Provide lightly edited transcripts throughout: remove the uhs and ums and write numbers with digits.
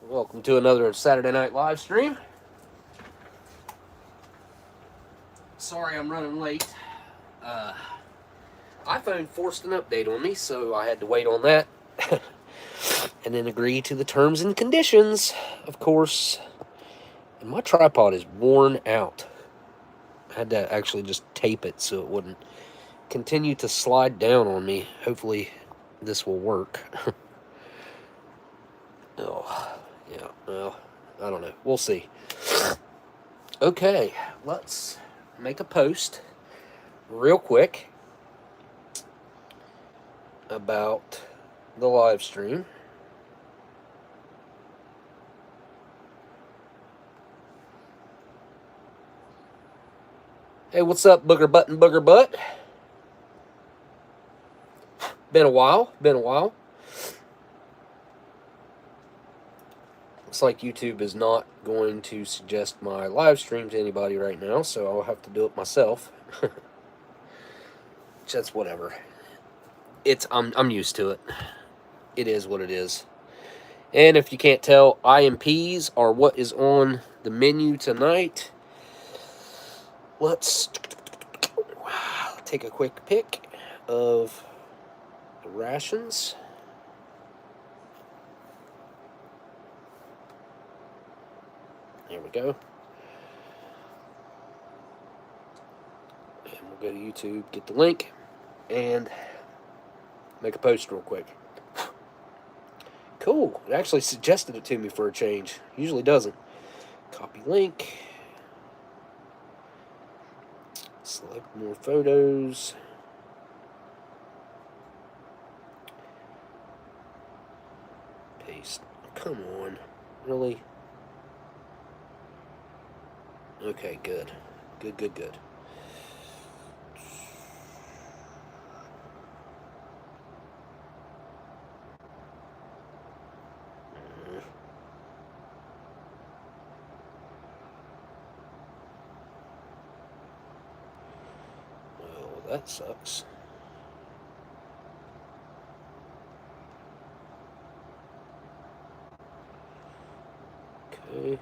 Welcome to another Saturday night live stream. Sorry I'm running late. iPhone forced an update on me, so I had to wait on that. And then agree to the terms and conditions, of course. And my tripod is worn out. I had to actually just tape it so it wouldn't continue to slide down on me. Hopefully this will work. Oh, yeah, well, I don't know. We'll see. Okay, let's make a post real quick about the live stream. Hey, what's up, Booger Butt and Booger Butt? Been a while. Looks like YouTube is not going to suggest my live stream to anybody right now, so I'll have to do it myself. That's whatever. I'm used to it. It is what it is. And if you can't tell, IMPs are what is on the menu tonight. Let's take a quick pic of the rations. There we go. And we'll go to YouTube, get the link, and make a post real quick. Cool. It actually suggested it to me for a change. Usually doesn't. Copy link. Select more photos. Paste. Come on. Really? Okay, good. Good. Oh, that sucks. Okay.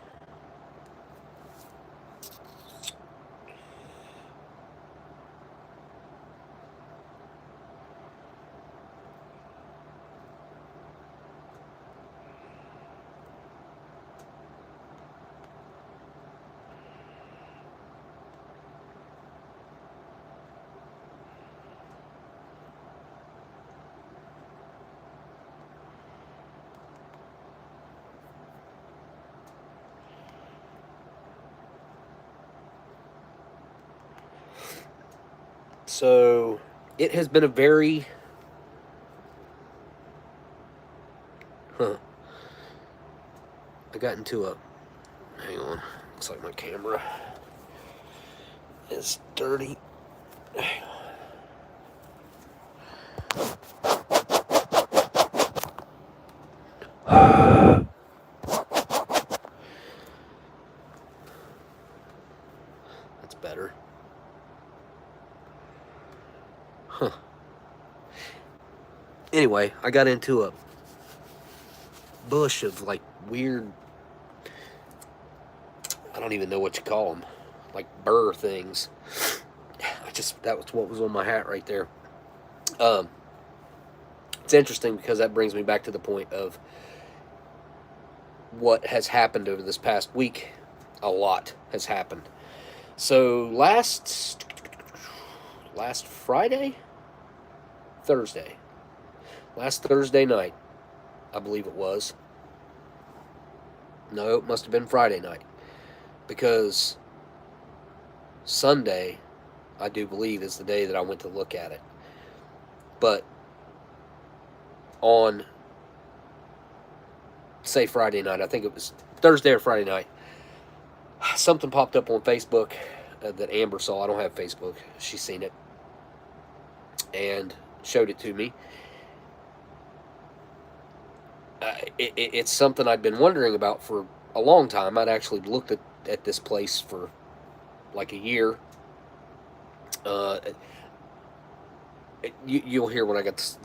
So, it has been a very... I got into a... Hang on. Looks like my camera is dirty. Hang on. That's better. Anyway, I got into a bush of like weird, I don't even know what you call them, like burr things. That was what was on my hat right there. It's interesting because that brings me back to the point of what has happened over this past week. A lot has happened. So last Thursday night, I believe it was. No, it must have been Friday night, because Sunday, I do believe, is the day that I went to look at it. But on, say, Friday night, I think it was Thursday or Friday night, something popped up on Facebook that Amber saw. I don't have Facebook. She's seen it and showed it to me. It's something I'd been wondering about for a long time. I'd actually looked at this place for like a year. You'll hear when I get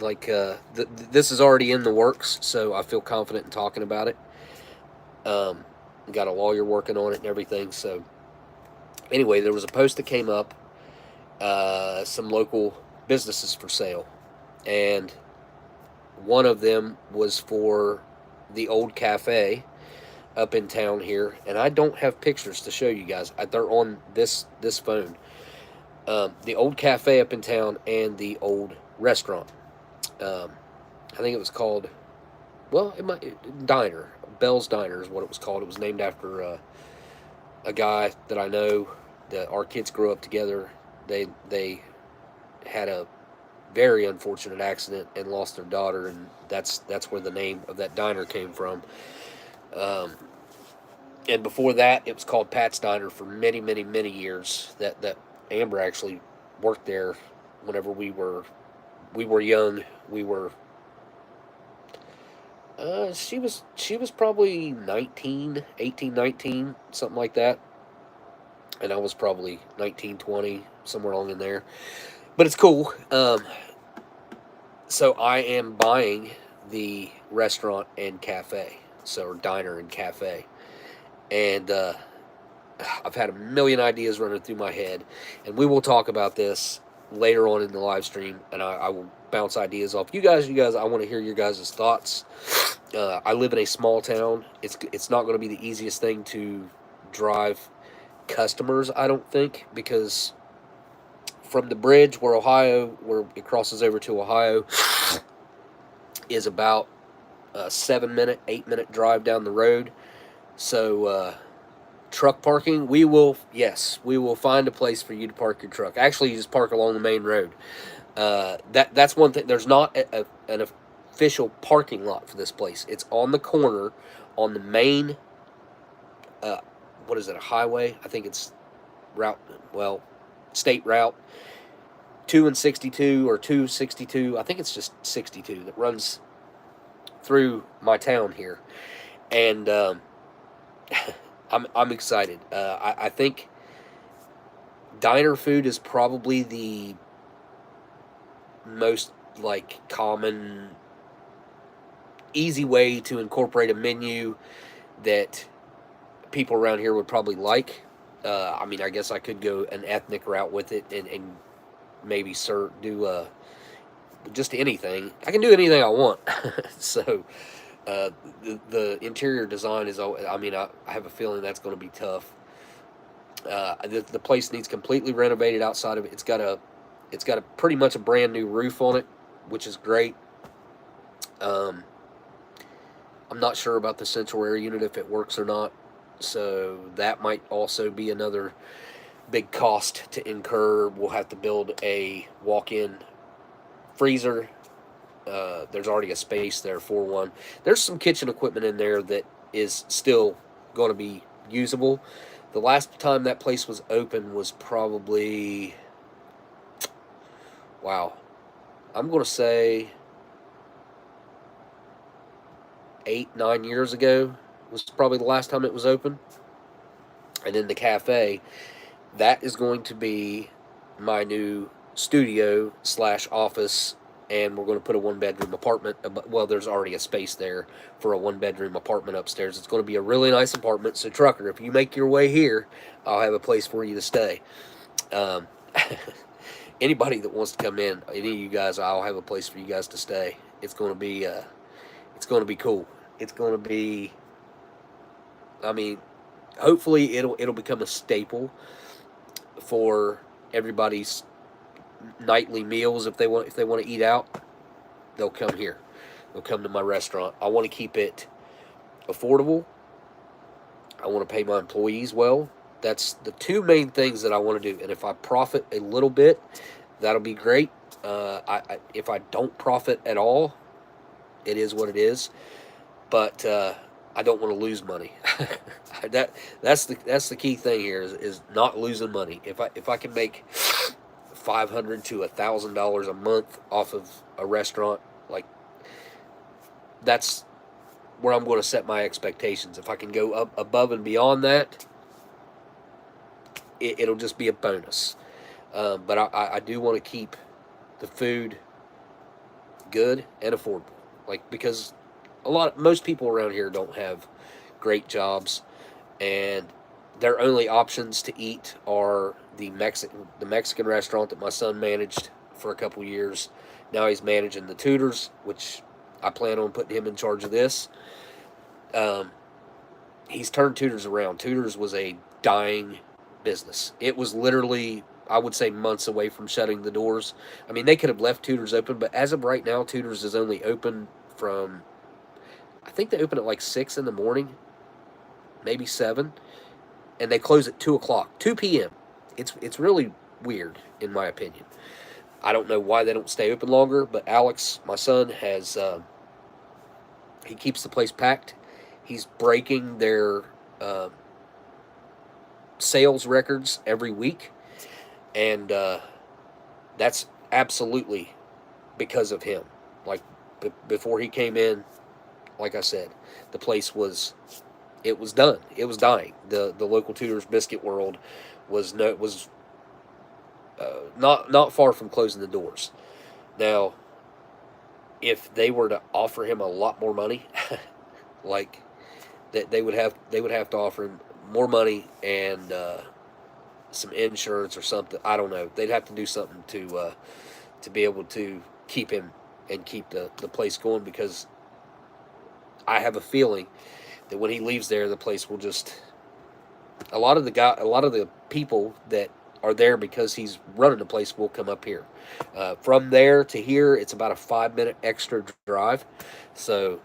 this is already in the works, so I feel confident in talking about it. Got a lawyer working on it and everything. So anyway, there was a post that came up, some local businesses for sale, and one of them was for the old cafe up in town here, and I don't have pictures to show you guys. They're on this phone. The old cafe up in town and the old restaurant. I think it was called, well, Diner. Bell's Diner is what it was called. It was named after a guy that I know that our kids grew up together. They had a very unfortunate accident and lost their daughter, and that's where the name of that diner came from. And before that, it was called Pat's Diner for many, many, many years. That Amber actually worked there whenever we were young. We were she was probably 18, 19, something like that. And I was probably 19, 20, somewhere along in there. But it's cool. So I am buying the restaurant and cafe, or diner and cafe. And I've had a million ideas running through my head. And we will talk about this later on in the live stream. And I will bounce ideas off you guys. I want to hear your guys' thoughts. I live in a small town. It's not going to be the easiest thing to drive customers, I don't think, because from the bridge where it crosses over to Ohio, is about a 7-minute, 8-minute drive down the road. So truck parking, we will find a place for you to park your truck. Actually, you just park along the main road. That's one thing. There's not an official parking lot for this place. It's on the corner, on the main, what is it, a highway? I think it's state route 2 and 62 or 262. I think it's just 62 that runs through my town here. And I'm excited. I think diner food is probably the most common, easy way to incorporate a menu that people around here would probably like. I guess I could go an ethnic route with it and maybe do just anything. I can do anything I want. So the interior design is, I have a feeling that's going to be tough. The place needs completely renovated outside of it. It's got a pretty much a brand new roof on it, which is great. I'm not sure about the central air unit, if it works or not. So that might also be another big cost to incur. We'll have to build a walk-in freezer. There's already a space there for one. There's some kitchen equipment in there that is still going to be usable. The last time that place was open was probably, I'm going to say 8-9 years ago was probably the last time it was open. And then the cafe, that is going to be my new studio / office, and we're going to put a 1-bedroom apartment. Well, there's already a space there for a 1-bedroom apartment upstairs. It's going to be a really nice apartment. So trucker, if you make your way here, I'll have a place for you to stay. Anybody that wants to come in, any of you guys, I'll have a place for you guys to stay. It's going to be cool. It's going to be, hopefully it'll become a staple for everybody's nightly meals. If they want to eat out, they'll come here. They'll come to my restaurant. I want to keep it affordable. I want to pay my employees well. That's the two main things that I want to do. And if I profit a little bit, that'll be great. If I don't profit at all, it is what it is. But I don't want to lose money. That's the key thing here is not losing money. If I can make $500 to $1,000 a month off of a restaurant, that's where I'm going to set my expectations. If I can go up above and beyond that, it'll just be a bonus. But I do want to keep the food good and affordable, because most people around here don't have great jobs, and their only options to eat are the Mexican restaurant that my son managed for a couple years. Now he's managing the Tudors, which I plan on putting him in charge of this. He's turned Tudors around. Tudors was a dying business. It was literally, I would say, months away from shutting the doors. I mean, they could have left Tudors open, but as of right now, Tudors is only open from, I think they open at like 6 in the morning, maybe 7, and they close at 2 o'clock, 2 p.m. It's really weird, in my opinion. I don't know why they don't stay open longer, but Alex, my son, has, he keeps the place packed. He's breaking their sales records every week, and that's absolutely because of him. Like, before he came in, like I said, the place was, it was done. It was dying. The local Tudors biscuit world was not far from closing the doors. Now, if they were to offer him a lot more money, like that, they would have to offer him more money and some insurance or something. I don't know. They'd have to do something to be able to keep him and keep the place going, because I have a feeling that when he leaves there, the place will just, a lot of the people that are there because he's running the place will come up here. From there to here, it's about a 5-minute extra drive. So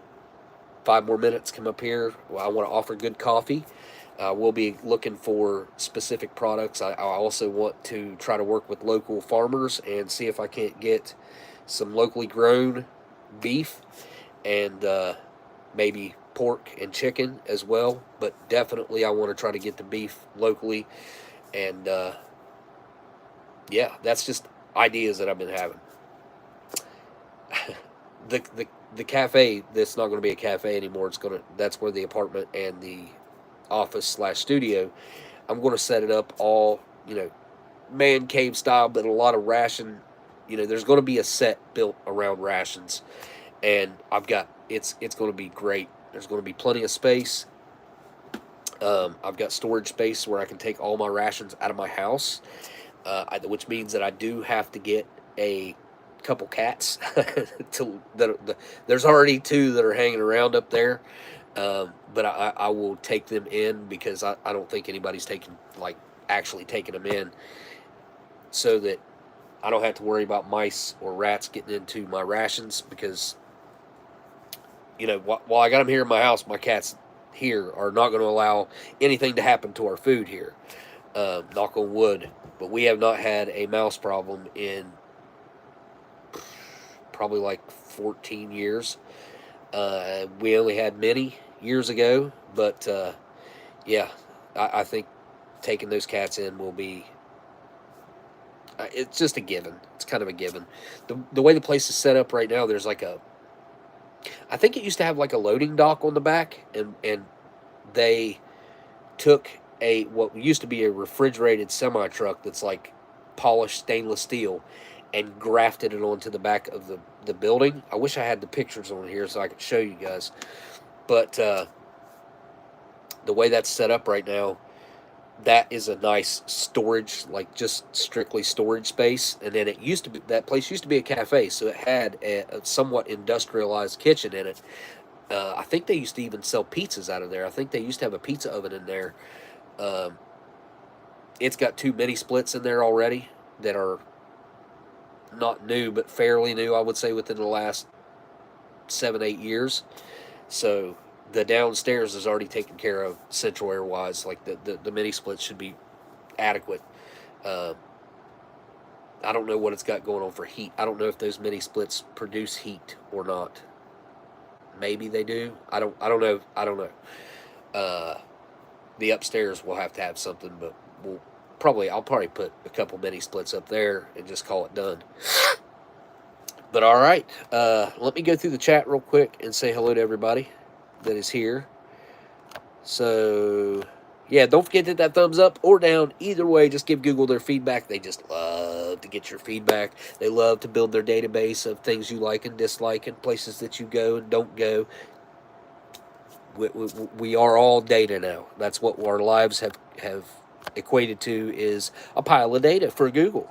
5 more minutes, come up here. Well, I want to offer good coffee. We'll be looking for specific products. I also want to try to work with local farmers and see if I can't get some locally grown beef and maybe pork and chicken as well. But definitely I want to try to get the beef locally. And yeah, that's just ideas that I've been having. The cafe, that's not going to be a cafe anymore. That's where the apartment and the office / studio, I'm going to set it up all, man cave style, but a lot of ration, there's going to be a set built around rations, and it's going to be great. There's going to be plenty of space. I've got storage space where I can take all my rations out of my house, which means that I do have to get a couple cats. There's already 2 that are hanging around up there, but I will take them in, because I don't think anybody's actually taking them in, so that I don't have to worry about mice or rats getting into my rations, because while I got them here in my house, my cats here are not going to allow anything to happen to our food here. Knock on wood. But we have not had a mouse problem in probably like 14 years. We only had many years ago, but yeah, I think taking those cats in will be, it's just a given. It's kind of a given. The way the place is set up right now, there's like I think it used to have like a loading dock on the back, and they took what used to be a refrigerated semi-truck that's like polished stainless steel and grafted it onto the back of the building. I wish I had the pictures on here so I could show you guys. But the way that's set up right now, that is a nice storage, like just strictly storage space. And then that place used to be a cafe, so it had a somewhat industrialized kitchen in it. I think they used to even sell pizzas out of there. I think they used to have a pizza oven in there. It's got 2 mini splits in there already that are not new, but fairly new, I would say, within the last 7-8 years. So the downstairs is already taken care of central air wise. Like the mini splits should be adequate. I don't know what it's got going on for heat. I don't know if those mini splits produce heat or not. Maybe they do. I don't know. The upstairs will have to have something, but I'll probably put a couple mini splits up there and just call it done. But all right, let me go through the chat real quick and say hello to everybody that is here. So yeah, don't forget to hit that thumbs up or down. Either way, just give Google their feedback. They just love to get your feedback. They love to build their database of things you like and dislike and places that you go and don't go. We are all data now. That's what our lives have equated to, is a pile of data for Google.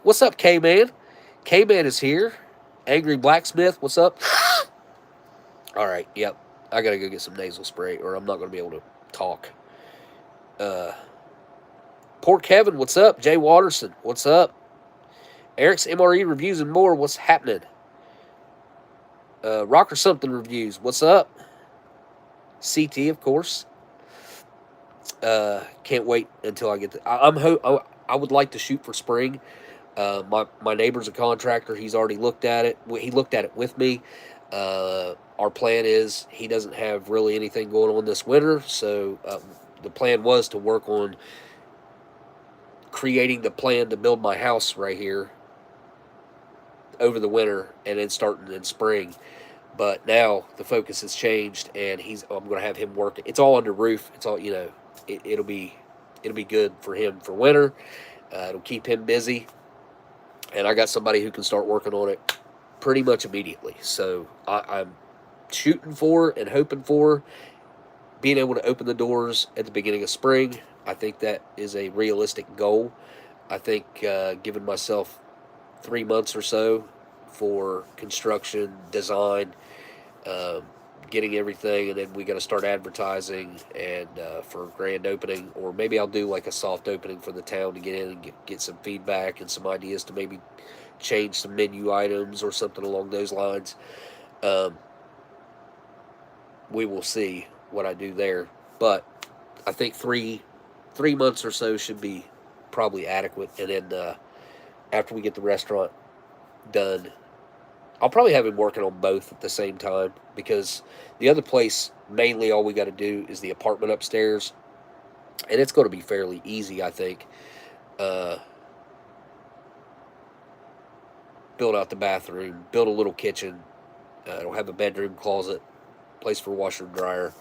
What's up, K-Man? K-Man is here. Angry Blacksmith, what's up? All right, yep. I got to go get some nasal spray or I'm not going to be able to talk. Poor Kevin, what's up? Jay Watterson, what's up? Eric's MRE reviews and more, what's happening? Rocker Something reviews, what's up? CT, of course. Can't wait until I get the... I would like to shoot for spring. My neighbor's a contractor. He's already looked at it. He looked at it with me. Our plan is he doesn't have really anything going on this winter, so the plan was to work on creating the plan to build my house right here over the winter and then starting in spring. But now the focus has changed, and I'm going to have him work. It's all under roof. It's all, it'll be good for him for winter. It'll keep him busy, and I got somebody who can start working on it pretty much immediately. So I'm shooting for and hoping for being able to open the doors at the beginning of spring. I think that is a realistic goal. I think giving myself 3 months or so for construction, design, getting everything, and then we got to start advertising and for grand opening, or maybe I'll do like a soft opening for the town to get in and get some feedback and some ideas to maybe change some menu items or something along those lines. We will see what I do there, but I think three months or so should be probably adequate. And then after we get the restaurant done, I'll probably have him working on both at the same time, because the other place, mainly all we got to do is the apartment upstairs, and it's going to be fairly easy, I think. Build out the bathroom, build a little kitchen. It'll have a bedroom, closet, place for washer and dryer,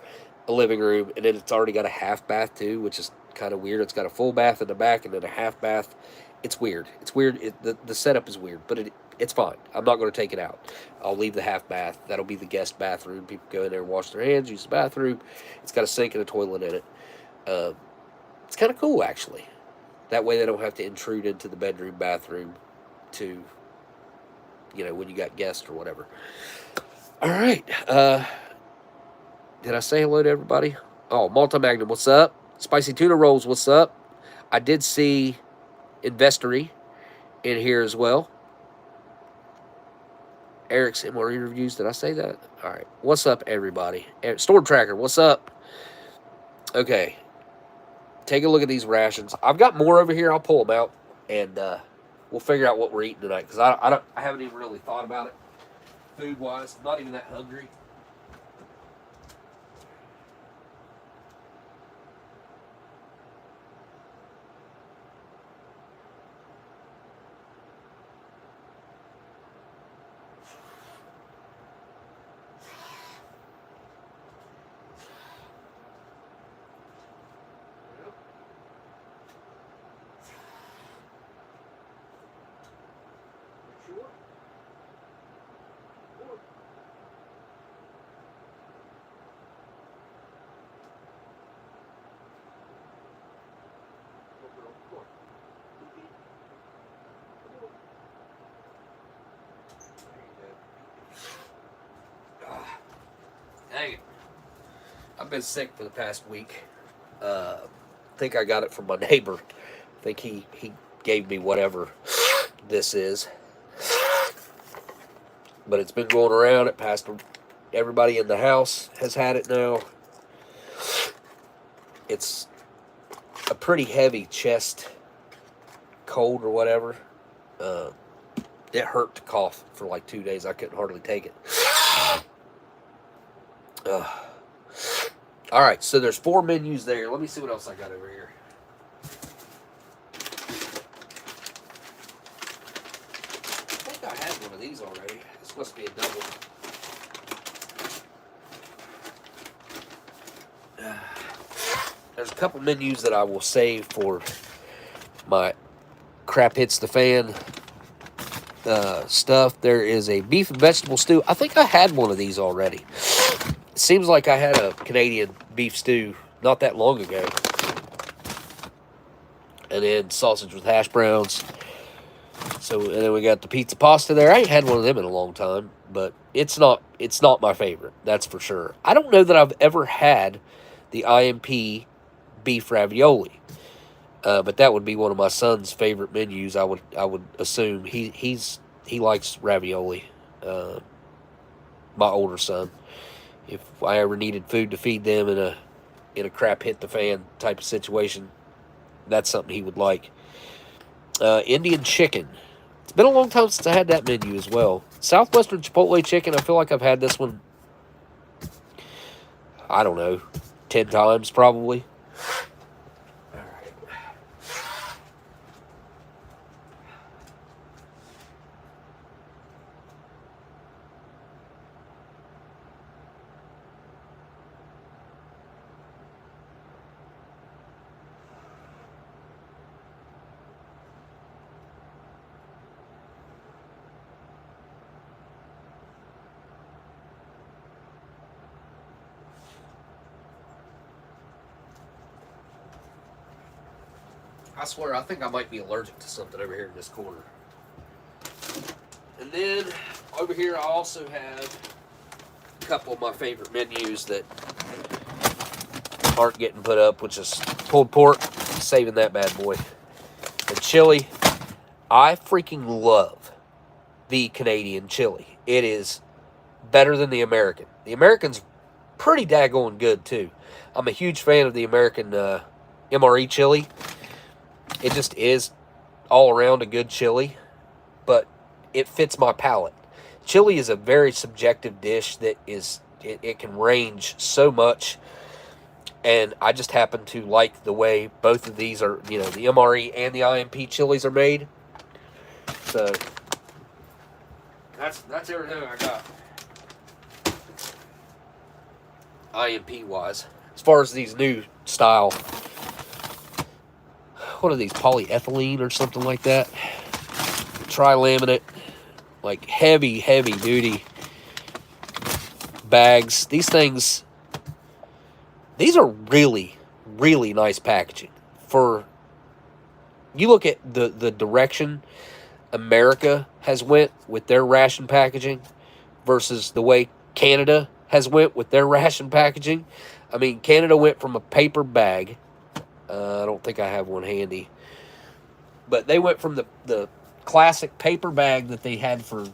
a living room, and then it's already got a half bath too, which is kind of weird. It's got a full bath in the back and then a half bath. It's weird. It's weird. The setup is weird, but it's fine. I'm not going to take it out. I'll leave the half bath. That'll be the guest bathroom. People go in there and wash their hands, use the bathroom. It's got a sink and a toilet in it. It's kind of cool, actually. That way they don't have to intrude into the bedroom, bathroom to, when you got guests or whatever. All right. Did I say hello to everybody? Oh, Multi-Magnum, what's up? Spicy Tuna Rolls, what's up? I did see Investory in here as well. Eric's MRE reviews, did I say that? All right. What's up, everybody? Storm Tracker, what's up? Okay. Take a look at these rations. I've got more over here. I'll pull them out, and we'll figure out what we're eating tonight, because I haven't even really thought about it food-wise. I'm not even that hungry. Dang it. I've been sick for the past week. I think I got it from my neighbor. I think he gave me whatever this is. But it's been going around. It passed. Everybody in the house has had it now. It's a pretty heavy chest cold or whatever. It hurt to cough for like 2 days. I couldn't hardly take it. All right, so there's 4 menus there. Let me see what else I got over here. I think I had one of these already. This must be a double. There's a couple menus that I will save for my crap hits the fan stuff. There is a beef and vegetable stew. I think I had one of these already. It seems like I had a Canadian beef stew not that long ago. And then sausage with hash browns. So, and then we got the pizza pasta there. I ain't had one of them in a long time, but it's not my favorite, that's for sure. I don't know that I've ever had the IMP beef ravioli, but that would be one of my son's favorite menus. I would assume he likes ravioli. My older son, if I ever needed food to feed them in a crap hit the fan type of situation, that's something he would like. Indian chicken. It's been a long time since I had that menu as well. Southwestern Chipotle chicken, I feel like I've had this one, I don't know, 10 times probably. All right. I swear, I think I might be allergic to something over here in this corner. And then over here I also have a couple of my favorite menus that aren't getting put up, which is pulled pork, saving that bad boy. And chili. I freaking love the Canadian chili. It is better than the American. The American's pretty daggone good too. I'm a huge fan of the American MRE chili. It just is all around a good chili, but it fits my palate. Chili is a very subjective dish that is, it can range so much, and I just happen to like the way both of these are, you know, the MRE and the IMP chilies are made. So that's everything I got IMP wise. As far as these new style, what are these, polyethylene or something like that? Tri-laminate, like heavy duty bags. These things, these are really nice packaging. For, you look at the direction America has went with their ration packaging versus the way Canada has went with their ration packaging. I mean, Canada went from a paper bag. I don't think I have one handy. But they went from the classic paper bag that they had for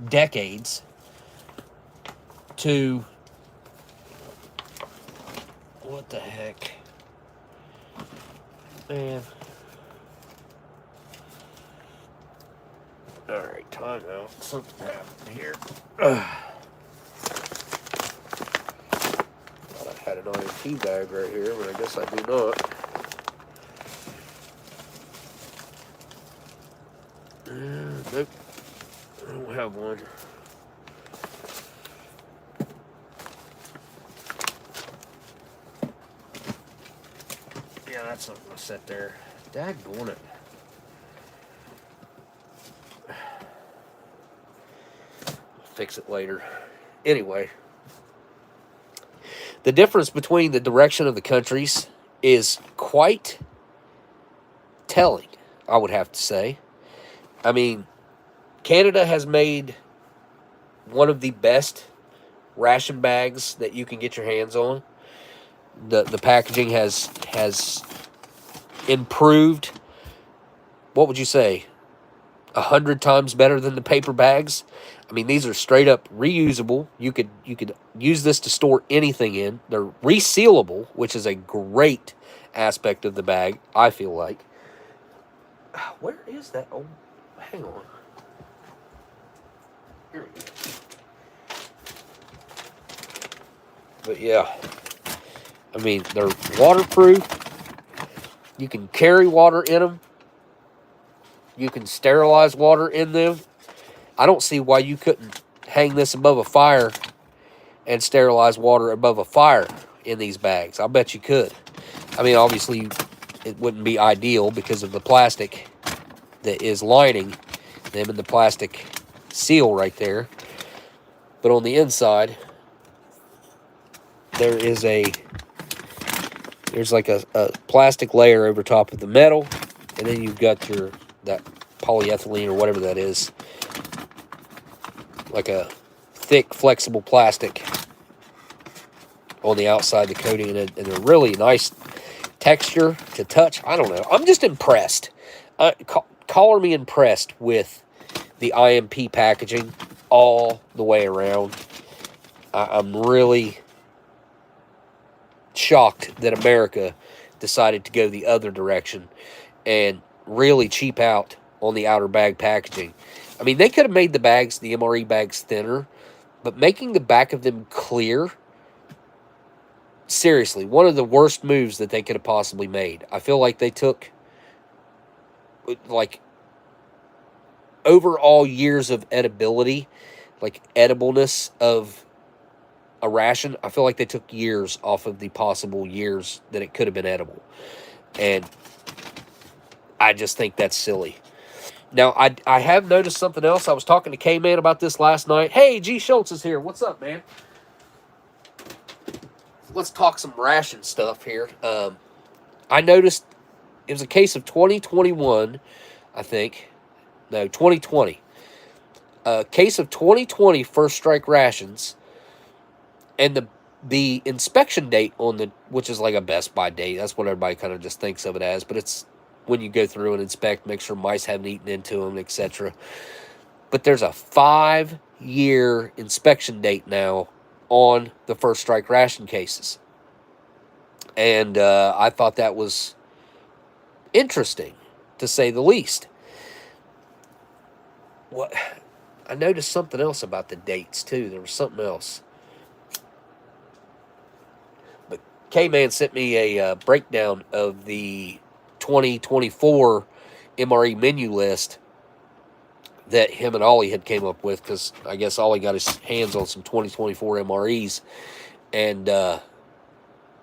decades to, what the heck? Man. Alright, time out. Something happened here. Thought I had an IMT bag right here, but I guess I do not. Nope. I don't have one. Yeah, that's something to set there. Daggone it. Fix it later. Anyway, the difference between the direction of the countries is quite telling, I would have to say. I mean, Canada has made one of the best ration bags that you can get your hands on. The packaging has improved. What would you say? 100 times better than the paper bags. I mean, these are straight up reusable. You could use this to store anything in. They're resealable, which is a great aspect of the bag, I feel like. Where is that? Oh, hang on. Here we go. But yeah, I mean, they're waterproof. You can carry water in them. You can sterilize water in them. I don't see why you couldn't hang this above a fire and sterilize water above a fire in these bags. I bet you could. I mean, obviously, it wouldn't be ideal because of the plastic that is lining them and the plastic seal right there. But on the inside, there's like a plastic layer over top of the metal, and then you've got that polyethylene or whatever that is, like a thick, flexible plastic on the outside, the coating, and a really nice texture to touch. I don't know. I'm just impressed. Color me impressed with the IMP packaging all the way around. I'm really shocked that America decided to go the other direction and really cheap out on the outer bag packaging. I mean, they could have made the MRE bags thinner, but making the back of them clear, seriously, one of the worst moves that they could have possibly made. I feel like they took, like, overall years of edibility, like edibleness of a ration. I feel like they took years off of the possible years that it could have been edible. And I just think that's silly. Now, I have noticed something else. I was talking to K-Man about this last night. Hey, G. Schultz is here. What's up, man? Let's talk some ration stuff here. I noticed it was a case of 2021, I think. No, 2020. A case of 2020 First Strike rations. And the inspection date on which is like a Best Buy date. That's what everybody kind of just thinks of it as. But it's when you go through and inspect, make sure mice haven't eaten into them, etc. But there's a 5-year inspection date now on the First Strike ration cases. And I thought that was interesting, to say the least. What I noticed something else about the dates, too. There was something else. But K-Man sent me a breakdown of the 2024 MRE menu list that him and Ollie had came up with, because I guess Ollie got his hands on some 2024 MREs. And,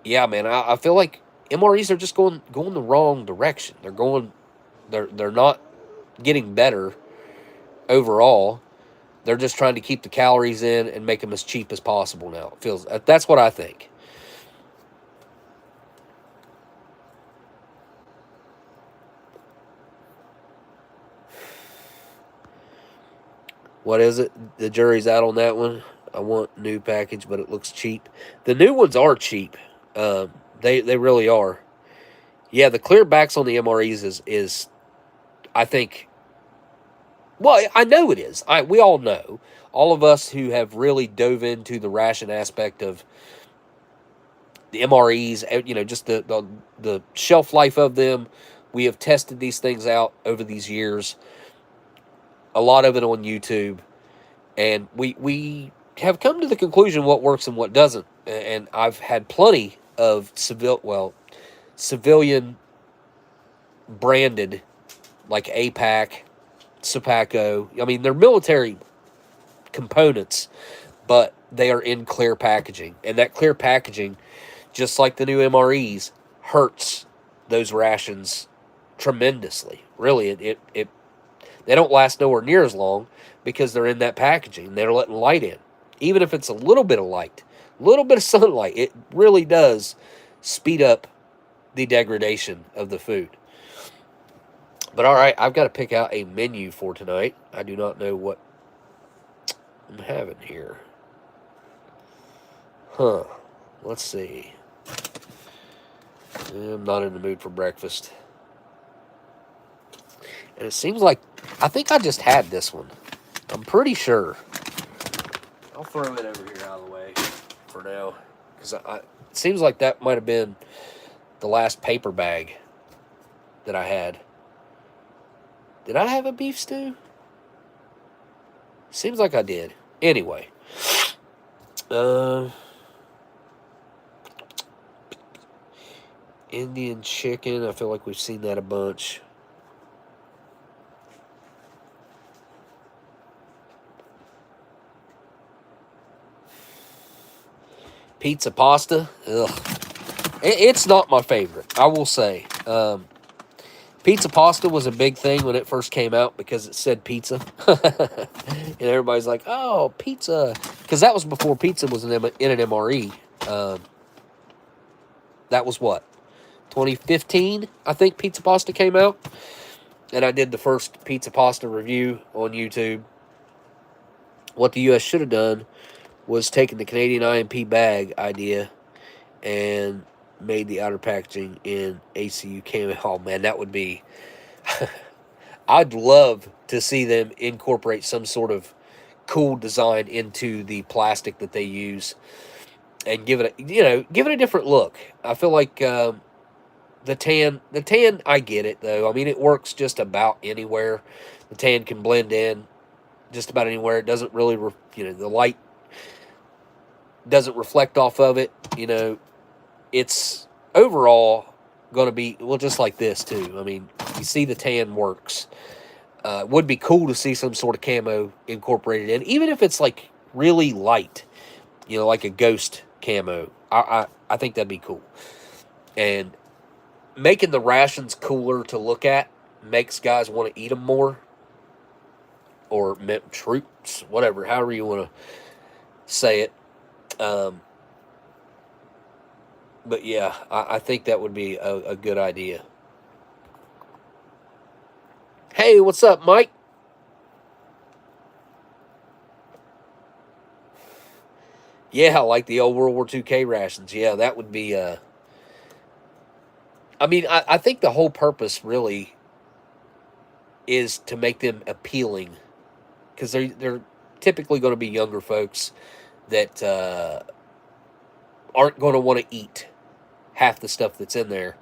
yeah, man, I feel like MREs are just going the wrong direction. They're not getting better overall. They're just trying to keep the calories in and make them as cheap as possible now. That's what I think. What is it? The jury's out on that one. I want new package, but it looks cheap. The new ones are cheap. They really are. Yeah, the clear backs on the MREs is I think, well, I know it is. We all know. All of us who have really dove into the ration aspect of the MREs, just the shelf life of them. We have tested these things out over these years. A lot of it on YouTube. And we have come to the conclusion what works and what doesn't. And I've had plenty of civilian branded, like APAC, Sapaco. I mean, they're military components, but they are in clear packaging. And that clear packaging, just like the new MREs, hurts those rations tremendously. Really, they don't last nowhere near as long because they're in that packaging. They're letting light in. Even if it's a little bit of light, a little bit of sunlight, it really does speed up the degradation of the food. But all right, I've got to pick out a menu for tonight. I do not know what I'm having here. Let's see. I'm not in the mood for breakfast. And it seems like, I think I just had this one. I'm pretty sure. I'll throw it over here out of the way for now. Because it seems like that might have been the last paper bag that I had. Did I have a beef stew? Seems like I did. Anyway. Indian chicken. I feel like we've seen that a bunch. Pizza pasta. Ugh. It's not my favorite, I will say. Pizza pasta was a big thing when it first came out because it said pizza. And everybody's like, oh, pizza. Because that was before pizza was in an MRE. That was what, 2015, I think pizza pasta came out. And I did the first pizza pasta review on YouTube. What the U.S. should have done was taken the Canadian IMP bag idea and made the outer packaging in ACU camo. Oh, man, that would be... I'd love to see them incorporate some sort of cool design into the plastic that they use and give it a different look. I feel like the tan, I get it, though. I mean, it works just about anywhere. The tan can blend in just about anywhere. It doesn't really, the light doesn't reflect off of it. It's overall going to be, well, just like this, too. I mean, you see the tan works. Would be cool to see some sort of camo incorporated in, even if it's like really light, like a ghost camo. I think that'd be cool. And making the rations cooler to look at makes guys want to eat them more, or troops, whatever, however you want to say it. But yeah, I think that would be a good idea. Hey, what's up, Mike? Yeah, like the old World War II K rations. Yeah, that would be... I mean, I think the whole purpose really is to make them appealing, because they're typically going to be younger folks that aren't going to want to eat half the stuff that's in there.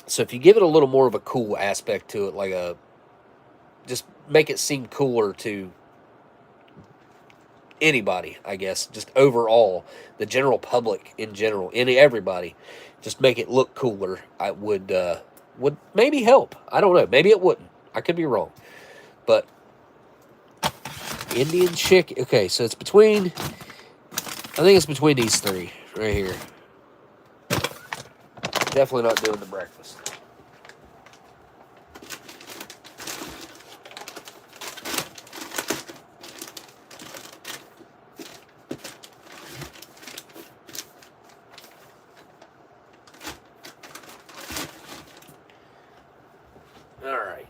So if you give it a little more of a cool aspect to it, like just make it seem cooler to anybody, I guess, just overall, the general public in general, everybody, just make it look cooler, I would maybe help. I don't know. Maybe it wouldn't. I could be wrong. But Indian chicken. Okay, so it's between, I think it's between these three right here. Definitely not doing the breakfast. All right.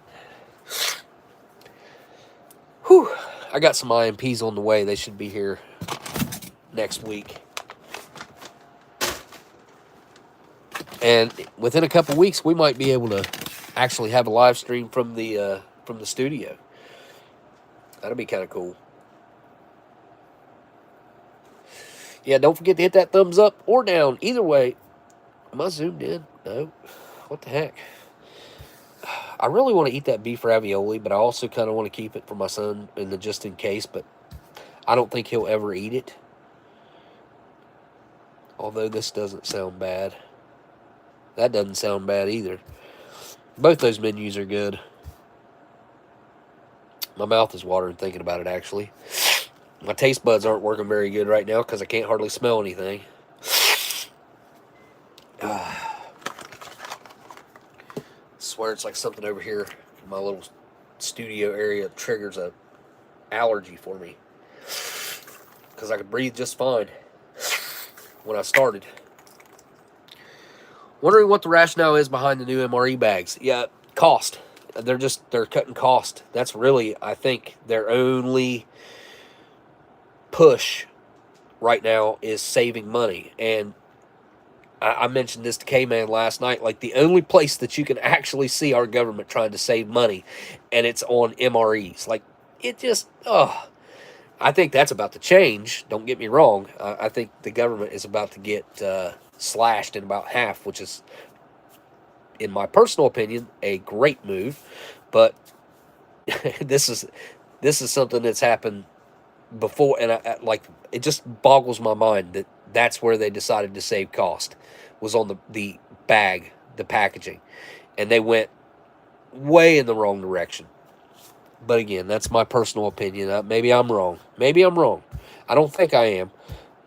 Whew. I got some IMPs on the way. They should be here next week. And within a couple weeks, we might be able to actually have a live stream from the studio. That'll be kind of cool. Yeah, don't forget to hit that thumbs up or down. Either way. Am I zoomed in? No. What the heck? I really want to eat that beef ravioli, but I also kind of want to keep it for my son just in case, but I don't think he'll ever eat it. Although this doesn't sound bad. That doesn't sound bad either. Both those menus are good. My mouth is watering thinking about it, actually. My taste buds aren't working very good right now because I can't hardly smell anything. I swear it's like something over here in my little studio area triggers a allergy for me. Because I could breathe just fine when I started. Wondering what the rationale is behind the new MRE bags. Yeah, cost. They're cutting cost. That's really, I think, their only push right now is saving money. And I mentioned this to K-Man last night. Like, the only place that you can actually see our government trying to save money, and it's on MREs. Like, it just, I think that's about to change. Don't get me wrong. I think the government is about to get slashed in about half, which is, in my personal opinion, a great move. But this is something that's happened before, and it just boggles my mind that that's where they decided to save cost, was on the bag, the packaging, and they went way in the wrong direction. But again, that's my personal opinion. Maybe I'm wrong. Maybe I'm wrong. I don't think I am,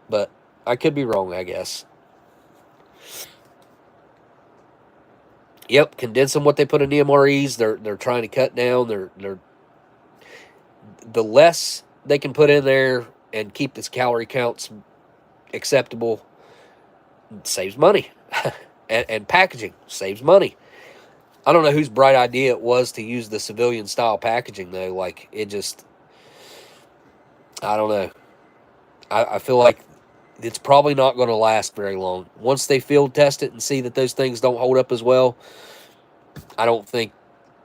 but I could be wrong, I guess. Yep, condensing what they put in the MREs. They're trying to cut down. They're the less they can put in there and keep its calorie counts acceptable. It saves money. and packaging saves money. I don't know whose bright idea it was to use the civilian style packaging though. Like, it just, I don't know. I feel like it's probably not going to last very long. Once they field test it and see that those things don't hold up as well, I don't think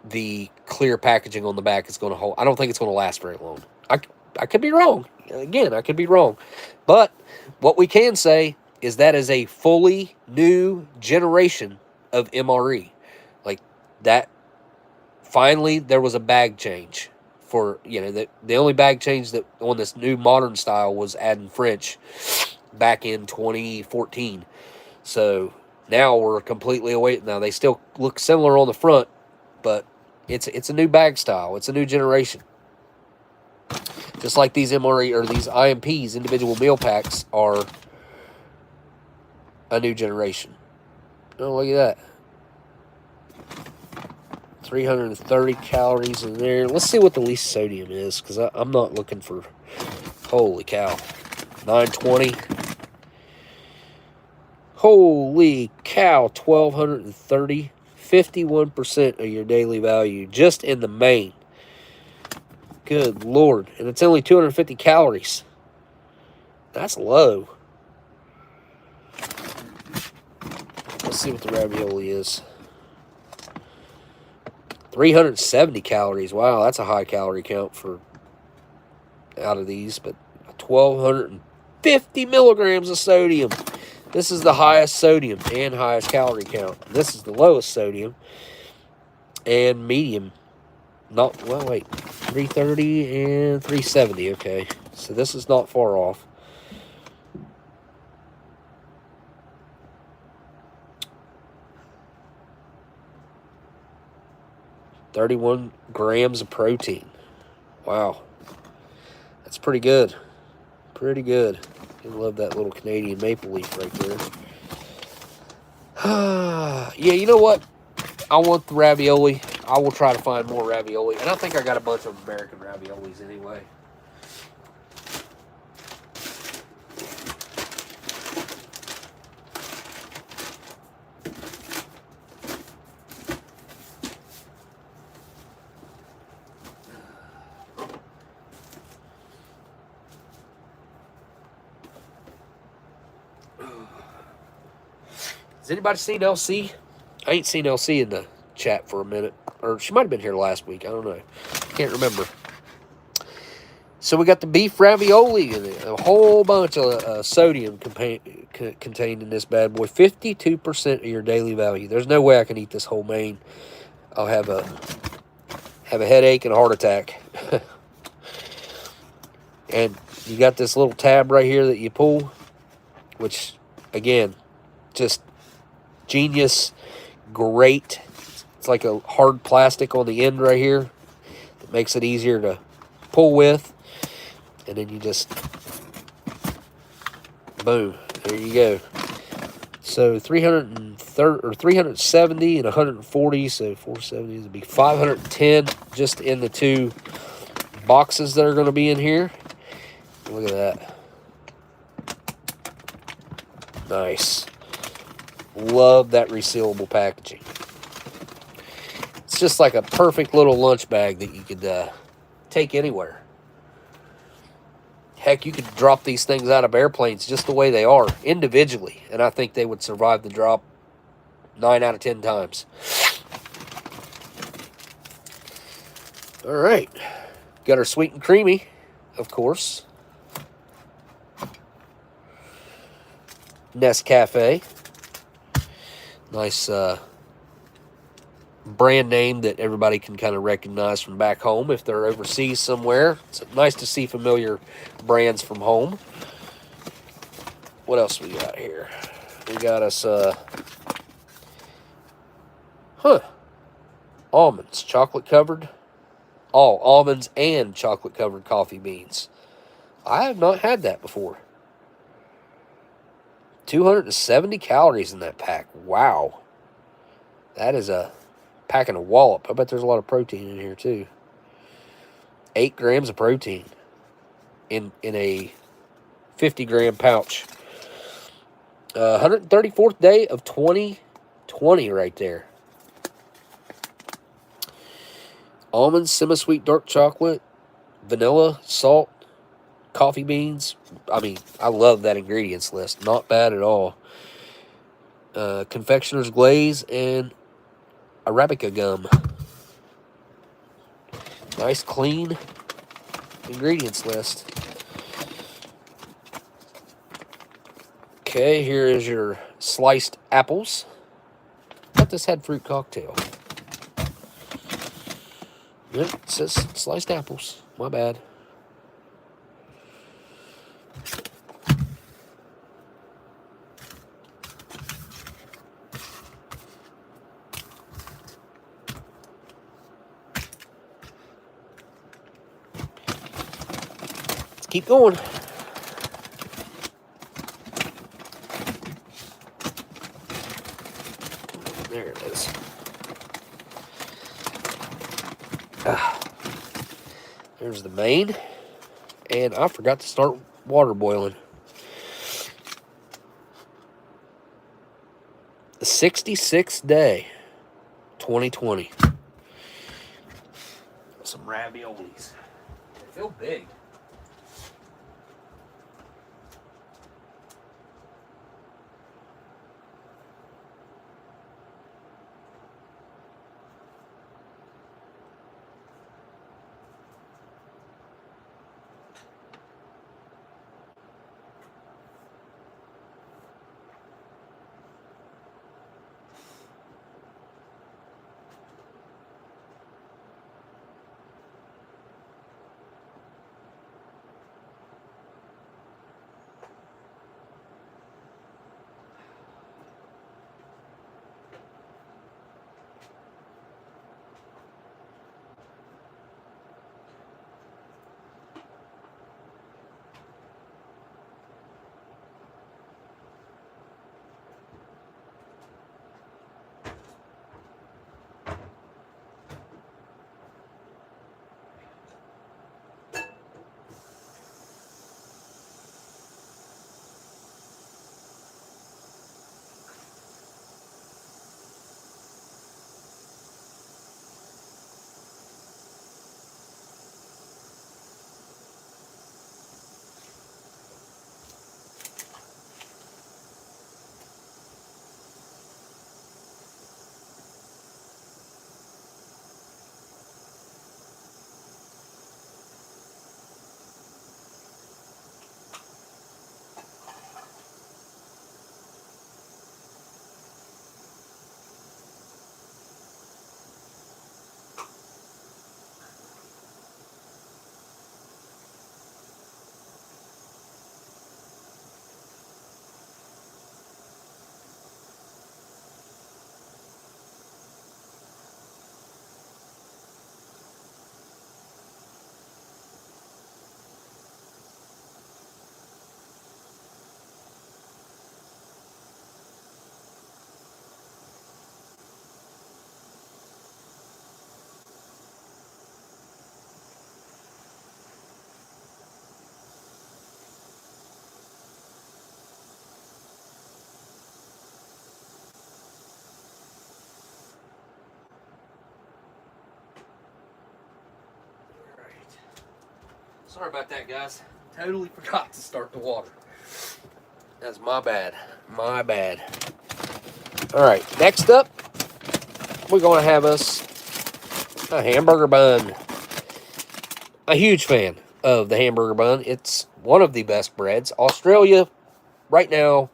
the clear packaging on the back is going to hold. I don't think it's going to last very long. I could be wrong. Again, I could be wrong. But what we can say is that is a fully new generation of MRE. Like, that, finally, there was a bag change. For, you know, the only bag change that on this new modern style was adding French back in 2014. So now we're completely away. Now they still look similar on the front, but it's a new bag style. It's a new generation. Just like these MRE or these IMPs, individual meal packs, are a new generation. Oh, look at that. 330 calories in there. Let's see what the least sodium is, because I'm not looking for... Holy cow. 920. Holy cow. 1,230. 51% of your daily value just in the main. Good Lord. And it's only 250 calories. That's low. Let's see what the ravioli is. 370 calories. Wow, that's a high calorie count for out of these. But 1,250 milligrams of sodium. This is the highest sodium and highest calorie count. This is the lowest sodium and medium. Not, well, wait. 330 and 370. Okay, so this is not far off. $31 grams of protein. Wow. That's pretty good. Pretty good. I love that little Canadian maple leaf right there. Yeah, you know what? I want the ravioli. I will try to find more ravioli. And I think I got a bunch of American raviolis anyway. Has anybody seen LC? I ain't seen LC in the chat for a minute. Or she might have been here last week. I don't know. Can't remember. So we got the beef ravioli in it. A whole bunch of sodium contained in this bad boy. 52% of your daily value. There's no way I can eat this whole main. I'll have a headache and a heart attack. And you got this little tab right here that you pull. Which, again, just... genius, great. It's like a hard plastic on the end right here that makes it easier to pull with. And then you just, boom, there you go. So 330 or 370 and 140, so 470 would be 510 just in the two boxes that are going to be in here. Look at that. Nice. Love that resealable packaging. It's just like a perfect little lunch bag that you could take anywhere. Heck, you could drop these things out of airplanes just the way they are, individually. And I think they would survive the drop 9 out of 10 times. All right. Got our sweet and creamy, of course. Nescafe. Nice brand name that everybody can kind of recognize from back home if they're overseas somewhere. It's nice to see familiar brands from home. What else we got here? We got us, almonds, chocolate covered. Oh, almonds and chocolate covered coffee beans. I have not had that before. 270 calories in that pack. Wow. That is a pack and a wallop. I bet there's a lot of protein in here too. 8 grams of protein in a 50 gram pouch. 134th day of 2020 right there. Almonds, semi-sweet dark chocolate, vanilla, salt, coffee beans. I mean, I love that ingredients list. Not bad at all. Confectioner's glaze and Arabica gum. Nice, clean ingredients list. Okay, here is your sliced apples. I thought this had fruit cocktail. Yep, it says sliced apples. My bad. Let's keep going. There it is. There's the main. And I forgot to start water boiling. The 66th day, 2020. Some raviolis. They feel big. Sorry about that, guys. Totally forgot to start the water. That's my bad. My bad. Alright, next up, we're going to have us a hamburger bun. A huge fan of the hamburger bun. It's one of the best breads. Australia, right now,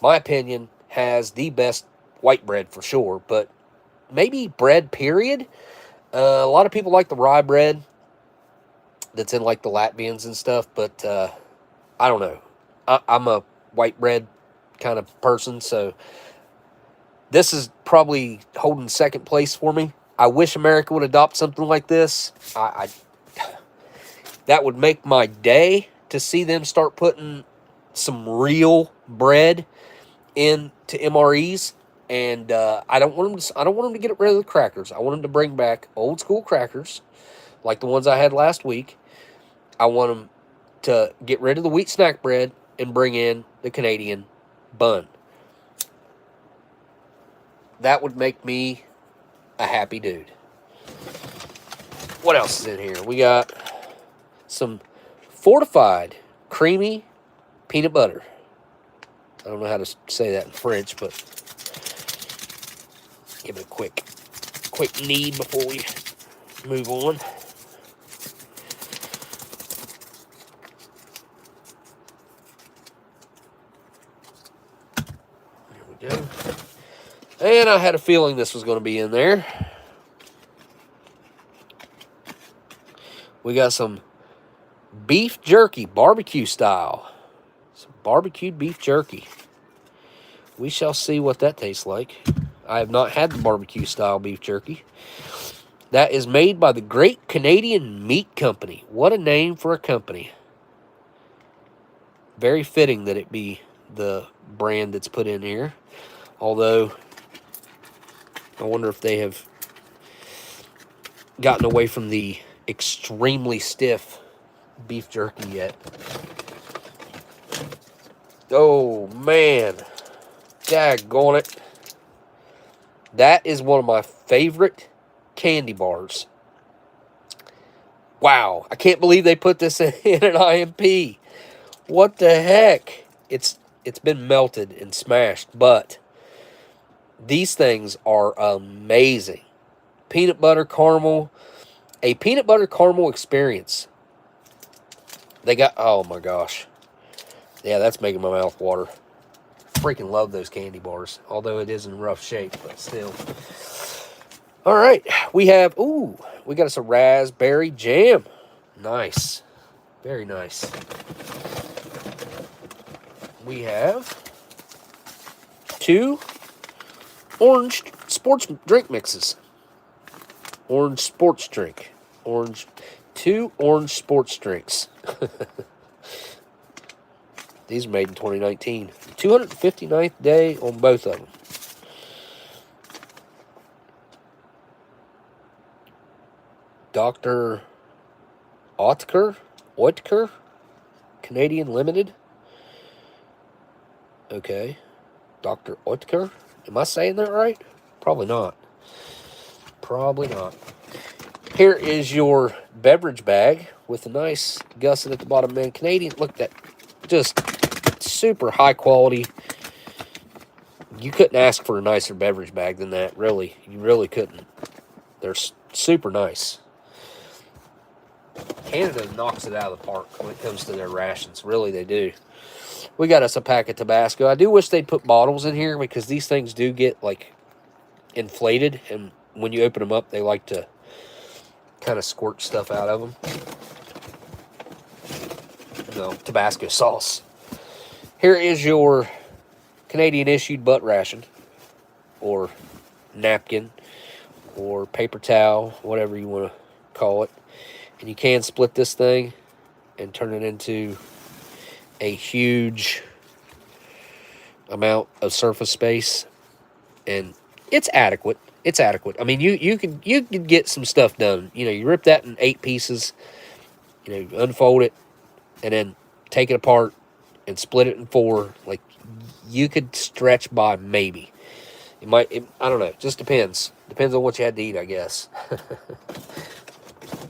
my opinion, has the best white bread for sure. But maybe bread, period. A lot of people like the rye bread that's in like the Latvians and stuff, but I don't know. I'm a white bread kind of person, so this is probably holding second place for me. I wish America would adopt something like this. That would make my day to see them start putting some real bread into MREs. And I don't want them to get rid of the crackers. I want them to bring back old school crackers, like the ones I had last week. I want them to get rid of the wheat snack bread and bring in the Canadian bun. that would make me a happy dude. What else is in here? We got some fortified creamy peanut butter. I don't know how to say that in French, but give it a quick knead before we move on. There we go. And I had a feeling this was going to be in there. We got some beef jerky, barbecue style. Some barbecued beef jerky. We shall see what that tastes like. I have not had the barbecue style beef jerky. That is made by the Great Canadian Meat Company. What a name for a company. Very fitting that it be the brand that's put in here. Although, I wonder if they have gotten away from the extremely stiff beef jerky yet. Oh, man. Daggone it. That is one of my favorite candy bars. Wow. I can't believe they put this in an IMP. What the heck? It's been melted and smashed, but these things are amazing. Peanut butter caramel. A peanut butter caramel experience. They got, oh my gosh. Yeah, that's making my mouth water. Freaking love those candy bars. Although it is in rough shape, but still. All right. We have, ooh, we got us a raspberry jam. Nice. Very nice. We have 2 orange sports drink mixes. Orange sports drink. 2 orange sports drinks. These are made in 2019. 259th day on both of them. Dr. Oetker, Canadian Limited. Okay. Dr. Oetker. Am I saying that right? Probably not. Probably not. Here is your beverage bag with a nice gusset at the bottom. Man, Canadian, look at that. Just super high quality. You couldn't ask for a nicer beverage bag than that, really. You really couldn't. They're super nice. Canada knocks it out of the park when it comes to their rations. Really, they do. We got us a pack of Tabasco. I do wish they'd put bottles in here because these things do get, like, inflated. And when you open them up, they like to kind of squirt stuff out of them. No, Tabasco sauce. Here is your Canadian-issued butt ration. Or napkin. Or paper towel. Whatever you want to call it. And you can split this thing and turn it into a huge amount of surface space. And it's adequate. It's adequate. I mean, you can get some stuff done. You know, you rip that in 8 pieces. You know, unfold it. And then take it apart and split it in 4. Like, you could stretch by maybe. I don't know. It just depends. Depends on what you had to eat, I guess.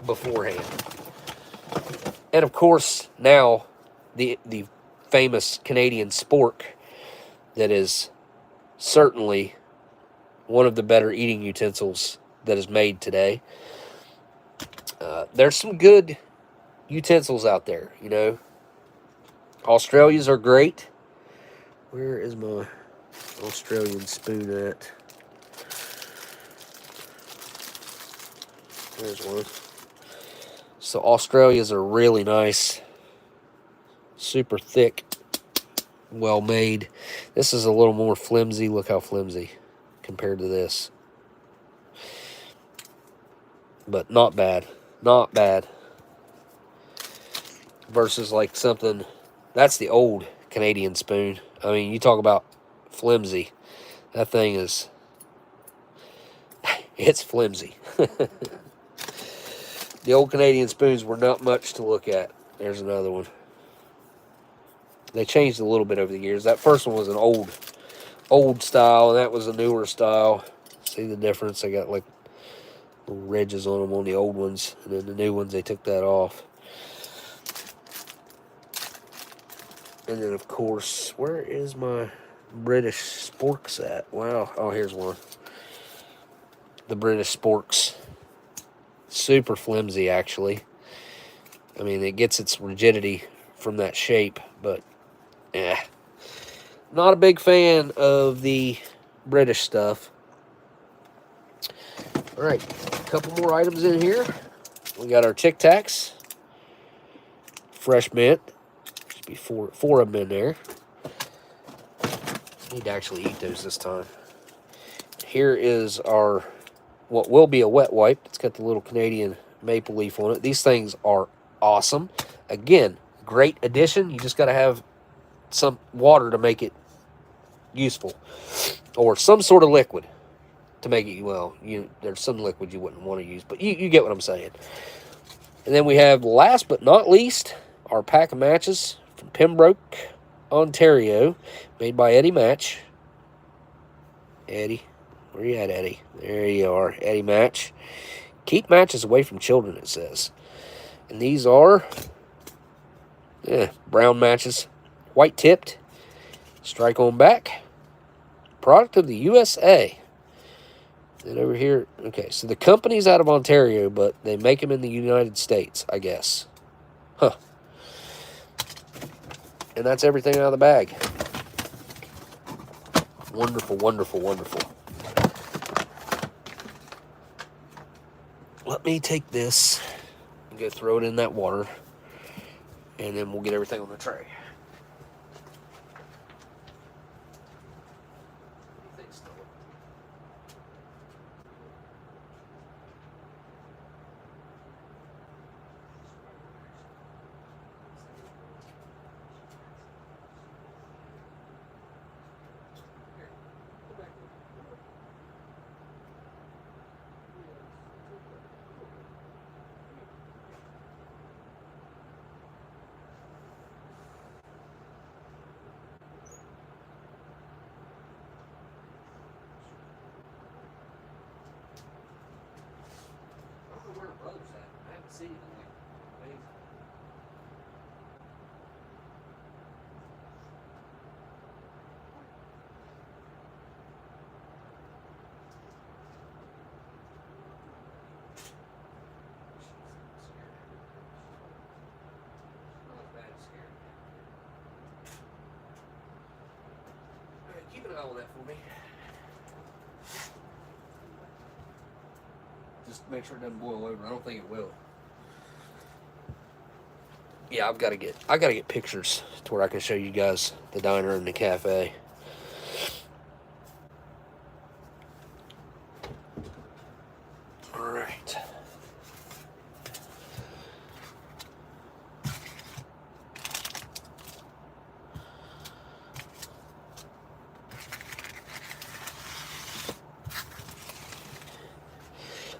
Beforehand. And of course, now the famous Canadian spork that is certainly one of the better eating utensils that is made today. There's some good utensils out there, you know. Australia's are great. Where is my Australian spoon at? There's one. So Australia's are really nice. Super thick. Well made. This is a little more flimsy. Look how flimsy compared to this. But not bad. Not bad. Versus like something. That's the old Canadian spoon. I mean, you talk about flimsy. That thing is. It's flimsy. The old Canadian spoons were not much to look at. There's another one. They changed a little bit over the years. That first one was an old old style, and that was a newer style. See the difference? I got like little ridges on them on the old ones, and then the new ones, they took that off. And then, of course, where is my British sporks at? Wow. Oh, here's one. The British sporks. Super flimsy, actually. I mean, it gets its rigidity from that shape, but not a big fan of the British stuff. All right, a couple more items in here. We got our Tic Tacs. Fresh mint. Should be four of them in there. Need to actually eat those this time. Here is our, what will be a wet wipe. It's got the little Canadian maple leaf on it. These things are awesome. Again, great addition. You just got to have some water to make it useful, or some sort of liquid to make it, well, there's some liquid you wouldn't want to use, but you get what I'm saying. And then we have, last but not least, our pack of matches from Pembroke, Ontario, made by Eddie Match. Eddie, where you at, Eddie? There you are, Eddie Match. Keep matches away from children, it says. And these are brown matches, white tipped, strike on back, product of the USA. And over here, okay, so the company's out of Ontario, but they make them in the United States, I guess. Huh. And that's everything out of the bag. Wonderful, wonderful, wonderful. Let me take this and go throw it in that water, and then we'll get everything on the tray. Keep an eye on that for me. Just make sure it doesn't boil over. I don't think it will. Yeah, I gotta get pictures to where I can show you guys the diner and the cafe. All right.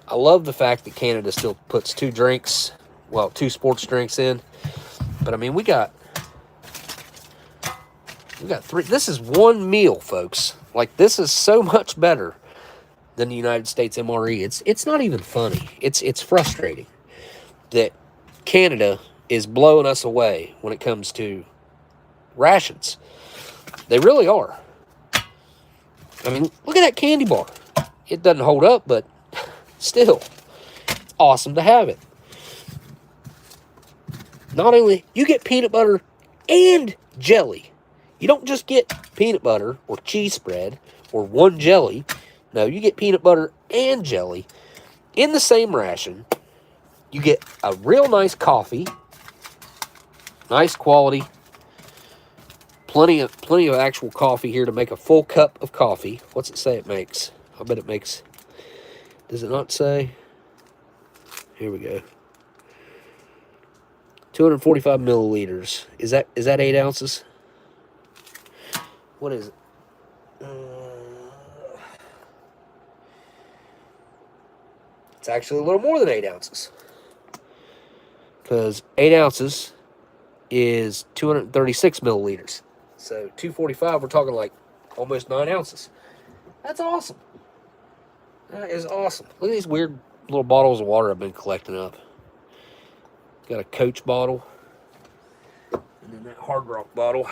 I love the fact that Canada still puts two sports drinks in. But I mean, we got three. This is one meal, folks. Like, this is so much better than the United States MRE. It's not even funny. It's frustrating that Canada is blowing us away when it comes to rations. They really are. I mean, look at that candy bar. It doesn't hold up, but still, it's awesome to have it. Not only, you get peanut butter and jelly. You don't just get peanut butter or cheese spread or one jelly. No, you get peanut butter and jelly in the same ration. You get a real nice coffee. Nice quality. Plenty of actual coffee here to make a full cup of coffee. What's it say it makes? I bet it makes... Does it not say? Here we go. 245 milliliters. Is that 8 ounces? What is it? It's actually a little more than 8 ounces. Because 8 ounces is 236 milliliters. So 245, we're talking like almost 9 ounces. That's awesome. That is awesome. Look at these weird little bottles of water I've been collecting up. Got a Coach bottle. And then that Hard Rock bottle.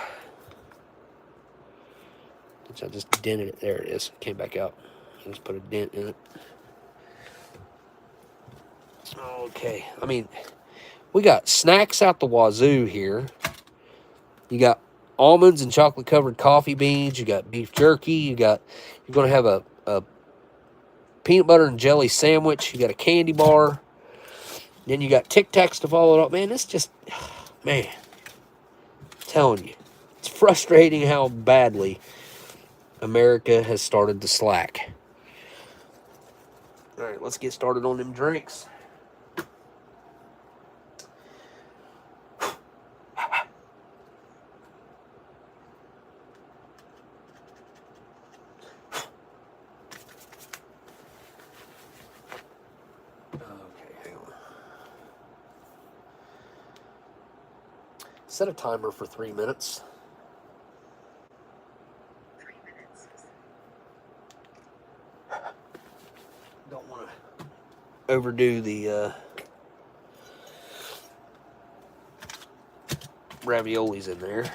Which I just dented it. There it is. Came back out. I just put a dent in it. Okay. I mean, we got snacks out the wazoo here. You got almonds and chocolate covered coffee beans. You got beef jerky. You're going to have a peanut butter and jelly sandwich. You got a candy bar. Then you got Tic Tacs to follow it up. Man, it's just, man, I'm telling you, it's frustrating how badly America has started to slack. All right, let's get started on them drinks. Set a timer for 3 minutes. 3 minutes. Don't want to overdo the raviolis in there.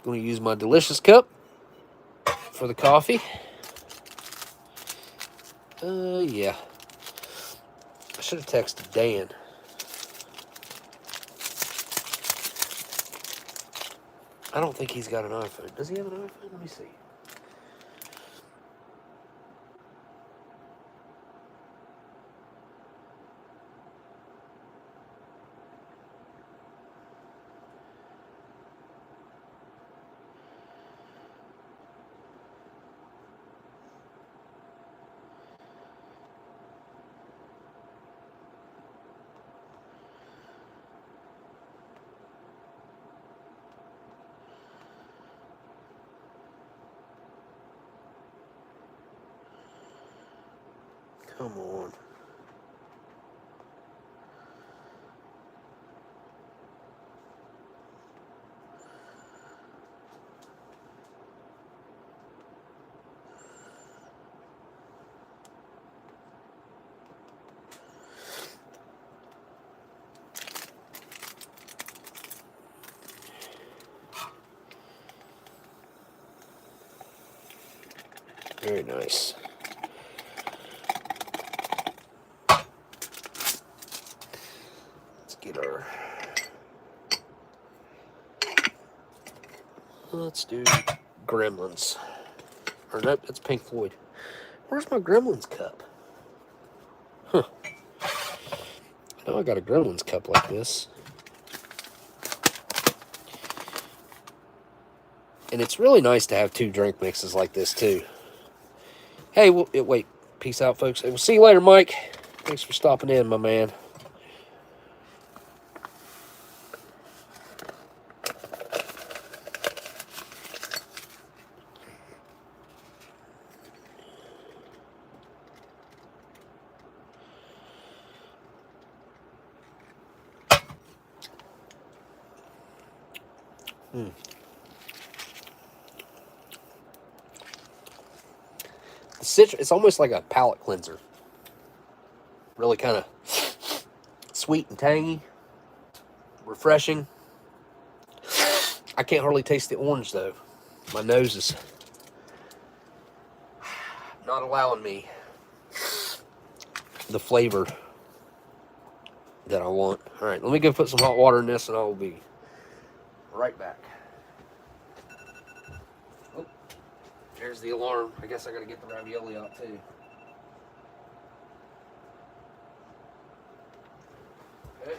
Going to use my delicious cup for the coffee. Yeah. I should have texted Dan. I don't think he's got an iPhone. Does he have an iPhone? Let me see. Come on. Very nice. Let's do Gremlins. Or nope, that's Pink Floyd. Where's my Gremlins cup? Huh. I know I got a Gremlins cup like this. And it's really nice to have 2 drink mixes like this, too. Hey, wait. Peace out, folks. Hey, we'll see you later, Mike. Thanks for stopping in, my man. The citrus, it's almost like a palate cleanser. Really kind of sweet and tangy. Refreshing. I can't hardly taste the orange, though. My nose is not allowing me the flavor that I want. All right, let me go put some hot water in this, and I will be right back. Oh, there's the alarm. I guess I got to get the ravioli out, too. Okay.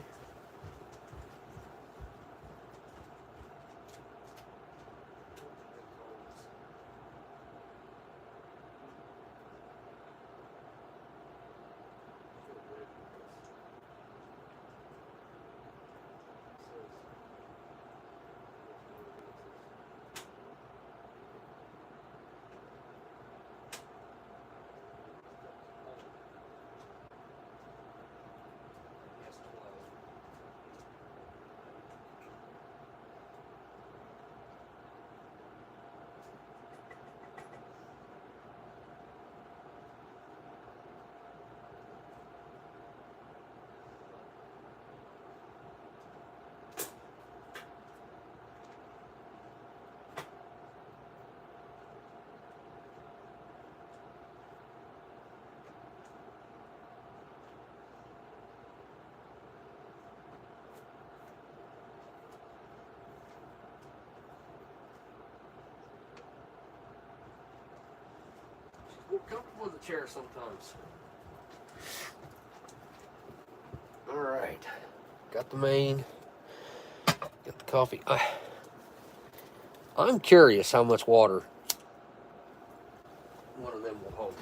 more comfortable in the chair sometimes. Alright. Got the main. Got the coffee. I'm curious how much water one of them will hold.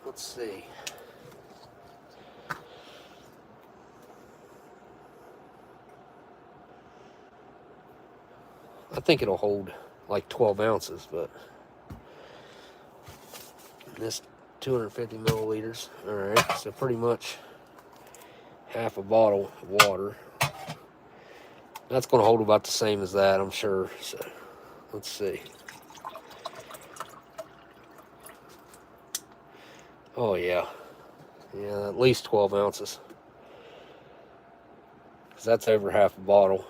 Let's see. I think it'll hold like 12 ounces, but this 250 milliliters. All right, so pretty much half a bottle of water. That's going to hold about the same as that, I'm sure. So let's see. Oh yeah, yeah, at least 12 ounces. Because that's over half a bottle.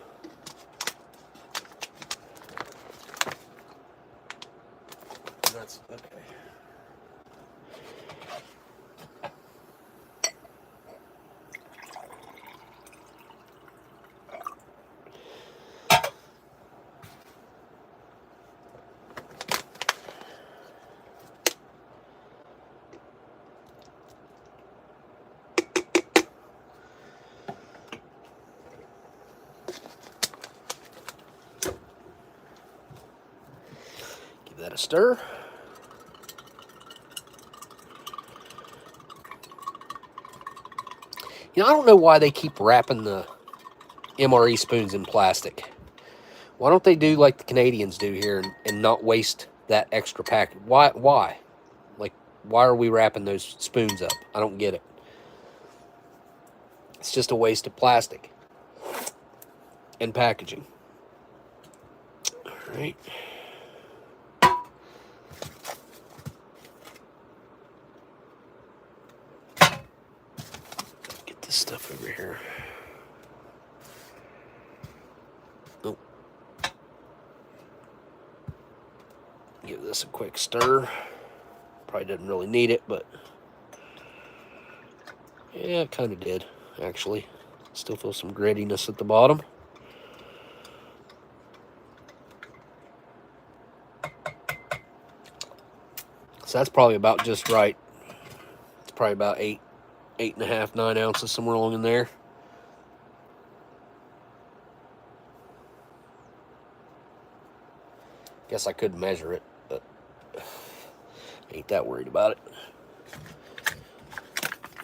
That's okay. Give that a stir. You know, I don't know why they keep wrapping the MRE spoons in plastic. Why don't they do like the Canadians do here and not waste that extra pack? Why? Like, why are we wrapping those spoons up? I don't get it. It's just a waste of plastic and packaging. All right. Get this stuff over here. Oh. Give this a quick stir. Probably didn't really need it, but yeah, it kind of did, actually. Still feel some grittiness at the bottom. So that's probably about just right. It's probably about 8.5, 9 ounces, somewhere along in there. Guess I could measure it, but ain't that worried about it.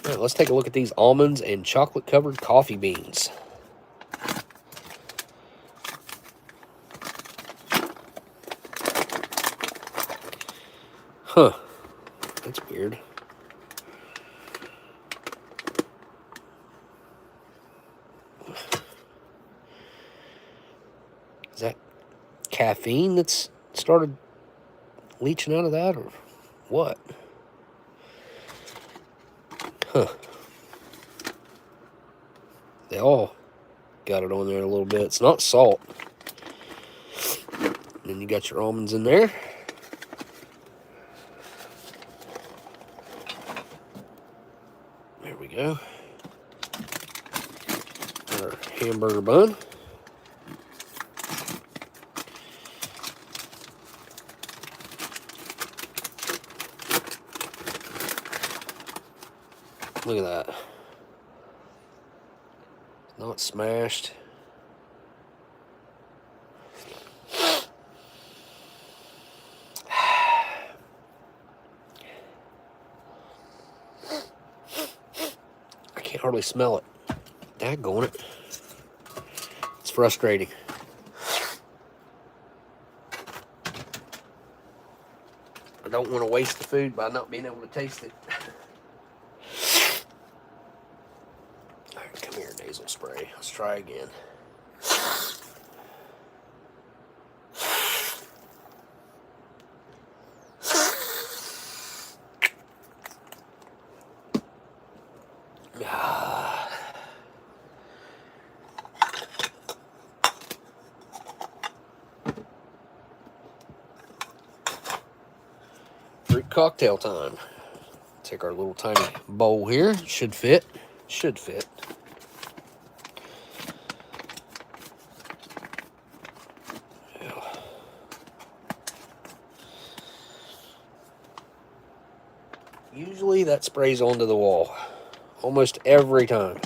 All right, let's take a look at these almonds and chocolate-covered coffee beans. Huh. That's weird. Is that caffeine that's started leaching out of that, or what? Huh. They all got it on there a little bit. It's not salt. And then you got your almonds in there. There we go. Our hamburger bun. Look at that. Not smashed. I can't hardly smell it. Daggone it. It's frustrating. I don't want to waste the food by not being able to taste it. Alright, come here, nasal spray. Let's try again. Fruit cocktail time. Take our little tiny bowl here. Should fit. Should fit. Usually that sprays onto the wall. Almost every time.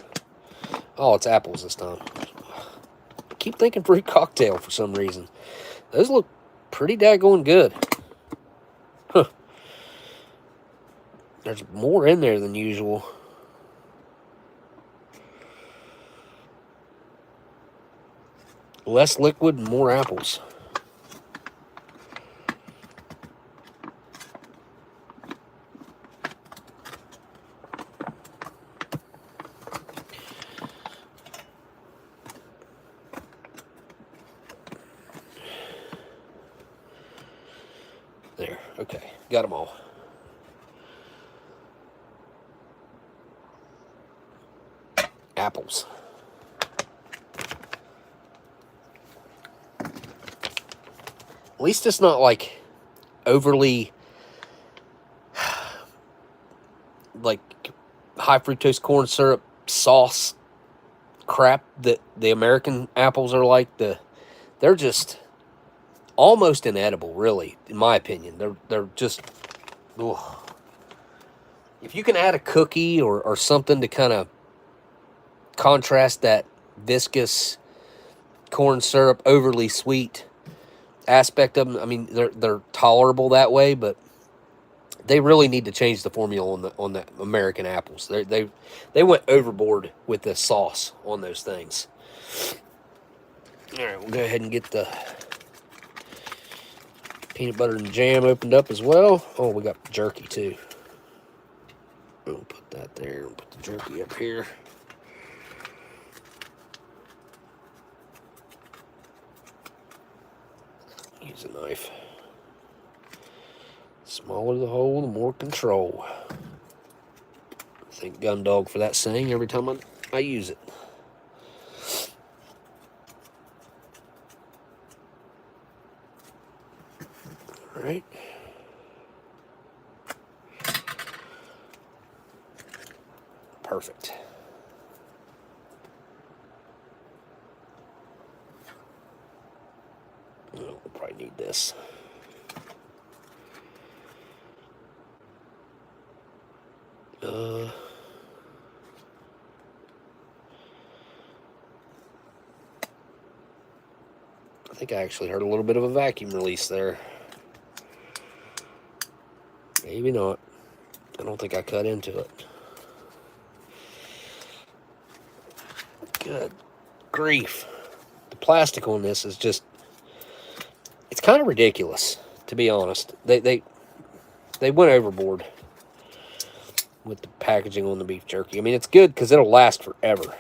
Oh, it's apples this time. I keep thinking fruit cocktail for some reason. Those look pretty daggone good. Huh. There's more in there than usual. Less liquid and more apples. There, okay, got them all. Apples. At least it's not like overly like high fructose corn syrup sauce crap that the American apples are like. They're just almost inedible, really, in my opinion. They're just, ugh. If you can add a cookie or something to kind of contrast that viscous corn syrup, overly sweet aspect of them, I mean, they're tolerable that way, but they really need to change the formula on the American apples. They went overboard with the sauce on those things. All right, we'll go ahead and get the peanut butter and jam opened up as well. Oh, we got jerky too. We'll put that there. We'll put the jerky up here. Use a knife. Smaller the hole, the more control. Thank Gundog for that saying every time I use it. All right. Perfect. Oh, we'll probably need this. I think I actually heard a little bit of a vacuum release there. Maybe not. I don't think I cut into it. Good grief. The plastic on this is just, it's kind of ridiculous, to be honest. They went overboard with the packaging on the beef jerky. I mean, it's good because it'll last forever.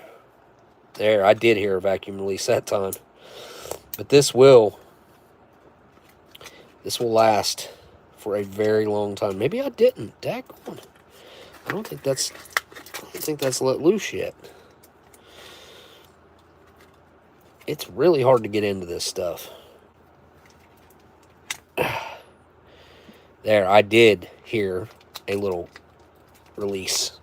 There, I did hear a vacuum release that time. But this will last for a very long time. Maybe I didn't. Daggone. I don't think that's let loose yet. It's really hard to get into this stuff. There, I did hear a little release.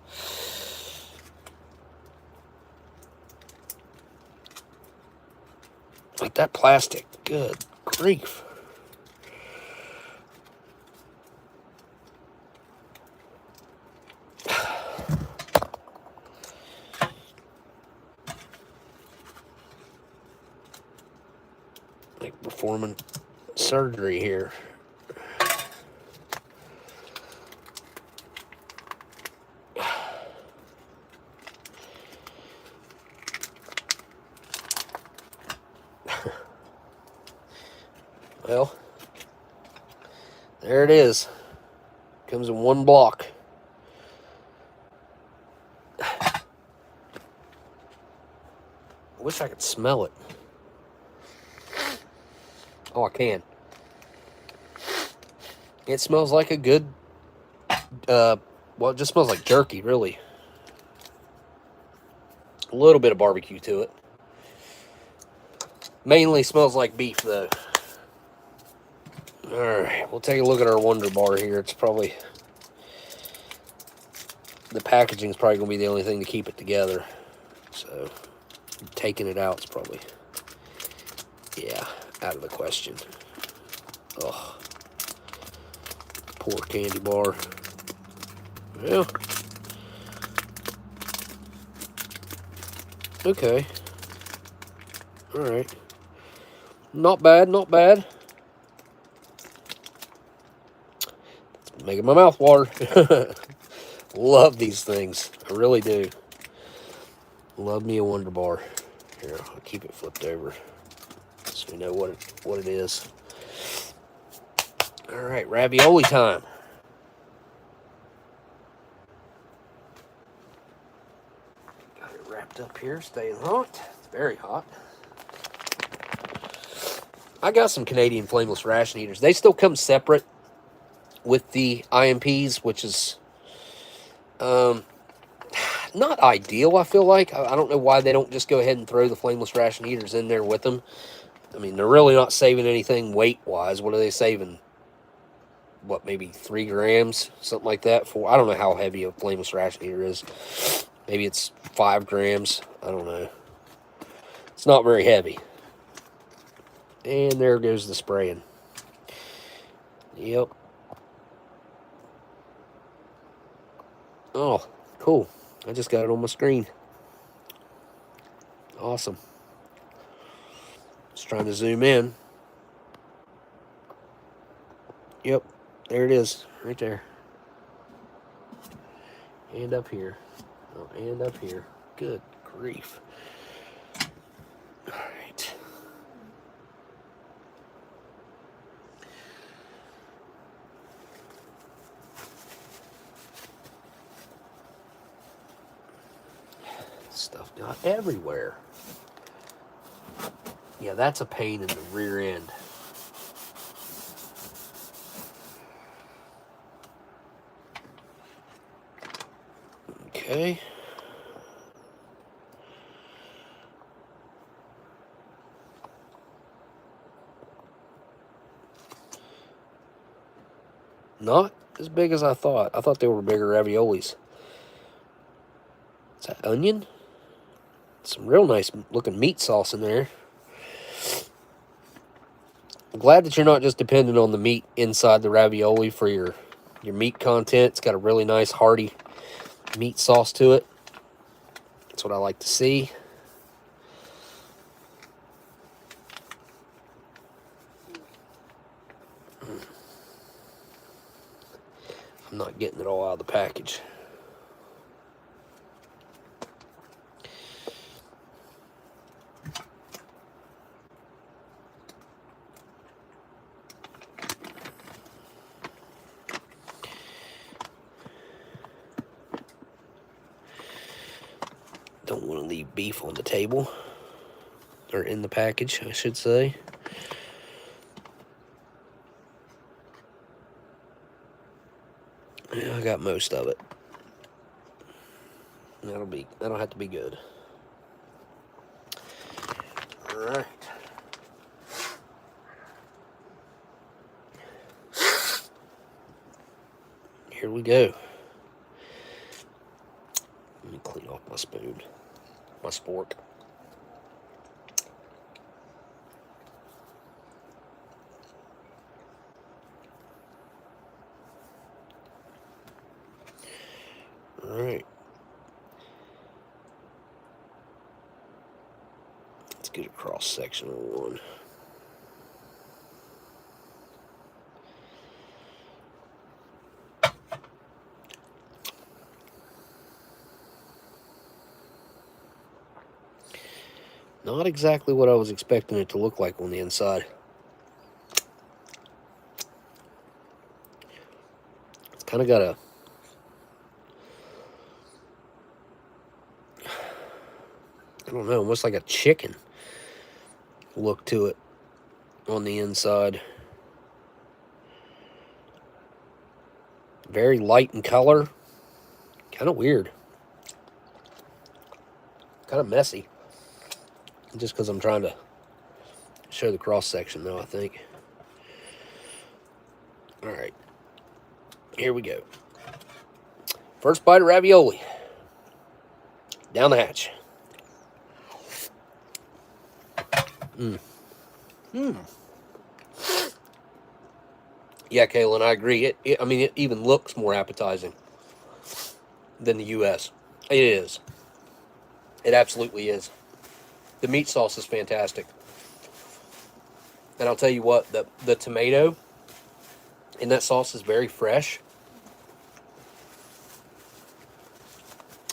Like that plastic. Good grief. Like performing surgery here. Well, there it is. Comes in one block. I wish I could smell it. Oh, I can. It smells like a good, well, it just smells like jerky, really. A little bit of barbecue to it. Mainly smells like beef, though. Alright, we'll take a look at our Wonder Bar here. It's probably the packaging is probably going to be the only thing to keep it together. So taking it out is probably, yeah, out of the question. Ugh. Poor candy bar. Well, okay. Alright. Not bad, not bad. It's making my mouth water. Love these things. I really do. Love me a Wonder Bar. Here, I'll keep it flipped over so we know what it is. Alright, ravioli time. Got it wrapped up here, staying hot. It's very hot. I got some Canadian flameless ration heaters. They still come separate with the IMPs, which is not ideal, I feel like. I don't know why they don't just go ahead and throw the flameless ration heaters in there with them. I mean, they're really not saving anything weight-wise. What are they saving? What, maybe 3 grams? Something like that? I don't know how heavy a flameless ration heater is. Maybe it's 5 grams. I don't know. It's not very heavy. And there goes the spraying. Yep. Oh, cool. I just got it on my screen. Awesome. Just trying to zoom in. Yep. There it is. Right there. And up here. Oh, and up here. Good grief. Alright. Stuff got everywhere. Yeah, that's a pain in the rear end. Okay. Not as big as I thought. I thought they were bigger raviolis. Is that onion? Some real nice looking meat sauce in there. I'm glad that you're not just dependent on the meat inside the ravioli for your meat content. It's got a really nice hearty meat sauce to it. That's what I like to see. I'm not getting it all out of the package. Don't want to leave beef on the table, or in the package, I should say. Yeah, I got most of it. That'll have to be good. All right. Here we go. Let me clean off my spoon. My spork. All right. Let's get a cross section on one. Not exactly what I was expecting it to look like on the inside. It's kind of got a... I don't know, almost like a chicken look to it on the inside. Very light in color. Kind of weird. Kind of messy. Just because I'm trying to show the cross section, though, I think. All right. Here we go. First bite of ravioli. Down the hatch. Yeah, Kaylin, I agree. I mean, it even looks more appetizing than the U.S. It is. It absolutely is. The meat sauce is fantastic. And I'll tell you what, the tomato in that sauce is very fresh.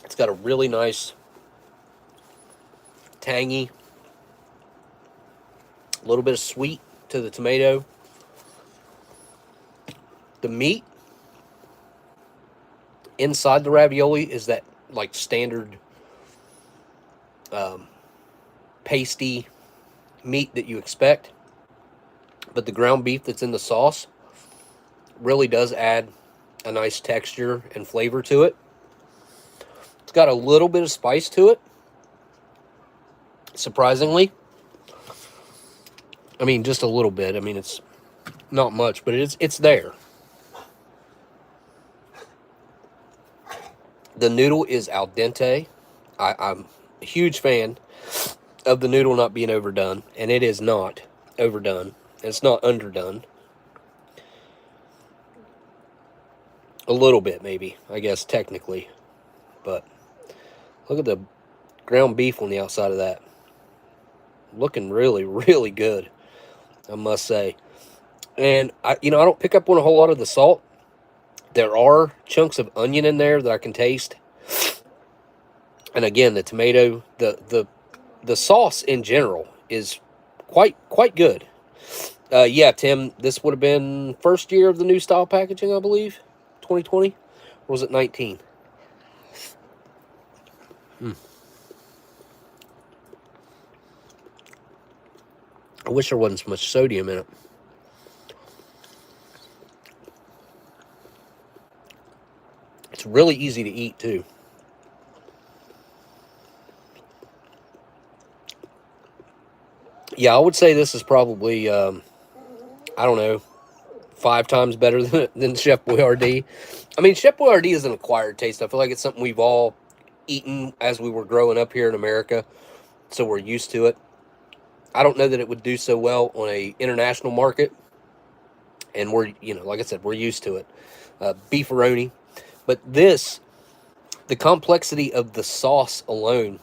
It's got a really nice, tangy, a little bit of sweet to the tomato. The meat inside the ravioli is that like standard pasty meat that you expect. But the ground beef that's in the sauce really does add a nice texture and flavor to it. It's got a little bit of spice to it, surprisingly. I mean, just a little bit. I mean, it's not much, but it's there. The noodle is al dente. I'm a huge fan of the noodle not being overdone, and it is not overdone. It's not underdone. A little bit, maybe, I guess, technically. But look at the ground beef on the outside of that. Looking really, really good, I must say. And, I don't pick up on a whole lot of the salt. There are chunks of onion in there that I can taste. And again, the tomato, the sauce in general is quite good. Yeah, Tim, this would have been first year of the new style packaging, I believe. 2020? Or was it 19? I wish there wasn't so much sodium in it. It's really easy to eat, too. Yeah, I would say this is probably, I don't know, 5 times better than Chef Boyardee. I mean, Chef Boyardee is an acquired taste. I feel like it's something we've all eaten as we were growing up here in America, so we're used to it. I don't know that it would do so well on a international market, and we're, like I said, we're used to it. Beefaroni. But this, the complexity of the sauce alone,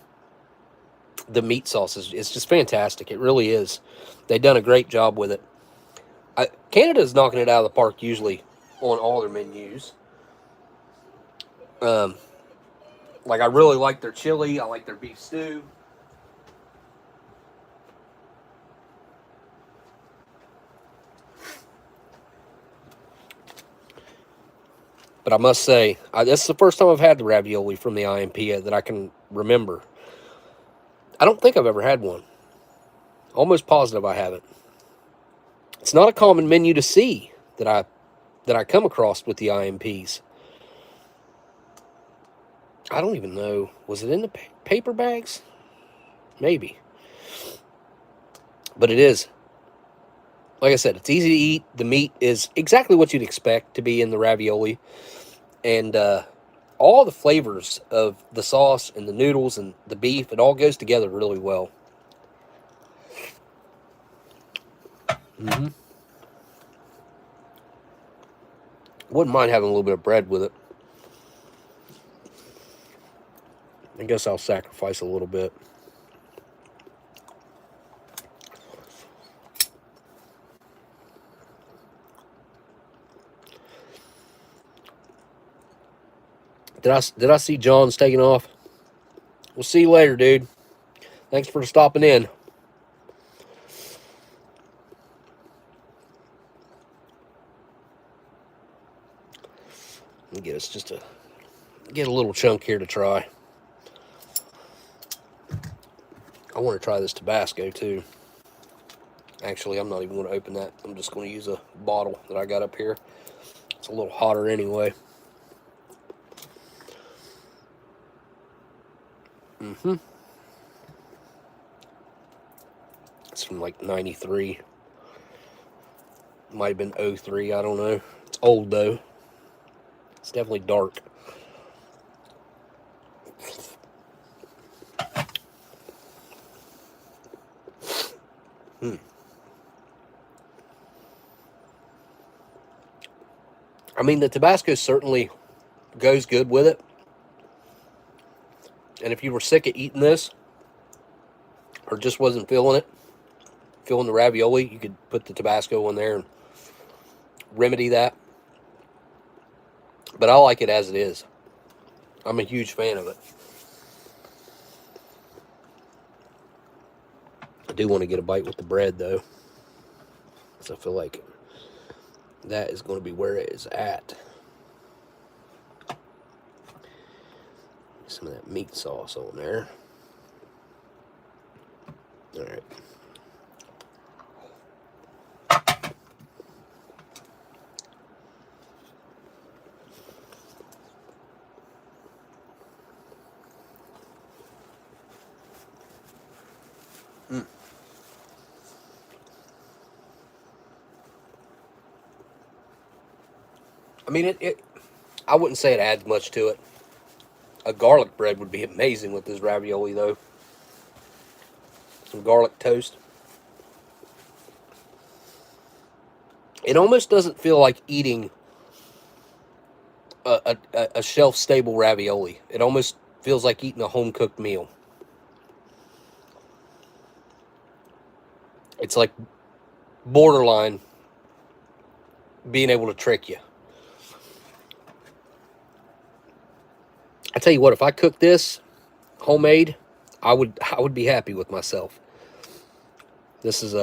the meat sauce is just fantastic. It really is. They've done a great job with it. Canada's knocking it out of the park usually on all their menus. Like, I really like their chili. I like their beef stew. But I must say, this is the first time I've had the ravioli from the IMP that I can remember. I don't think I've ever had one. Almost positive I haven't. It's not a common menu to see that I come across with the IMPs. I don't even know. Was it in the paper bags? Maybe. But it is. Like I said, it's easy to eat. The meat is exactly what you'd expect to be in the ravioli. And all the flavors of the sauce and the noodles and the beef, it all goes together really well. Wouldn't mind having a little bit of bread with it. I guess I'll sacrifice a little bit. Did I see John's taking off? We'll see you later, dude. Thanks for stopping in. Let me get us get a little chunk here to try. I want to try this Tabasco too. Actually, I'm not even going to open that. I'm just going to use a bottle that I got up here. It's a little hotter anyway. It's from like 93. Might have been 03, I don't know. It's old though. It's definitely dark. I mean, the Tabasco certainly goes good with it. And if you were sick of eating this, or just wasn't feeling it, feeling the ravioli, you could put the Tabasco in there and remedy that. But I like it as it is. I'm a huge fan of it. I do want to get a bite with the bread, though, because I feel like that is going to be where it is at. Some of that meat sauce on there. All right. I mean, I wouldn't say it adds much to it. A garlic bread would be amazing with this ravioli, though. Some garlic toast. It almost doesn't feel like eating a shelf-stable ravioli. It almost feels like eating a home-cooked meal. It's like borderline being able to trick you. I tell you what, if I cooked this homemade, I would be happy with myself. This is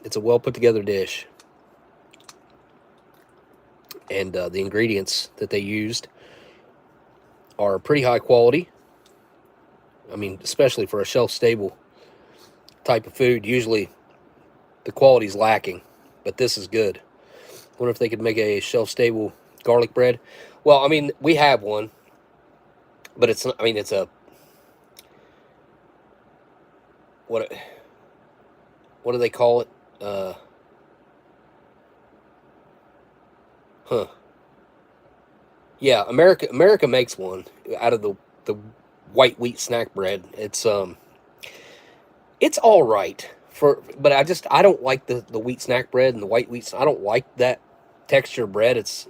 it's a well put together dish, and the ingredients that they used are pretty high quality. I mean, especially for a shelf stable type of food, usually the quality's lacking, but this is good. I wonder if they could make a shelf stable garlic bread. Well, I mean, we have one. But it's not, I mean, it's a, what do they call it? Yeah, America makes one out of the white wheat snack bread. It's all right but I don't like the wheat snack bread and the white wheat. I don't like that texture bread. And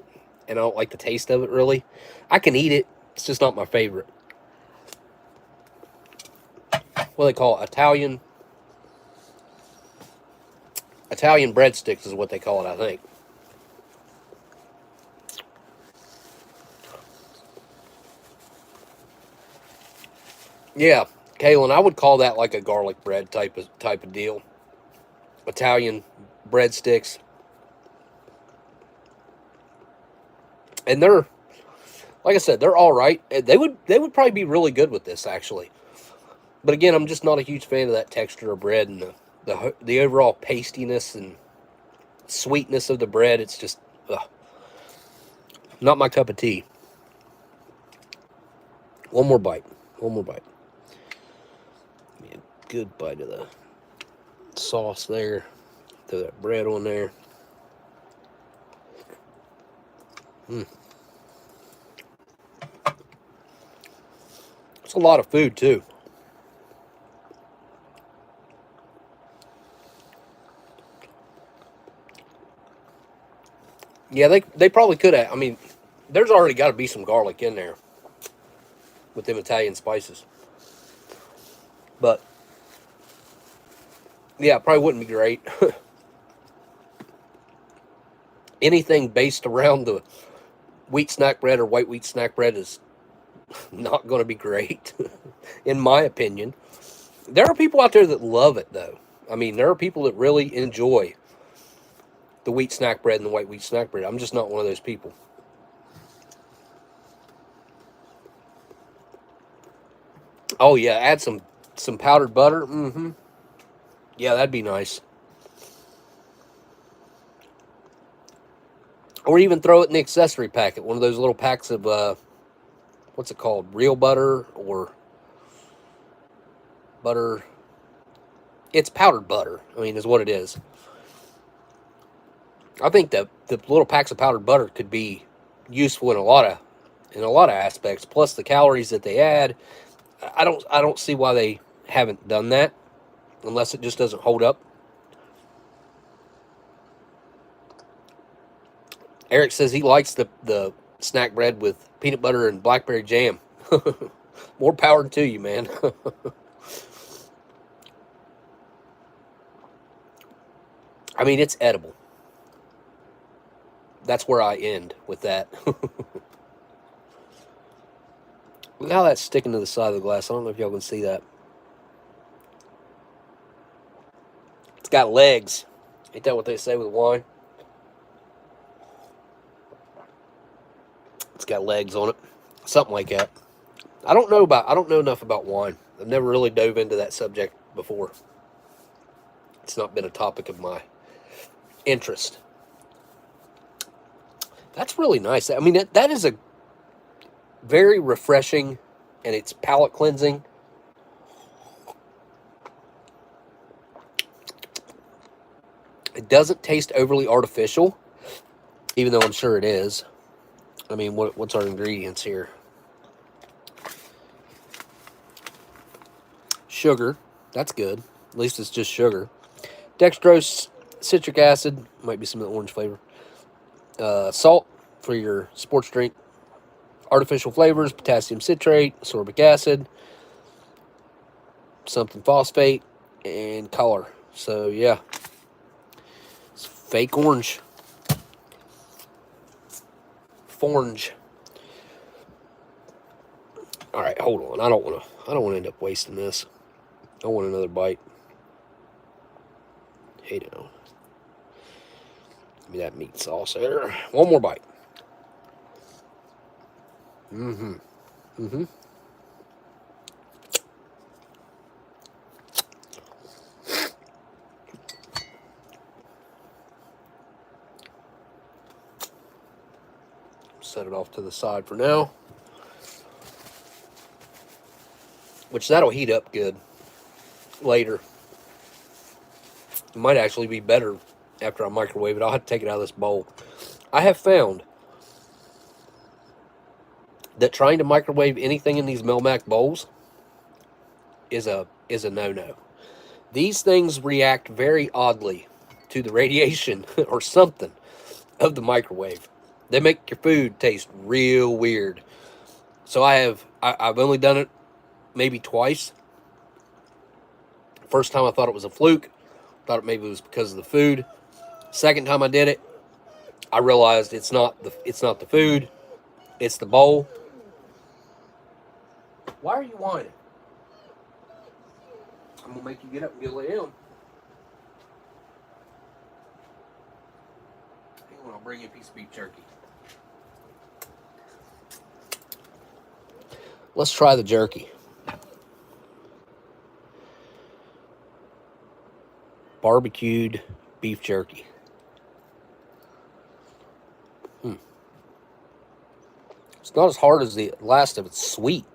I don't like the taste of it really. I can eat it. It's just not my favorite. What do they call it? Italian breadsticks is what they call it, I think. Yeah, Kaylin, I would call that like a garlic bread type of deal. Italian breadsticks. And they're, like I said, they're all right. They would probably be really good with this, actually. But again, I'm just not a huge fan of that texture of bread and the overall pastiness and sweetness of the bread. It's just not my cup of tea. One more bite. One more bite. Give me a good bite of the sauce there. Throw that bread on there. It's a lot of food, too. Yeah, they probably could have. I mean, there's already got to be some garlic in there with them Italian spices. But, yeah, it probably wouldn't be great. Anything based around the wheat snack bread or white wheat snack bread is not going to be great, in my opinion. There are people out there that love it, though. I mean, there are people that really enjoy the wheat snack bread and the white wheat snack bread. I'm just not one of those people. Oh, yeah, add some powdered butter. Yeah, that'd be nice. Or even throw it in the accessory packet. One of those little packs of, what's it called? Real butter or butter. It's powdered butter, I mean, is what it is. I think the little packs of powdered butter could be useful in a lot in a lot of aspects. Plus the calories that they add, I don't see why they haven't done that, unless it just doesn't hold up. Eric says he likes the snack bread with peanut butter and blackberry jam. More power to you, man. I mean, it's edible. That's where I end with that. Look how that's sticking to the side of the glass. I don't know if y'all can see that. It's got legs. Ain't that what they say with wine? It's got legs on it. Something like that. I don't know enough about wine. I've never really dove into that subject before. It's not been a topic of my interest. That's really nice. I mean, that is a very refreshing, and it's palate cleansing. It doesn't taste overly artificial, even though I'm sure it is. I mean, what's our ingredients here? Sugar. That's good. At least it's just sugar. Dextrose, citric acid. Might be some of the orange flavor. Salt for your sports drink. Artificial flavors, potassium citrate, ascorbic acid, something phosphate, and color. So, yeah. It's fake orange. Forange. All right, hold on. I don't want to end up wasting this. I want another bite. Hey now. Give me that meat sauce there. One more bite. Set it off to the side for now. Which that'll heat up good later. It might actually be better after I microwave it. I'll have to take it out of this bowl. I have found that trying to microwave anything in these Melmac bowls is a no-no. These things react very oddly to the radiation or something of the microwave. They make your food taste real weird. So I've only done it maybe twice. First time I thought it was a fluke. Thought it maybe was because of the food. Second time I did it, I realized it's not the food, it's the bowl. Why are you whining? I'm gonna make you get up and go lay down. Hang on, I'll bring you a piece of beef jerky. Let's try the jerky. Barbecued beef jerky. It's not as hard as the last of it. It's sweet.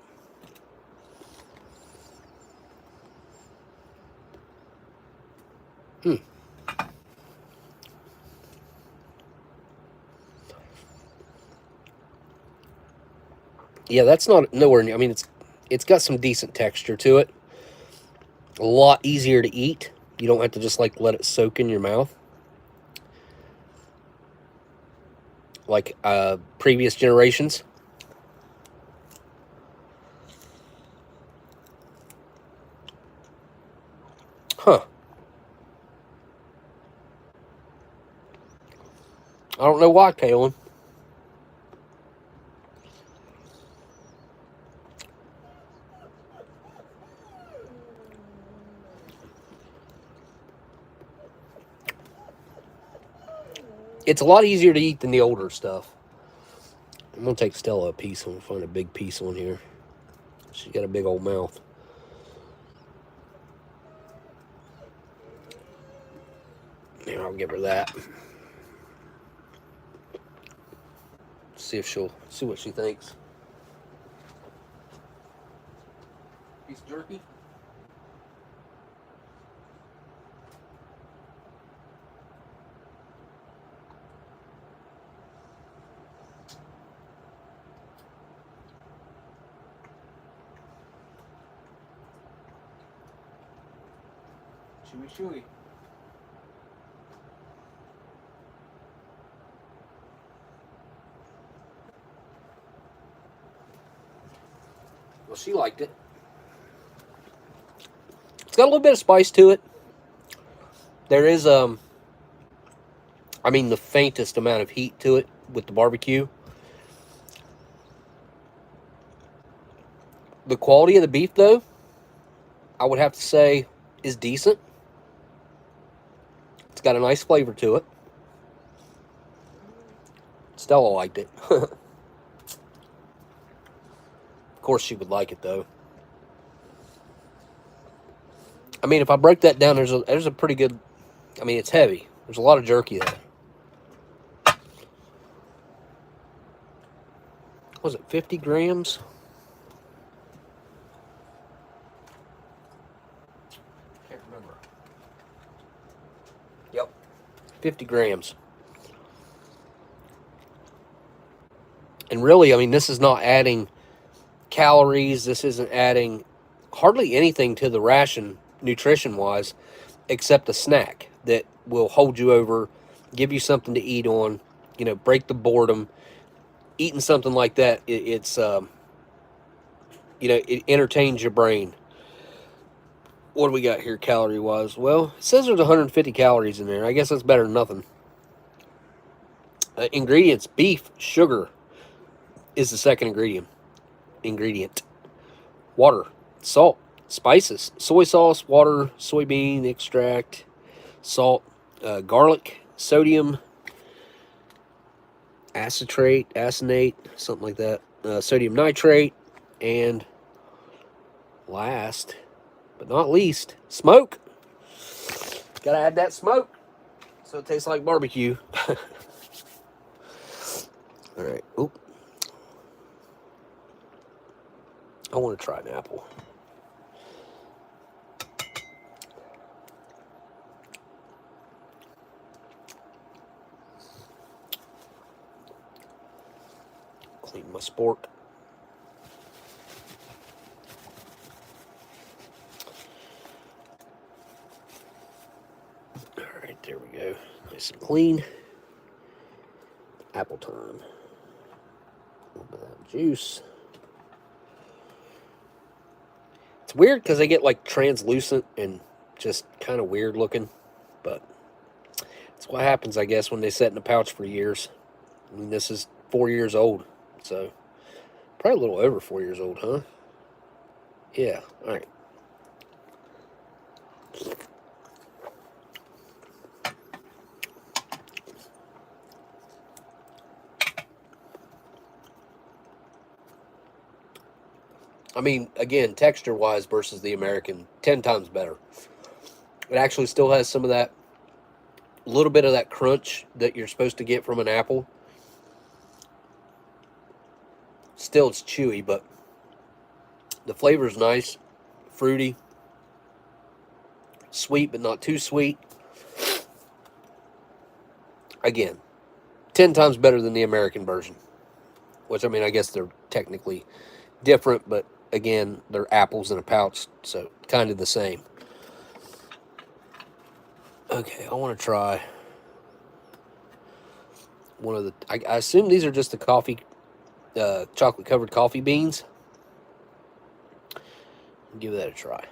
Yeah, that's not nowhere near. I mean, it's got some decent texture to it. A lot easier to eat. You don't have to just like let it soak in your mouth like previous generations. Huh. I don't know why, Kalen. It's a lot easier to eat than the older stuff. I'm going to take Stella a piece. I'm going to find a big piece on here. She's got a big old mouth. Here, I'll give her that. See what she thinks. Piece of jerky. Chewy, chewy. Well, she liked it. It's got a little bit of spice to it. There is, I mean, the faintest amount of heat to it with the barbecue. The quality of the beef, though, I would have to say is decent. It's got a nice flavor to it. Stella liked it. Of course she would like it, though. I mean, if I break that down, there's a pretty good... I mean, it's heavy. There's a lot of jerky there. Was it 50 grams? Can't remember. Yep. 50 grams. And really, I mean, this is not adding calories. This isn't adding hardly anything to the ration nutrition-wise, except a snack that will hold you over, give you something to eat on, you know, break the boredom. Eating something like that, it's, you know, it entertains your brain. What do we got here calorie-wise? Well, it says there's 150 calories in there. I guess that's better than nothing. Ingredients, beef, sugar is the second ingredient. Water, salt, spices, soy sauce, water, soybean extract, salt, garlic, sodium, acetate, something like that, sodium nitrate, and last but not least, smoke. Gotta add that smoke so it tastes like barbecue. All right. Oop. I want to try an apple. Clean my spork. All right, there we go. Nice and clean. Apple time. A little bit of that juice. It's weird because they get like translucent and just kind of weird looking, but it's what happens, I guess, when they sit in a pouch for years. I mean, this is 4 years old, so probably a little over 4 years old, huh? Yeah, all right. I mean, again, texture-wise versus the American, 10 times better. It actually still has some of that, little bit of that crunch that you're supposed to get from an apple. Still, it's chewy, but the flavor is nice, fruity, sweet, but not too sweet. Again, 10 times better than the American version. Which, I mean, I guess they're technically different, but again, they're apples in a pouch, so kind of the same. Okay, I want to try one of the... I assume these are just the coffee, chocolate-covered coffee beans. Give that a try.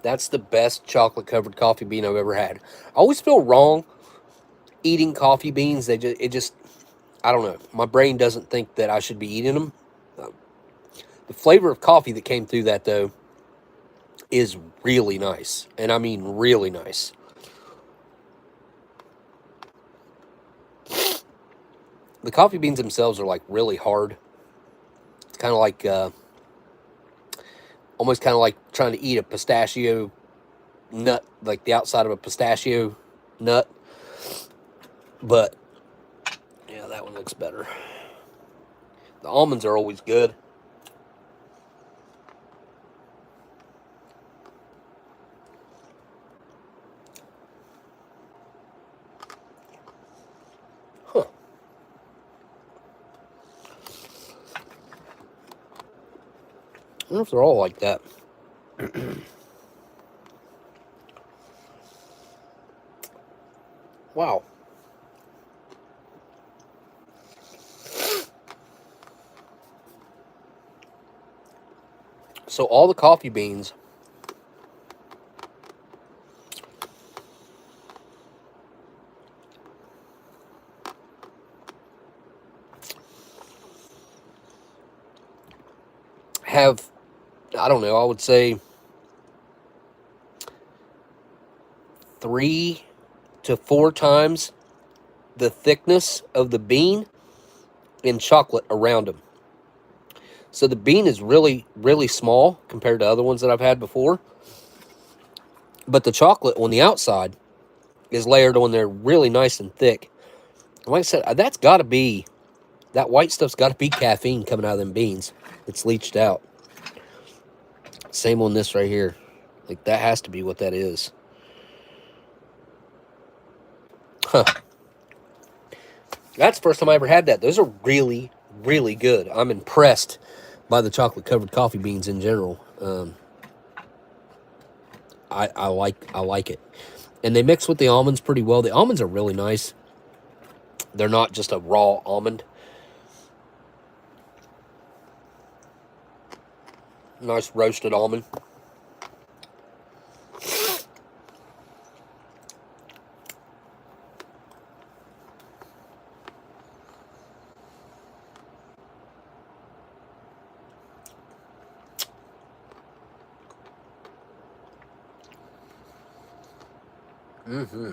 That's the best chocolate-covered coffee bean I've ever had. I always feel wrong eating coffee beans. It just, I don't know. My brain doesn't think that I should be eating them. The flavor of coffee that came through that, though, is really nice. And I mean really nice. The coffee beans themselves are, like, really hard. It's kind of like... almost kind of like trying to eat a pistachio nut, like the outside of a pistachio nut. But, yeah, that one looks better. The almonds are always good. I wonder if they're all like that. Wow. So all the coffee beans have, I don't know, I would say 3 to 4 times the thickness of the bean in chocolate around them. So the bean is really, really small compared to other ones that I've had before. But the chocolate on the outside is layered on there really nice and thick. And like I said, that's got to be, that white stuff's got to be caffeine coming out of them beans. It's leached out. Same on this right here. Like, that has to be what that is. Huh. That's the first time I ever had that. Those are really, really good. I'm impressed by the chocolate-covered coffee beans in general. I like it. And they mix with the almonds pretty well. The almonds are really nice. They're not just a raw almond. Nice roasted almond. Mm-hmm.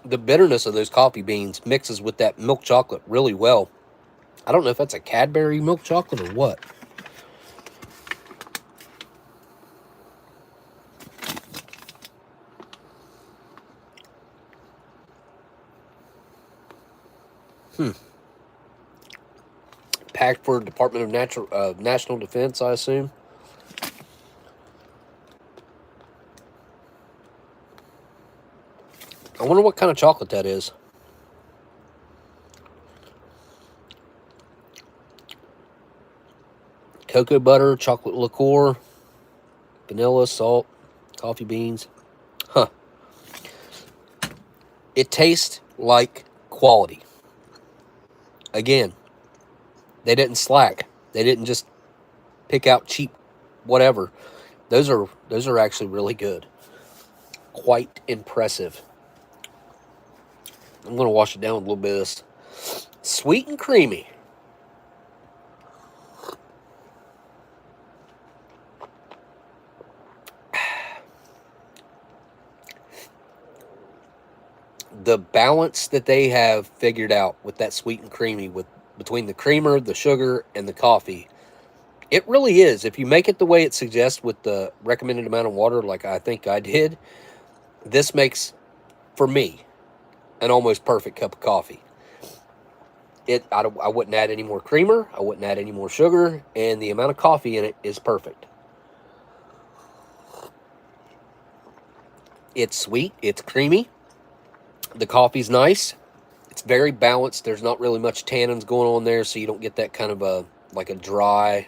The bitterness of those coffee beans mixes with that milk chocolate really well. I don't know if that's a Cadbury milk chocolate or what. Packed for Department of National Defense, I assume. I wonder what kind of chocolate that is. Cocoa butter, chocolate liqueur, vanilla, salt, coffee beans. Huh. It tastes like quality. Again, they didn't slack. They didn't just pick out cheap whatever. Those are actually really good. Quite impressive. I'm going to wash it down with a little bit of this. Sweet and creamy. The balance that they have figured out with that sweet and creamy, between the creamer, the sugar, and the coffee, it really is. If you make it the way it suggests with the recommended amount of water, like I think I did, this makes, for me, an almost perfect cup of coffee. I wouldn't add any more creamer. I wouldn't add any more sugar. And the amount of coffee in it is perfect. It's sweet. It's creamy. The coffee's nice. It's very balanced. There's not really much tannins going on there, so you don't get that kind of a dry.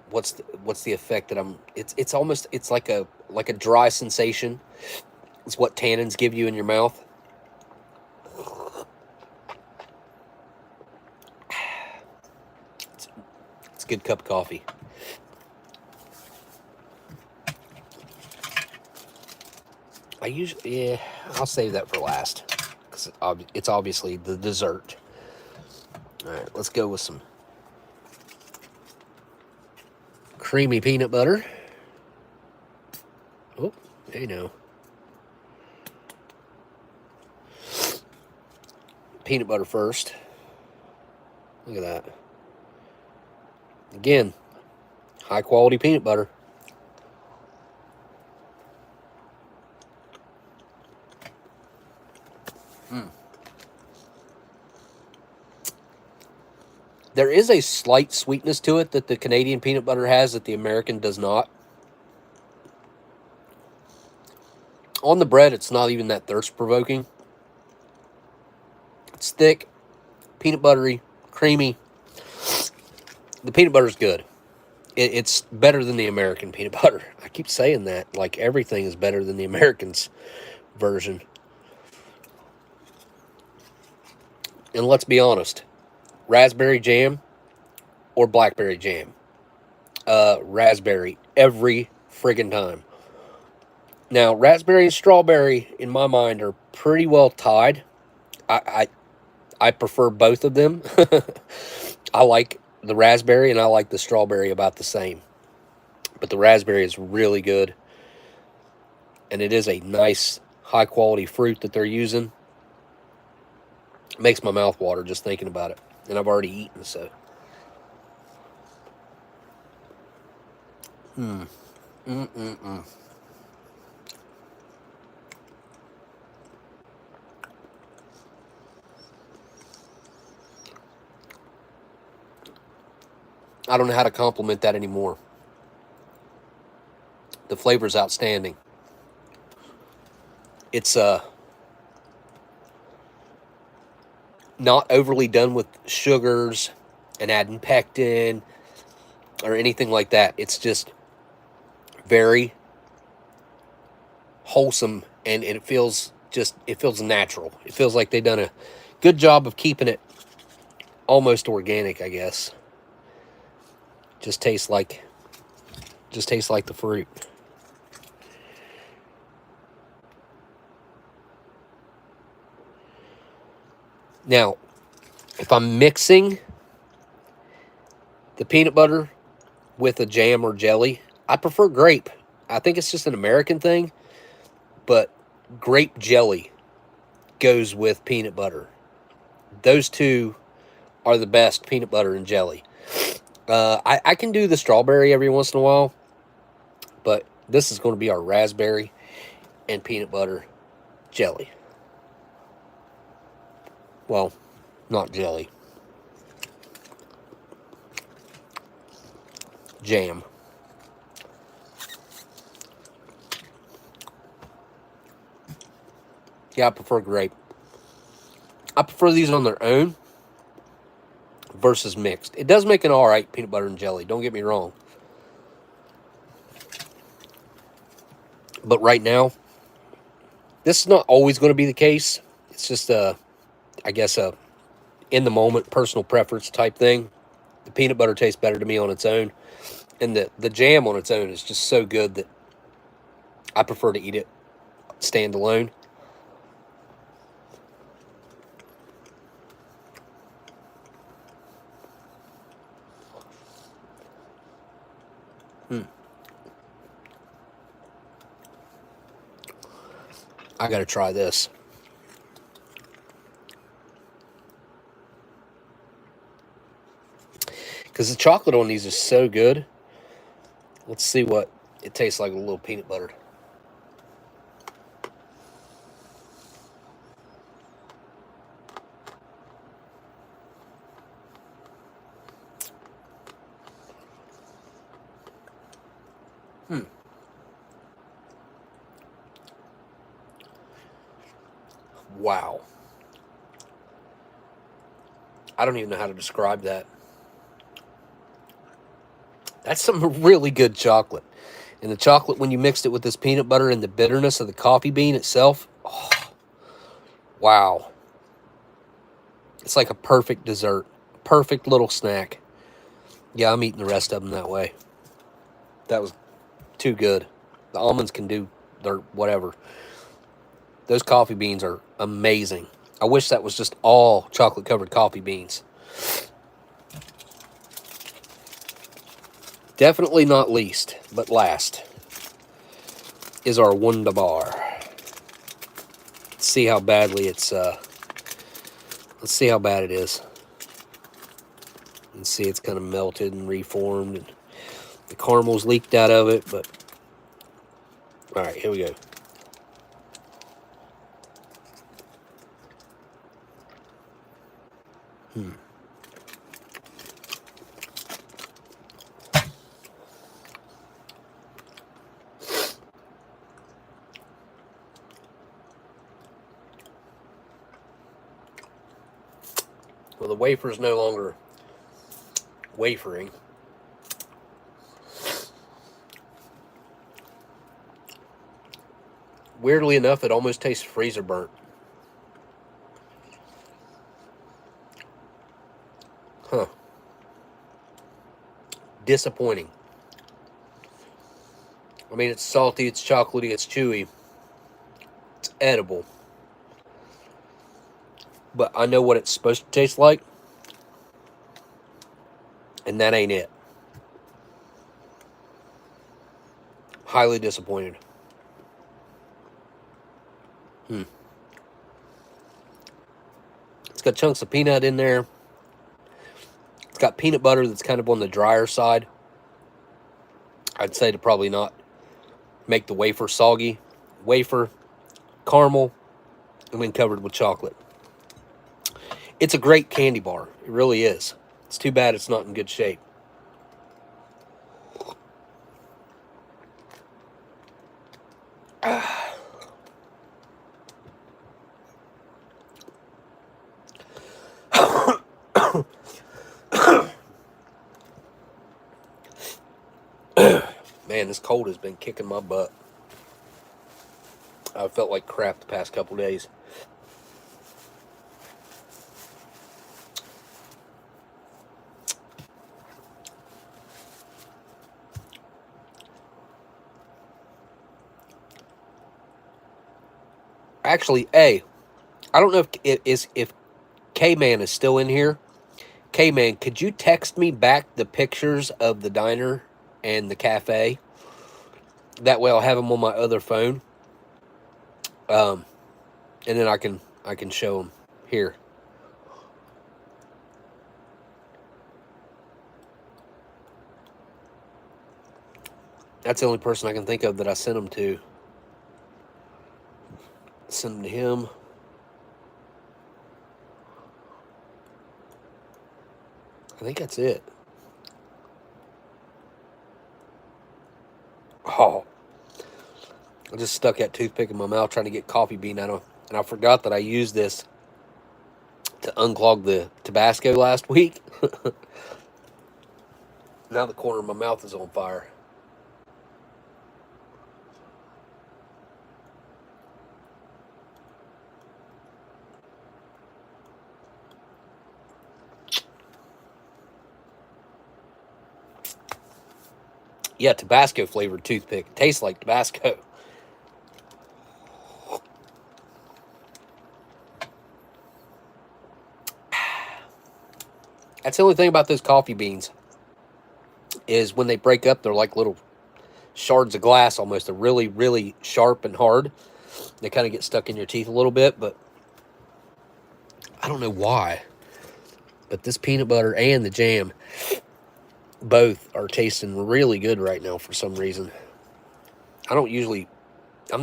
What's the effect that I'm? It's almost, it's like a dry sensation. It's what tannins give you in your mouth. It's a good cup of coffee. I'll save that for last, because it's obviously the dessert. All right, let's go with some creamy peanut butter. Oh, there you know. Peanut butter first. Look at that. Again, high quality peanut butter. There is a slight sweetness to it that the Canadian peanut butter has that the American does not. On the bread, it's not even that thirst-provoking. It's thick, peanut buttery, creamy. The peanut butter's good. It's better than the American peanut butter. I keep saying that. Like, everything is better than the American's version. And let's be honest. Raspberry jam or blackberry jam. Raspberry every friggin' time. Now, raspberry and strawberry, in my mind, are pretty well tied. I prefer both of them. I like the raspberry and I like the strawberry about the same. But the raspberry is really good. And it is a nice, high-quality fruit that they're using. It makes my mouth water just thinking about it. And I've already eaten, so. I don't know how to compliment that anymore. The flavor's outstanding. It's not overly done with sugars and adding pectin or anything like that. It's just very wholesome, and it feels natural. It feels like they've done a good job of keeping it almost organic, I guess. Just tastes like the fruit. Now, if I'm mixing the peanut butter with a jam or jelly, I prefer grape. I think it's just an American thing, but grape jelly goes with peanut butter. Those two are the best, peanut butter and jelly. I can do the strawberry every once in a while, but this is going to be our raspberry and peanut butter jelly. Well, not jelly. Jam. Yeah, I prefer grape. I prefer these on their own versus mixed. It does make an alright peanut butter and jelly, don't get me wrong. But right now, this is not always going to be the case. It's just I guess a in the moment personal preference type thing. The peanut butter tastes better to me on its own, and the jam on its own is just so good that I prefer to eat it standalone. I gotta try this. Because the chocolate on these is so good. Let's see what it tastes like with a little peanut butter. Wow. I don't even know how to describe that. That's some really good chocolate. And the chocolate, when you mixed it with this peanut butter and the bitterness of the coffee bean itself, oh, wow. It's like a perfect dessert. Perfect little snack. Yeah, I'm eating the rest of them that way. That was too good. The almonds can do their whatever. Those coffee beans are amazing. I wish that was just all chocolate-covered coffee beans. Definitely not least, but last, is our Wunderbar. Let's see how badly it's, let's see how bad it is. You can see it's kind of melted and reformed, and the caramel's leaked out of it, but... Alright, here we go. the wafer is no longer wafering. Weirdly enough, it almost tastes freezer burnt. Huh. Disappointing. I mean, it's salty, it's chocolatey, it's chewy. It's edible. But I know what it's supposed to taste like. And that ain't it. Highly disappointed. It's got chunks of peanut in there. It's got peanut butter that's kind of on the drier side. I'd say to probably not make the wafer soggy. Wafer, caramel, and then covered with chocolate. It's a great candy bar. It really is. It's too bad it's not in good shape. Man, this cold has been kicking my butt. I've felt like crap the past couple days. Actually, I don't know if K-Man is still in here. K-Man, could you text me back the pictures of the diner and the cafe? That way I'll have them on my other phone. And then I can show them here. That's the only person I can think of that I sent them to. Send them to him. I think that's it. Oh. I just stuck that toothpick in my mouth trying to get coffee bean out of, and I forgot that I used this to unclog the Tabasco last week. Now the corner of my mouth is on fire. Yeah, Tabasco flavored toothpick. It tastes like Tabasco. That's the only thing about those coffee beans, is when they break up, they're like little shards of glass almost. They're really, really sharp and hard. They kind of get stuck in your teeth a little bit, but I don't know why. But this peanut butter and the jam, both are tasting really good right now for some reason. I'm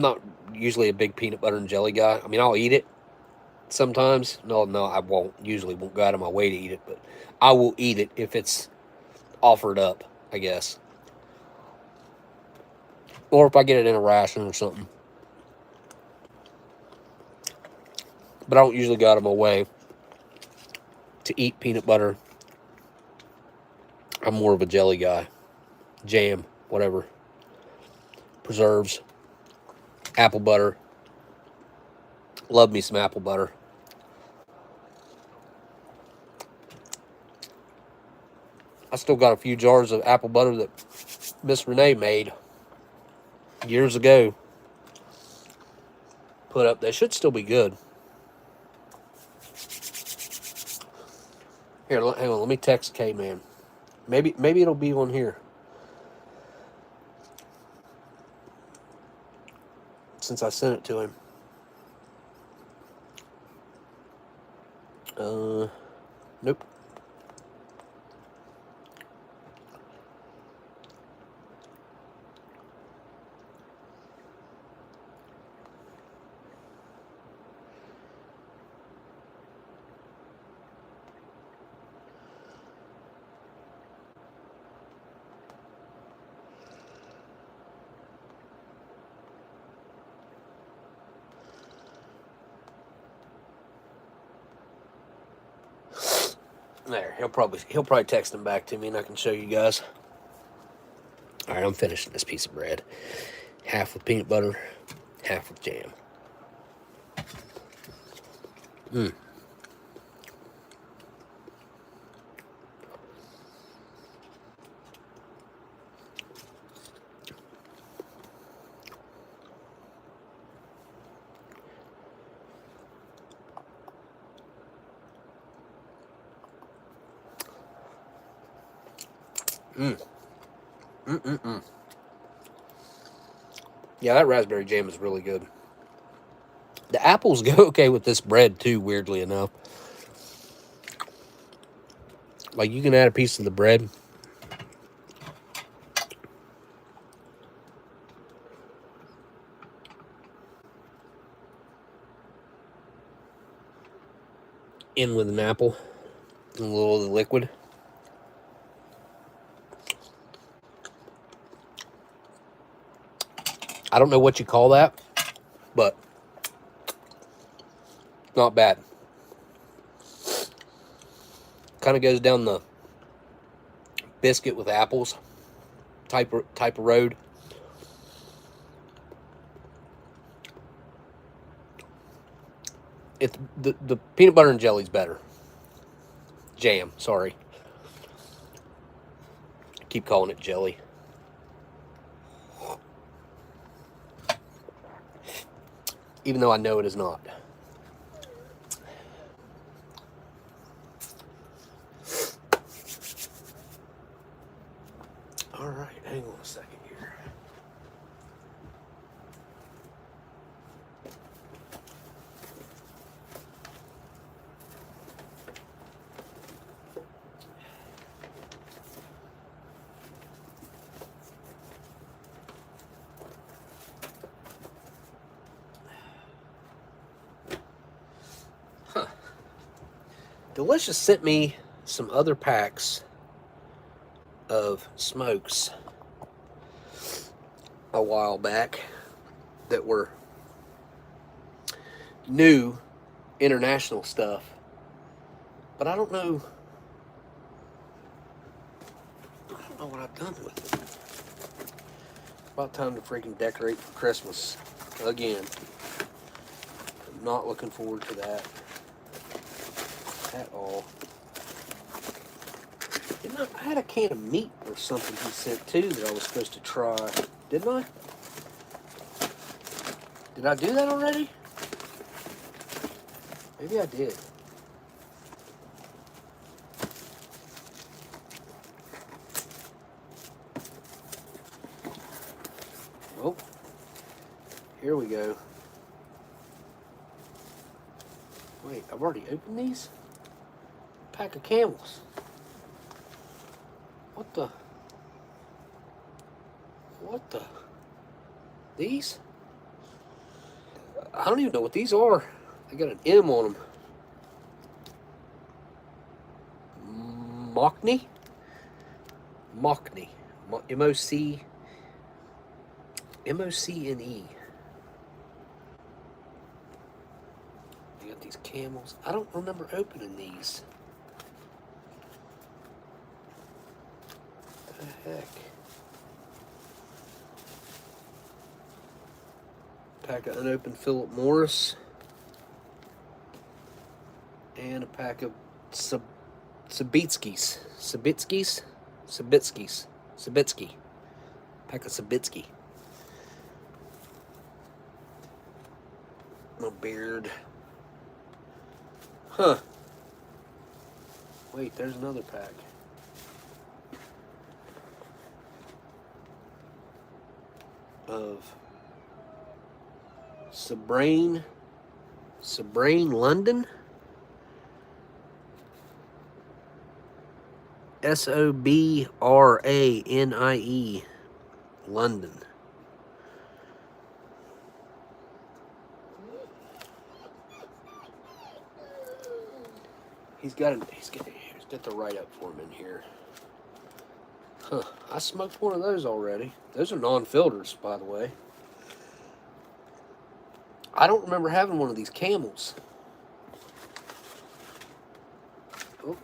not usually a big peanut butter and jelly guy. I mean, I'll eat it sometimes. No, I won't. Usually won't go out of my way to eat it, but I will eat it if it's offered up, I guess. Or if I get it in a ration or something. But I don't usually go out of my way to eat peanut butter. I'm more of a jelly guy. Jam, whatever. Preserves. Apple butter. Love me some apple butter. I still got a few jars of apple butter that Miss Renee made years ago. Put up. They should still be good. Here, hang on. Let me text K-Man. Maybe it'll be on here. Since I sent it to him. Nope. There, he'll probably text them back to me, and I can show you guys. All right, I'm finishing this piece of bread. Half with peanut butter, half with jam. Mmm. Mmm. Mmm. Yeah, that raspberry jam is really good. The apples go okay with this bread too, weirdly enough. Like, you can add a piece of the bread. In with an apple. And a little of the liquid. I don't know what you call that, but not bad. Kind of goes down the biscuit with apples type of road. It's the peanut butter and jelly's better. Jam, sorry. I keep calling it jelly. Even though I know it is not. All right, hang on a second here. Huh. Delicious sent me some other packs of smokes a while back that were new international stuff, but I don't know what I've done with it. About time to freaking decorate for Christmas again. I'm not looking forward to that at all. I had a can of meat or something he sent too that I was supposed to try, didn't I? Did I do that already? Maybe I did. Oh, here we go. Wait, I've already opened these? Pack of Camels. What the? These? I don't even know what these are. They got an M on them. Mockney? M-O-C... M-O-C-N-E. They got these camels. I don't remember opening these. What the heck? Pack of unopened Philip Morris. And a pack of Sabitsky. Pack of Sabitsky. My beard. Huh. Wait, there's another pack. Of Sobrane London. Sobranie London. He's got the write-up for him in here. Huh. I smoked one of those already. Those are non-filters, by the way. I don't remember having one of these Camels. Oh,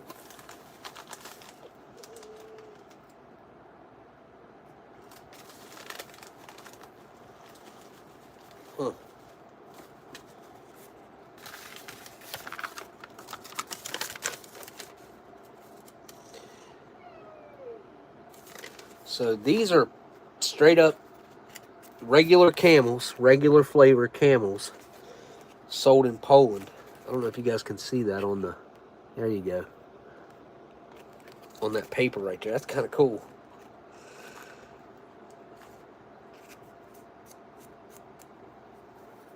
So these are straight up regular camels, regular flavor camels, sold in Poland. I don't know if you guys can see that on the, there you go, on that paper right there. That's kind of cool.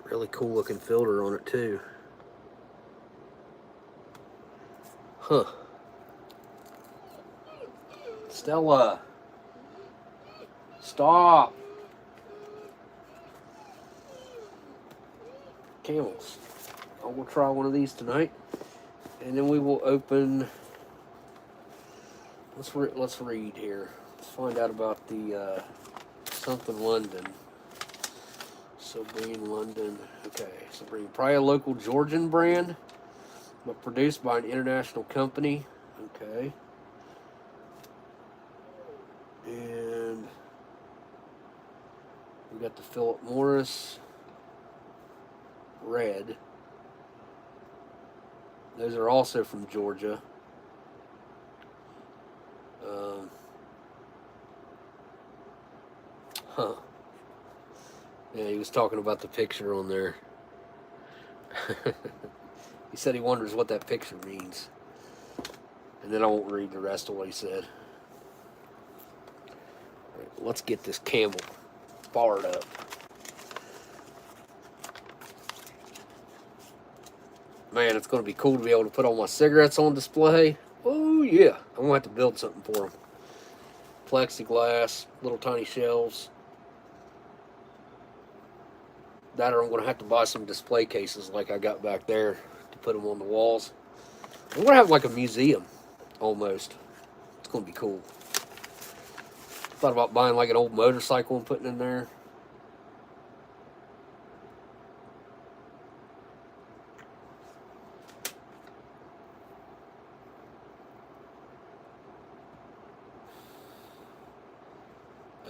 Really cool looking filter on it too. Huh. Stella. Stop. Camels. I will try one of these tonight. And then we will open, let's read here. Let's find out about the something London. Sabrine London. Okay, Sabrine. Probably a local Georgian brand, but produced by an international company. Okay. And we got the Philip Morris Red. Those are also from Georgia. Huh. Yeah, he was talking about the picture on there. He said he wonders what that picture means. And then I won't read the rest of what he said. All right, let's get this camel fired up. Man, it's going to be cool to be able to put all my cigarettes on display. Oh, yeah. I'm going to have to build something for them. Plexiglass, little tiny shelves. That or I'm going to have to buy some display cases like I got back there to put them on the walls. I'm going to have like a museum, almost. It's going to be cool. Thought about buying like an old motorcycle and putting it in there.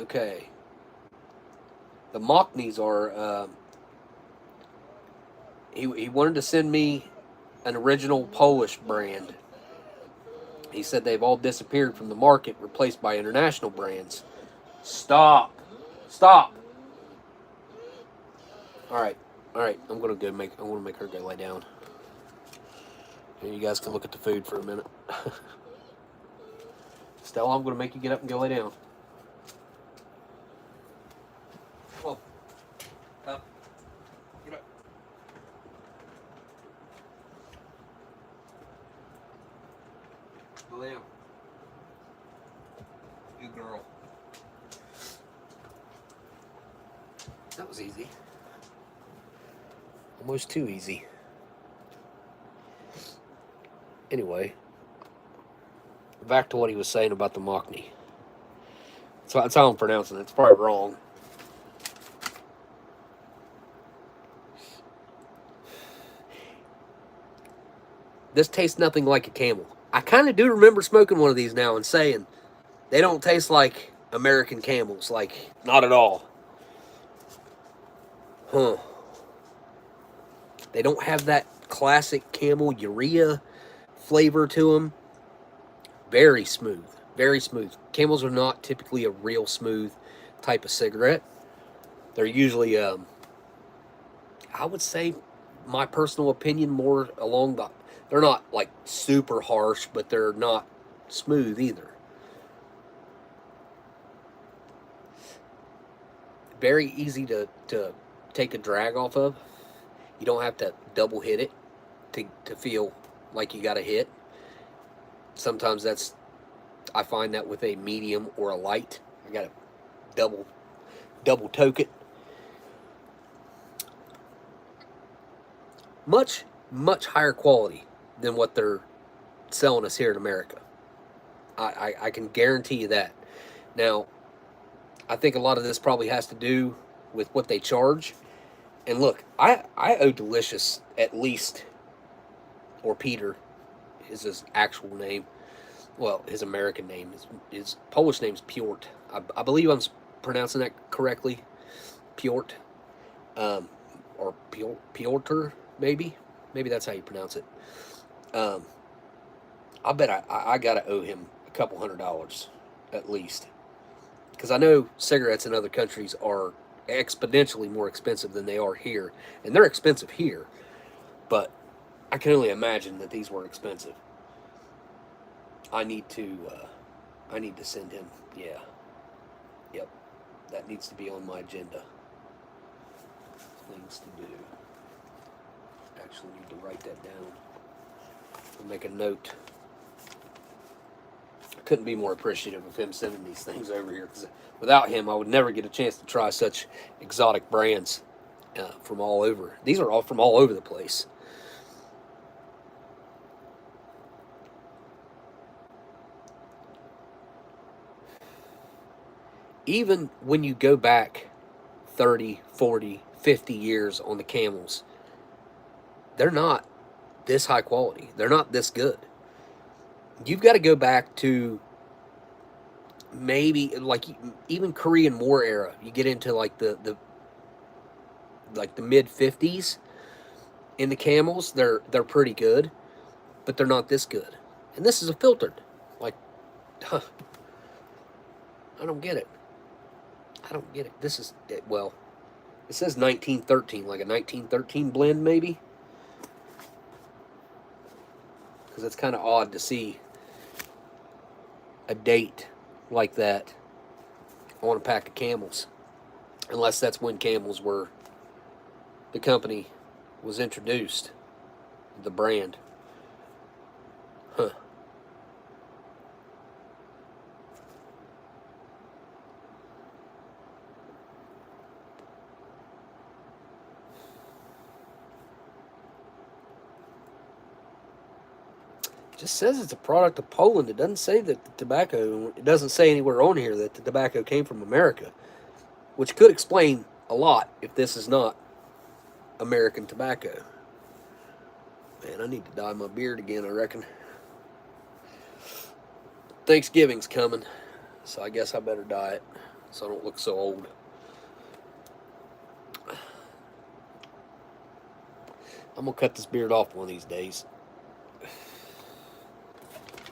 Okay. The Mockneys are, he wanted to send me an original Polish brand. He said they've all disappeared from the market, replaced by international brands. Stop. Stop. All right. I'm going to make her go lay down. And you guys can look at the food for a minute. Stella, I'm going to make you get up and go lay down. Come on. Up. Get up. Go lay down. Good girl. That was easy. Almost too easy. Anyway, back to what he was saying about the Mockney. So that's how I'm pronouncing it. It's probably wrong. This tastes nothing like a camel. I kind of do remember smoking one of these now and saying they don't taste like American camels. Like, not at all. Huh. They don't have that classic camel urea flavor to them. Very smooth. Very smooth. Camels are not typically a real smooth type of cigarette. They're usually, I would say, my personal opinion, more along the... They're not, like, super harsh, but they're not smooth either. Very easy to take a drag off of. You don't have to double hit it to feel like you got a hit. Sometimes that's... I find that with a medium or a light. I got to double toke it. Much higher quality than what they're selling us here in America. I can guarantee you that. Now, I think a lot of this probably has to do with what they charge. And look, I owe Delicious at least, or Peter is his actual name. Well, his American name. His Polish name's Piotr. I believe I'm pronouncing that correctly. Piotr. Or Piotr, maybe? Maybe that's how you pronounce it. I bet I gotta owe him a couple $100 at least. because I know cigarettes in other countries are exponentially more expensive than they are here, and they're expensive here, but I can only imagine that these were expensive. I need to send him. Yeah, yep, that needs to be on my agenda. Things to do. Actually, need to write that down. I'll make a note. I couldn't be more appreciative of him sending these things over here, because without him, I would never get a chance to try such exotic brands from all over. These are all from all over the place. Even when you go back 30, 40, 50 years on the camels, they're not this high quality. They're not this good. You've got to go back to maybe like even Korean War era. You get into like the mid 50s in the camels. They're pretty good, but they're not this good. And this is a filtered. Like, huh, I don't get it. I don't get it. This is, well, it says 1913, like a 1913 blend maybe. Because it's kind of odd to see a date like that on a pack of camels. Unless that's when camels were, the company was introduced, the brand. Huh. It just says it's a product of Poland. It doesn't say that the tobacco, it doesn't say anywhere on here that the tobacco came from America, which could explain a lot if this is not American tobacco. Man, I need to dye my beard again, I reckon. Thanksgiving's coming, so I guess I better dye it so I don't look so old. I'm going to cut this beard off one of these days.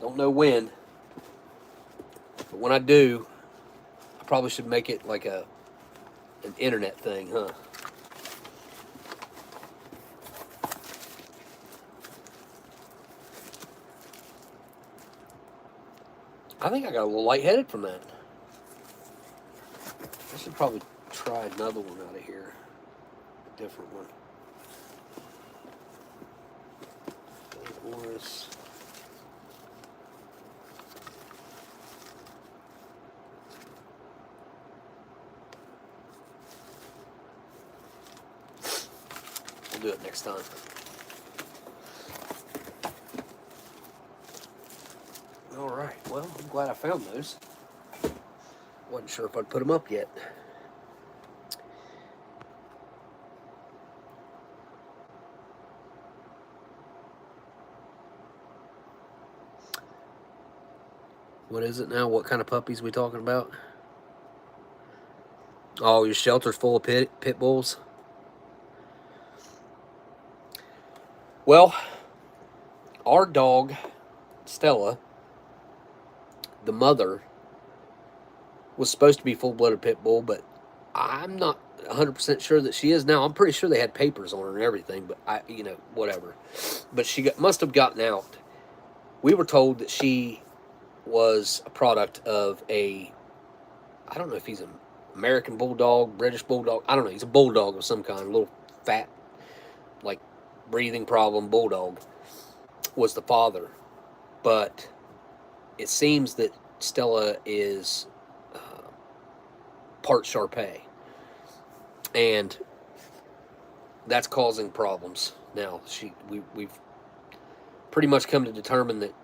Don't know when, but when I do, I probably should make it like an internet thing, huh? I think I got a little lightheaded from that. I should probably try another one out of here, a different one. Morris. We'll do it next time. All right, well, I'm glad I found those. Wasn't sure if I'd put them up yet. What is it now? What kind of puppies we talking about? Oh, your shelter's full of pit bulls? Well, our dog, Stella, the mother, was supposed to be full-blooded pit bull, but I'm not 100% sure that she is now. I'm pretty sure they had papers on her and everything, but whatever. But she must have gotten out. We were told that she was a product of I don't know if he's an American bulldog, British bulldog. I don't know. He's a bulldog of some kind, a little fat, like breathing problem bulldog was the father. But it seems that Stella is part Shar-Pei, and that's causing problems now. We've pretty much come to determine that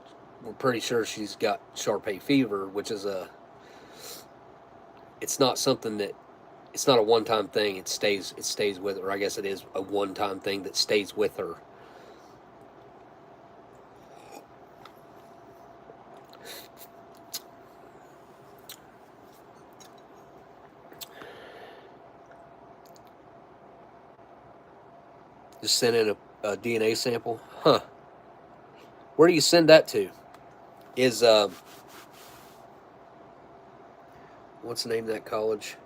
we're pretty sure she's got Shar-Pei fever, which is it's not something that, it's not a one-time thing. It stays with her. I guess it is a one-time thing that stays with her. Just send in a DNA sample. Huh. Where do you send that to? Is What's the name of that college?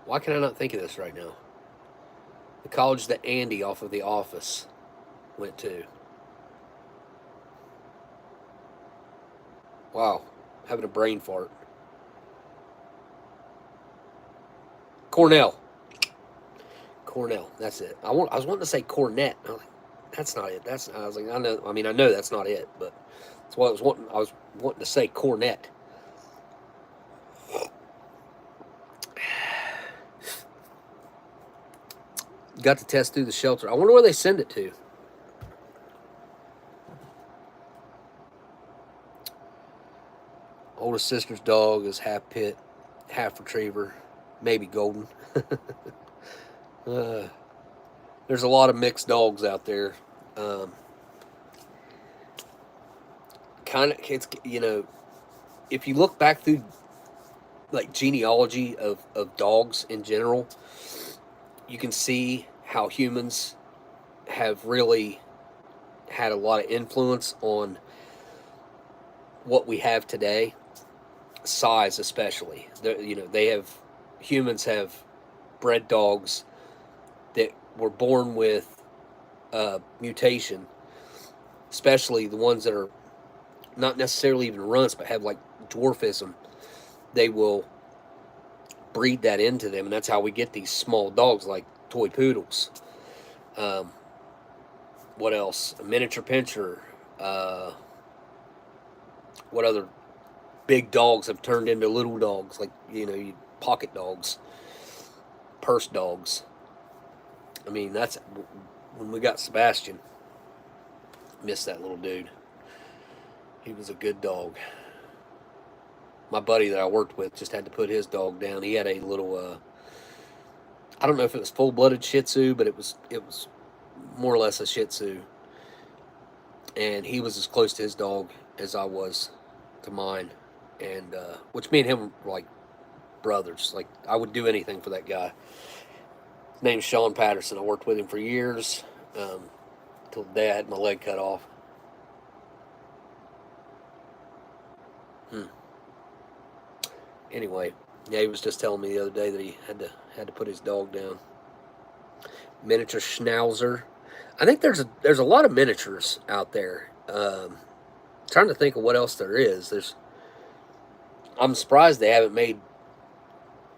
Why can I not think of this right now? The college that Andy off of The Office went to. Wow, having a brain fart. Cornell. Cornell, that's it. I was wanting to say Cornet. I was like, that's not it. I was like, I know. I mean, I know that's not it, but that's what I was wanting. I was wanting to say Cornet. Got to test through the shelter. I wonder where they send it to. Oldest sister's dog is half pit, half retriever, maybe golden. There's a lot of mixed dogs out there. It's, you know, if you look back through like genealogy of dogs in general, you can see how humans have really had a lot of influence on what we have today, size especially. Humans have bred dogs that were born with mutation, especially the ones that are not necessarily even runts, but have like dwarfism. They will breed that into them, and that's how we get these small dogs like toy poodles. What else? A miniature pinscher. What other big dogs have turned into little dogs, like, pocket dogs, purse dogs. I mean, that's when we got Sebastian. Miss that little dude. He was a good dog. My buddy that I worked with just had to put his dog down. He had a little, I don't know if it was full-blooded Shih Tzu, but it was more or less a Shih Tzu. And he was as close to his dog as I was to mine. And, which me and him were like brothers. Like, I would do anything for that guy. His name's Sean Patterson. I worked with him for years, till the day I had my leg cut off. Anyway, yeah, he was just telling me the other day that he had to put his dog down. Miniature Schnauzer. I think there's a lot of miniatures out there. Trying to think of what else there is. I'm surprised they haven't made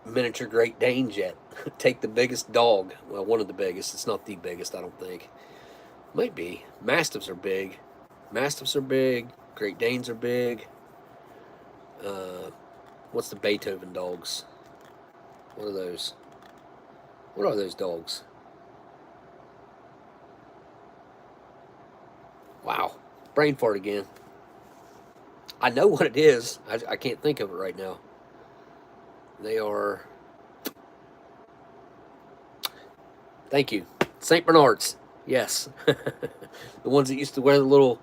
miniature Great Danes yet. Take the biggest dog. Well, one of the biggest. It's not the biggest, I don't think. Might be. Mastiffs are big. Great Danes are big. What's the Beethoven dogs? What are those? What are those dogs? Wow. Brain fart again. I know what it is. I can't think of it right now. They are... Thank you. St. Bernards. Yes. The ones that used to wear the little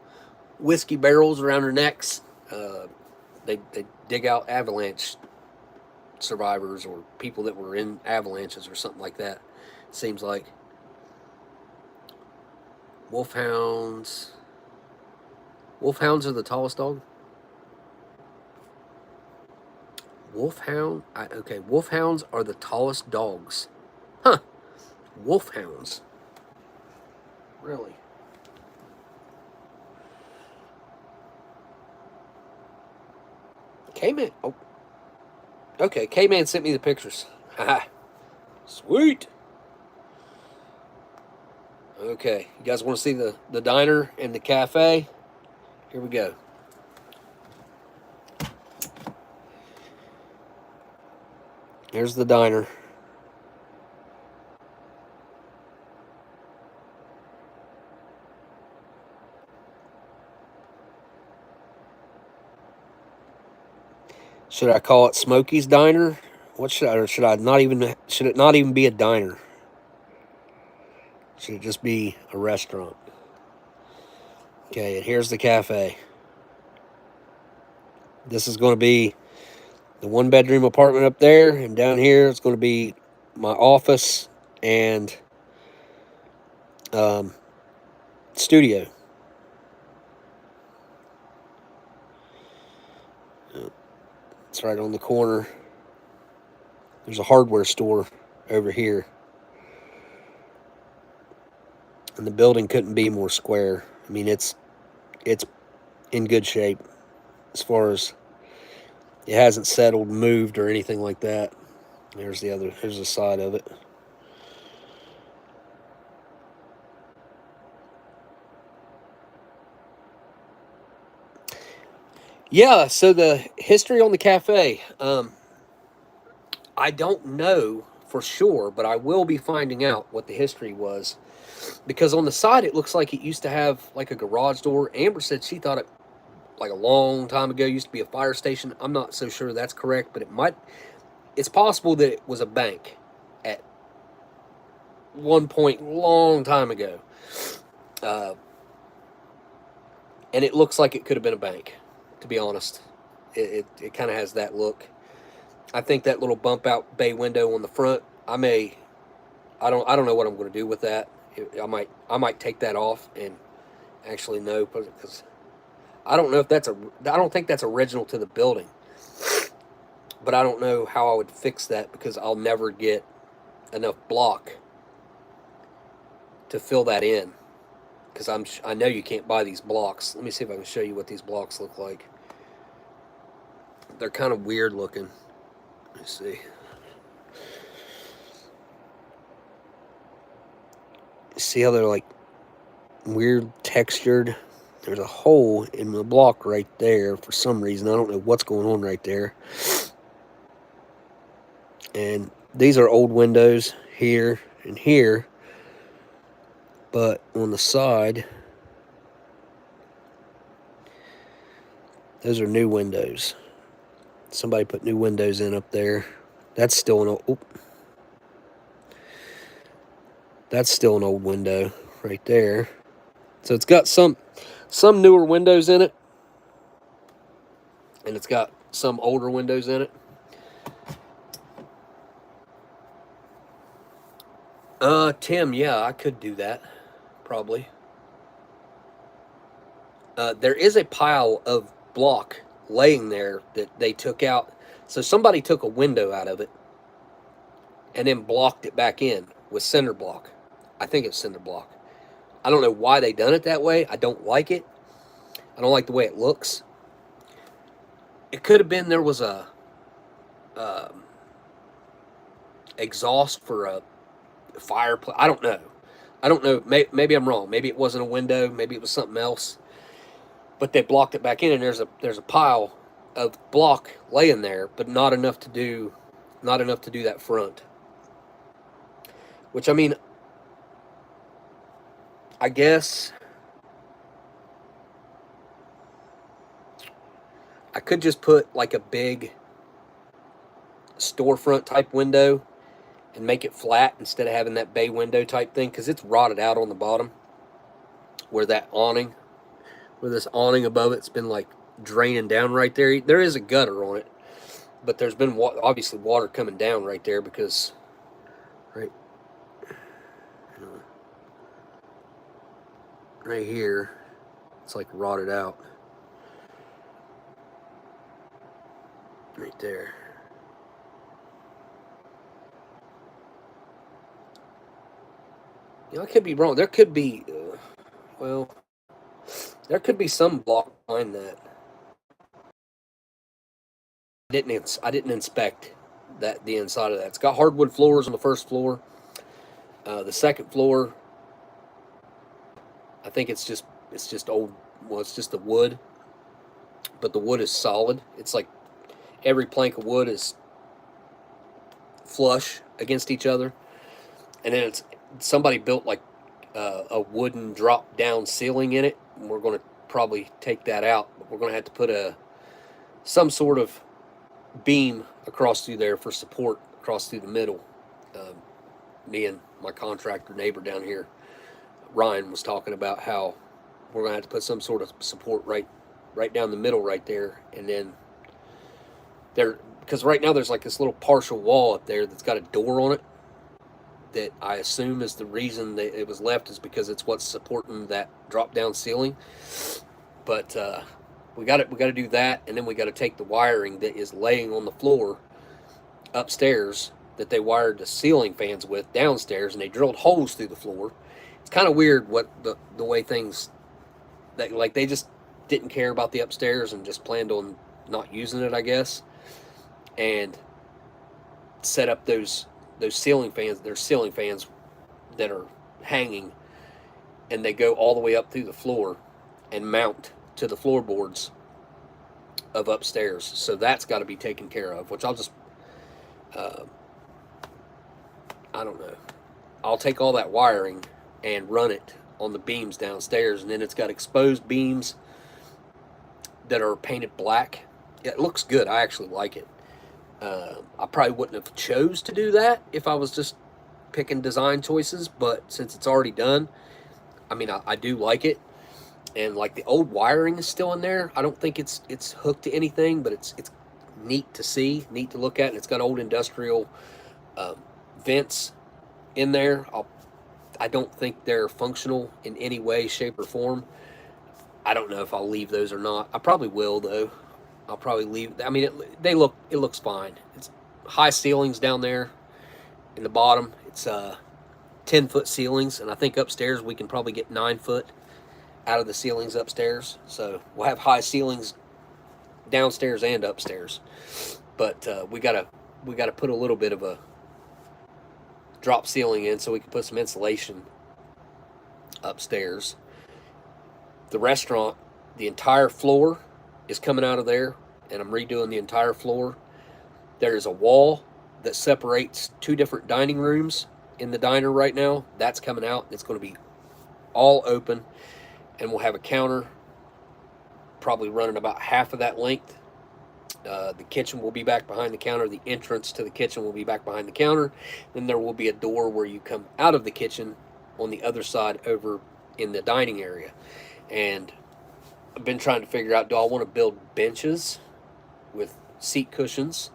whiskey barrels around their necks. They dig out avalanche survivors or people that were in avalanches or something like that. Seems like. Wolfhounds. Wolfhounds are the tallest dog? Okay, wolfhounds are the tallest dogs. Huh. Wolfhounds. Really? K-Man. Oh. Okay, K-Man sent me the pictures. Haha. Sweet. Okay, you guys want to see the diner and the cafe? Here we go. Here's the diner. Should I call it Smokey's Diner? What should I, or should it not even be a diner? Should it just be a restaurant? Okay, and here's the cafe. This is going to be the one-bedroom apartment up there, and down here it's going to be my office and studio. It's right on the corner. There's a hardware store over here. And the building couldn't be more square. I mean, it's in good shape as far as it hasn't settled, moved, or anything like that. There's the side of it. Yeah, so the history on the cafe. I don't know for sure, but I will be finding out what the history was. Because on the side, it looks like it used to have like a garage door. Amber said she thought it, like a long time ago, used to be a fire station. I'm not so sure that's correct, but it's possible that it was a bank at one point long time ago. And it looks like it could have been a bank, to be honest. It kind of has that look. I think that little bump out bay window on the front, I don't know what I'm going to do with that. I might take that off and actually know, because I don't know if I don't think that's original to the building. But I don't know how I would fix that, because I'll never get enough block to fill that in. Because I know you can't buy these blocks. Let me see if I can show you what these blocks look like. They're kind of weird looking. Let me see. See how they're like weird textured? There's a hole in the block right there for some reason. I don't know what's going on right there. And these are old windows here and here. But on the side, those are new windows. Somebody put new windows in up there. That's still an old... That's still an old window right there. So it's got some newer windows in it. And it's got some older windows in it. Tim, yeah, I could do that. Probably. There is a pile of block laying there that they took out. So somebody took a window out of it and then blocked it back in with cinder block. I think it's cinder block. I don't know why they done it that way. I don't like it. I don't like the way it looks. It could have been there was a exhaust for a fireplace. I don't know. I don't know. Maybe I'm wrong. Maybe it wasn't a window. Maybe it was something else. But they blocked it back in, and there's a pile of block laying there, but not enough to do that front. Which, I mean, I guess I could just put like a big storefront type window and make it flat instead of having that bay window type thing, because it's rotted out on the bottom where this awning above it's been like draining down right there. There is a gutter on it, but there's been obviously water coming down right there, because right here it's like rotted out right there. You know, I could be wrong. There could be there could be some block behind that. I didn't inspect the inside of that. It's got hardwood floors on the first floor. The second floor, I think it's just old. Well, it's just the wood, but the wood is solid. It's like every plank of wood is flush against each other, and then somebody built like a wooden drop down ceiling in it. And we're going to probably take that out, but we're going to have to put some sort of beam across through there for support across through the middle. Me and my contractor neighbor down here, Ryan, was talking about how we're going to have to put some sort of support right down the middle right there, and then because right now there's like this little partial wall up there that's got a door on it that I assume is the reason that it was left, is because it's what's supporting that drop down ceiling. But we got to do that, and then we got to take the wiring that is laying on the floor upstairs that they wired the ceiling fans with downstairs, and they drilled holes through the floor. It's kind of weird what the way things that, like, they just didn't care about the upstairs and just planned on not using it, I guess, and set up those ceiling fans. There's ceiling fans that are hanging, and they go all the way up through the floor and mount to the floorboards of upstairs. So that's got to be taken care of, which I'll just I don't know. I'll take all that wiring and run it on the beams downstairs, and then it's got exposed beams that are painted black. It looks good. I actually like it. I probably wouldn't have chose to do that if I was just picking design choices, but since it's already done, I mean, I do like it. And like, the old wiring is still in there. I don't think it's hooked to anything, but it's neat to see, neat to look at, and it's got old industrial vents in there. I don't think they're functional in any way, shape, or form. I don't know if I'll leave those or not. I probably will, though. I'll probably leave. I mean, it looks fine. It's high ceilings down there in the bottom. It's 10-foot ceilings, and I think upstairs we can probably get 9 foot out of the ceilings upstairs. So we'll have high ceilings downstairs and upstairs. But we gotta put a little bit of a drop ceiling in so we can put some insulation upstairs. The restaurant, the entire floor is coming out of there, and I'm redoing the entire floor. There's a wall that separates 2 different dining rooms in the diner right now. That's coming out. It's going to be all open, and we'll have a counter probably running about half of that length. The kitchen will be back behind the counter. The entrance to the kitchen will be back behind the counter. Then there will be a door where you come out of the kitchen on the other side over in the dining area. And I've been trying to figure out, do I want to build benches with seat cushions?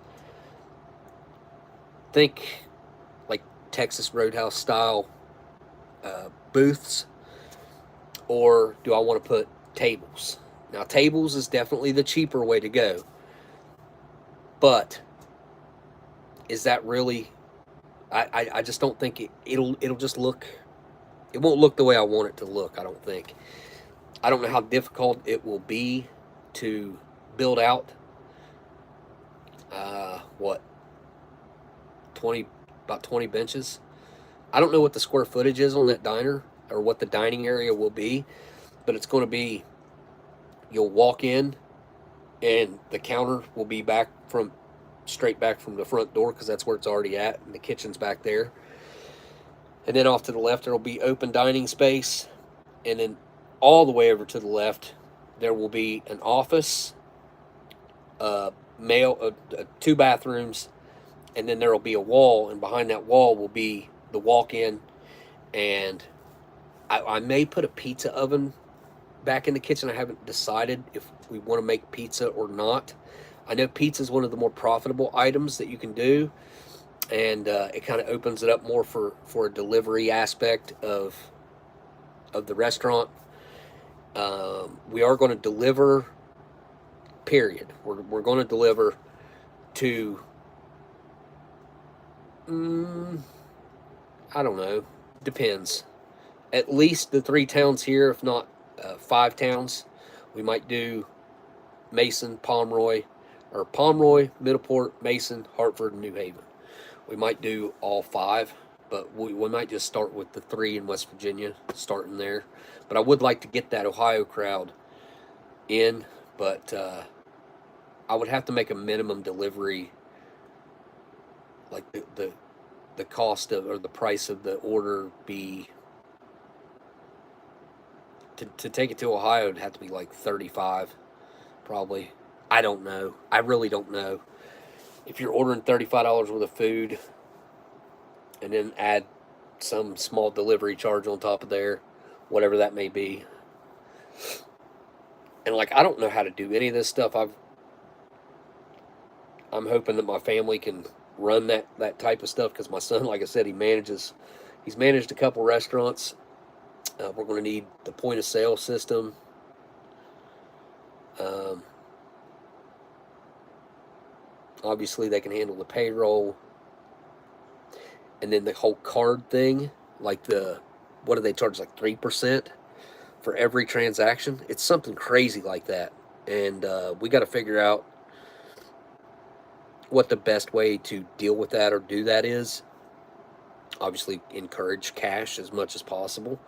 Think like Texas Roadhouse style booths, or do I want to put tables? Now, tables is definitely the cheaper way to go, but is that really? I just don't think it'll just look. It won't look the way I want it to look, I don't think. I don't know how difficult it will be to build out. About 20 benches. I don't know what the square footage is on that diner, or what the dining area will be, but it's going to be, you'll walk in and the counter will be straight back from the front door, because that's where it's already at, and the kitchen's back there. And then off to the left, there'll be open dining space, and then all the way over to the left, there will be an office, 2 bathrooms, and then there will be a wall, and behind that wall will be the walk-in, and I may put a pizza oven back in the kitchen. I haven't decided if we want to make pizza or not. I know pizza is one of the more profitable items that you can do, and it kind of opens it up more for a delivery aspect of the restaurant. We are going to deliver, period. We're going to deliver to, I don't know, depends. At least the 3 towns here, if not 5 towns. We might do Mason, Pomeroy, Middleport, Mason, Hartford, and New Haven. We might do all 5, but we might just start with the 3 in West Virginia, starting there. But I would like to get that Ohio crowd in, but I would have to make a minimum delivery, like the cost of, or the price of the order be, to take it to Ohio, it'd have to be like 35, probably. I don't know. I really don't know. If you're ordering $35 worth of food and then add some small delivery charge on top of there, whatever that may be. And like, I don't know how to do any of this stuff. I'm hoping that my family can run that type of stuff, because my son, like I said, he's managed a couple restaurants. We're going to need the point of sale system. Obviously, they can handle the payroll, and then the whole card thing, like what do they charge, like 3% for every transaction? It's something crazy like that, and we got to figure out what the best way to deal with that or do that is. Obviously, encourage cash as much as possible,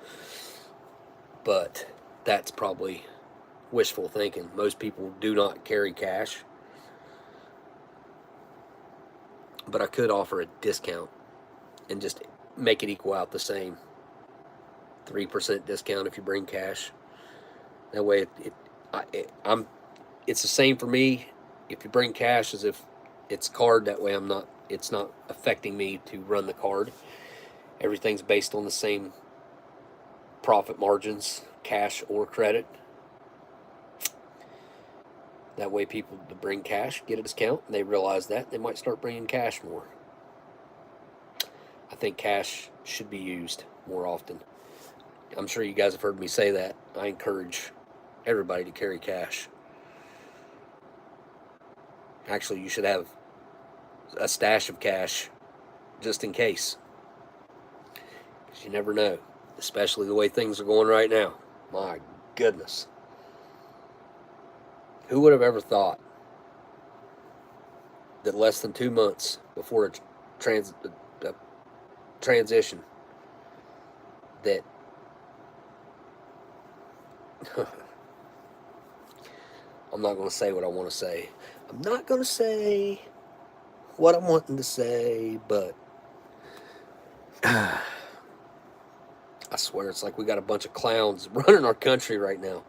but that's probably wishful thinking. Most people do not carry cash, but I could offer a discount and just make it equal out the same. 3% discount if you bring cash. That way, it's the same for me if you bring cash as if it's card. That way, it's not affecting me to run the card. Everything's based on the same profit margins, cash or credit. That way, people that bring cash get a discount, and they realize that they might start bringing cash more. I think cash should be used more often. I'm sure you guys have heard me say that. I encourage everybody to carry cash. Actually, you should have a stash of cash just in case. Because you never know, especially the way things are going right now. My goodness. Who would have ever thought that less than 2 months before a transition that I'm not going to say what I want to say. I'm not going to say what I'm wanting to say, but I swear it's like we got a bunch of clowns running our country right now.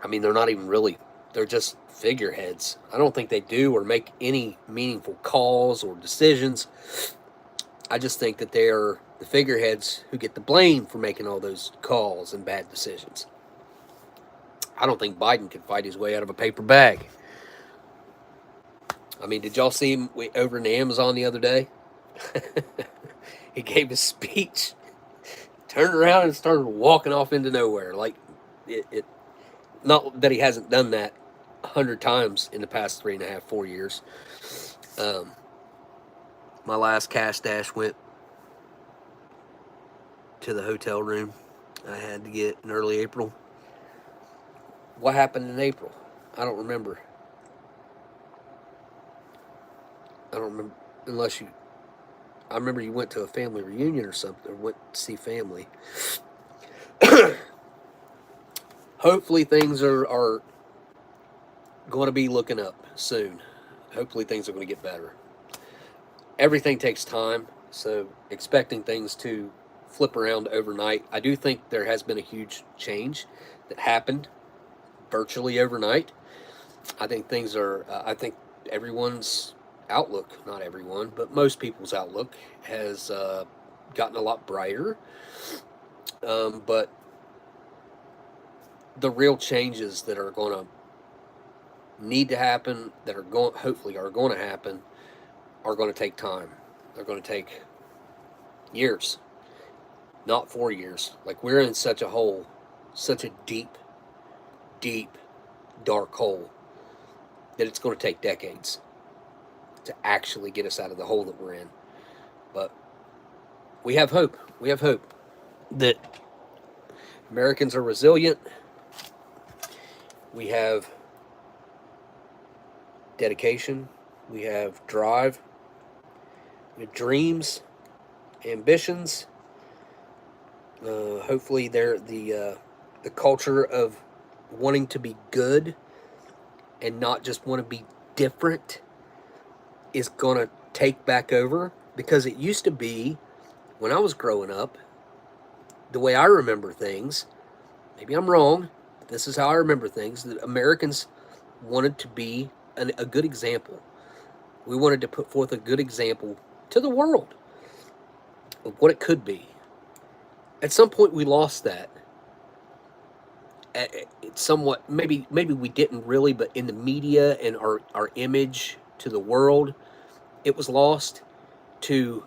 I mean, they're not even really, they're just figureheads. I don't think they do or make any meaningful calls or decisions. I just think that they are the figureheads who get the blame for making all those calls and bad decisions. I don't think Biden could fight his way out of a paper bag. I mean, did y'all see him over in the Amazon the other day? He gave a speech, turned around and started walking off into nowhere. Like, not that he hasn't done that 100 times in the past 3.5, 4 years. My last cash dash went to the hotel room I had to get in early April. What happened in April? I don't remember. Unless you... I remember you went to a family reunion or something, or went to see family. Hopefully things are going to be looking up soon. Hopefully things are going to get better. Everything takes time, so expecting things to flip around overnight. I do think there has been a huge change that happened virtually overnight. I think things are, I think everyone's outlook, not everyone, but most people's outlook has gotten a lot brighter. But the real changes that are going to need to happen, that are hopefully are going to happen, are going to take time. They're going to take years, not 4 years. Like, we're in such a hole, such a deep, dark hole, that it's going to take decades to actually get us out of the hole that we're in. But we have hope. We have hope that Americans are resilient. We have dedication. We have drive. We have dreams, ambitions. Hopefully, the culture of wanting to be good and not just want to be different is going to take back over, because it used to be, when I was growing up, the way I remember things, maybe I'm wrong, but this is how I remember things, that Americans wanted to be a good example. We wanted to put forth a good example to the world of what it could be. At some point, we lost that. It's somewhat, maybe we didn't really, but in the media and our image to the world. It was lost to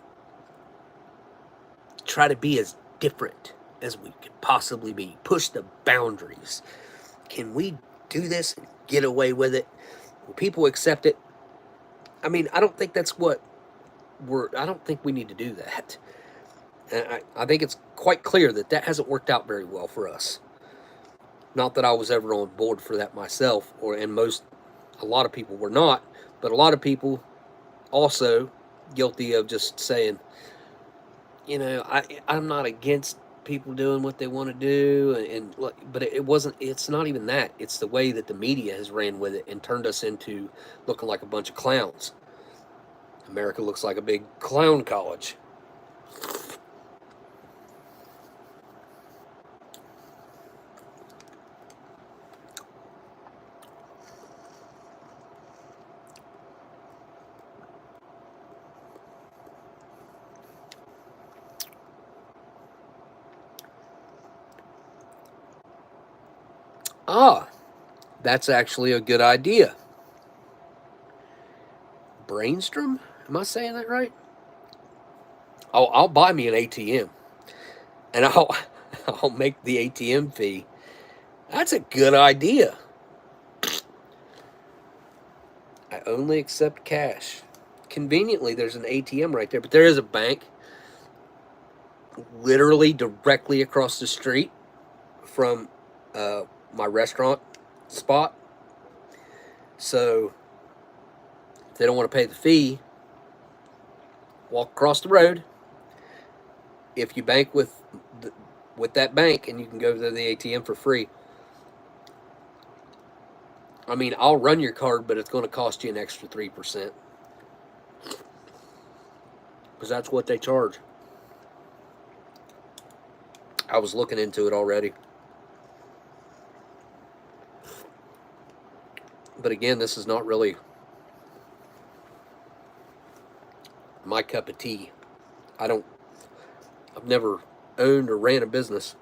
try to be as different as we could possibly be. Push the boundaries. Can we do this and get away with it? Will people accept it? I mean, I don't think that's what I don't think we need to do that. And I think it's quite clear that that hasn't worked out very well for us. Not that I was ever on board for that myself, a lot of people were not, but a lot of people also guilty of just saying, I'm not against people doing what they want to do, but it's not even that. It's the way that the media has ran with it and turned us into looking like a bunch of clowns. America looks like a big clown college. Ah, that's actually a good idea. Brainstrom? Am I saying that right? I'll buy me an ATM, and I'll make the ATM fee. That's a good idea. I only accept cash. Conveniently, there's an ATM right there, but there is a bank literally directly across the street from my restaurant spot. So if they don't want to pay the fee, walk across the road. If you bank with that bank, and you can go to the ATM for free. I mean, I'll run your card, but it's going to cost you an extra 3%. Because that's what they charge. I was looking into it already. But again, this is not really my cup of tea. I've never owned or ran a business.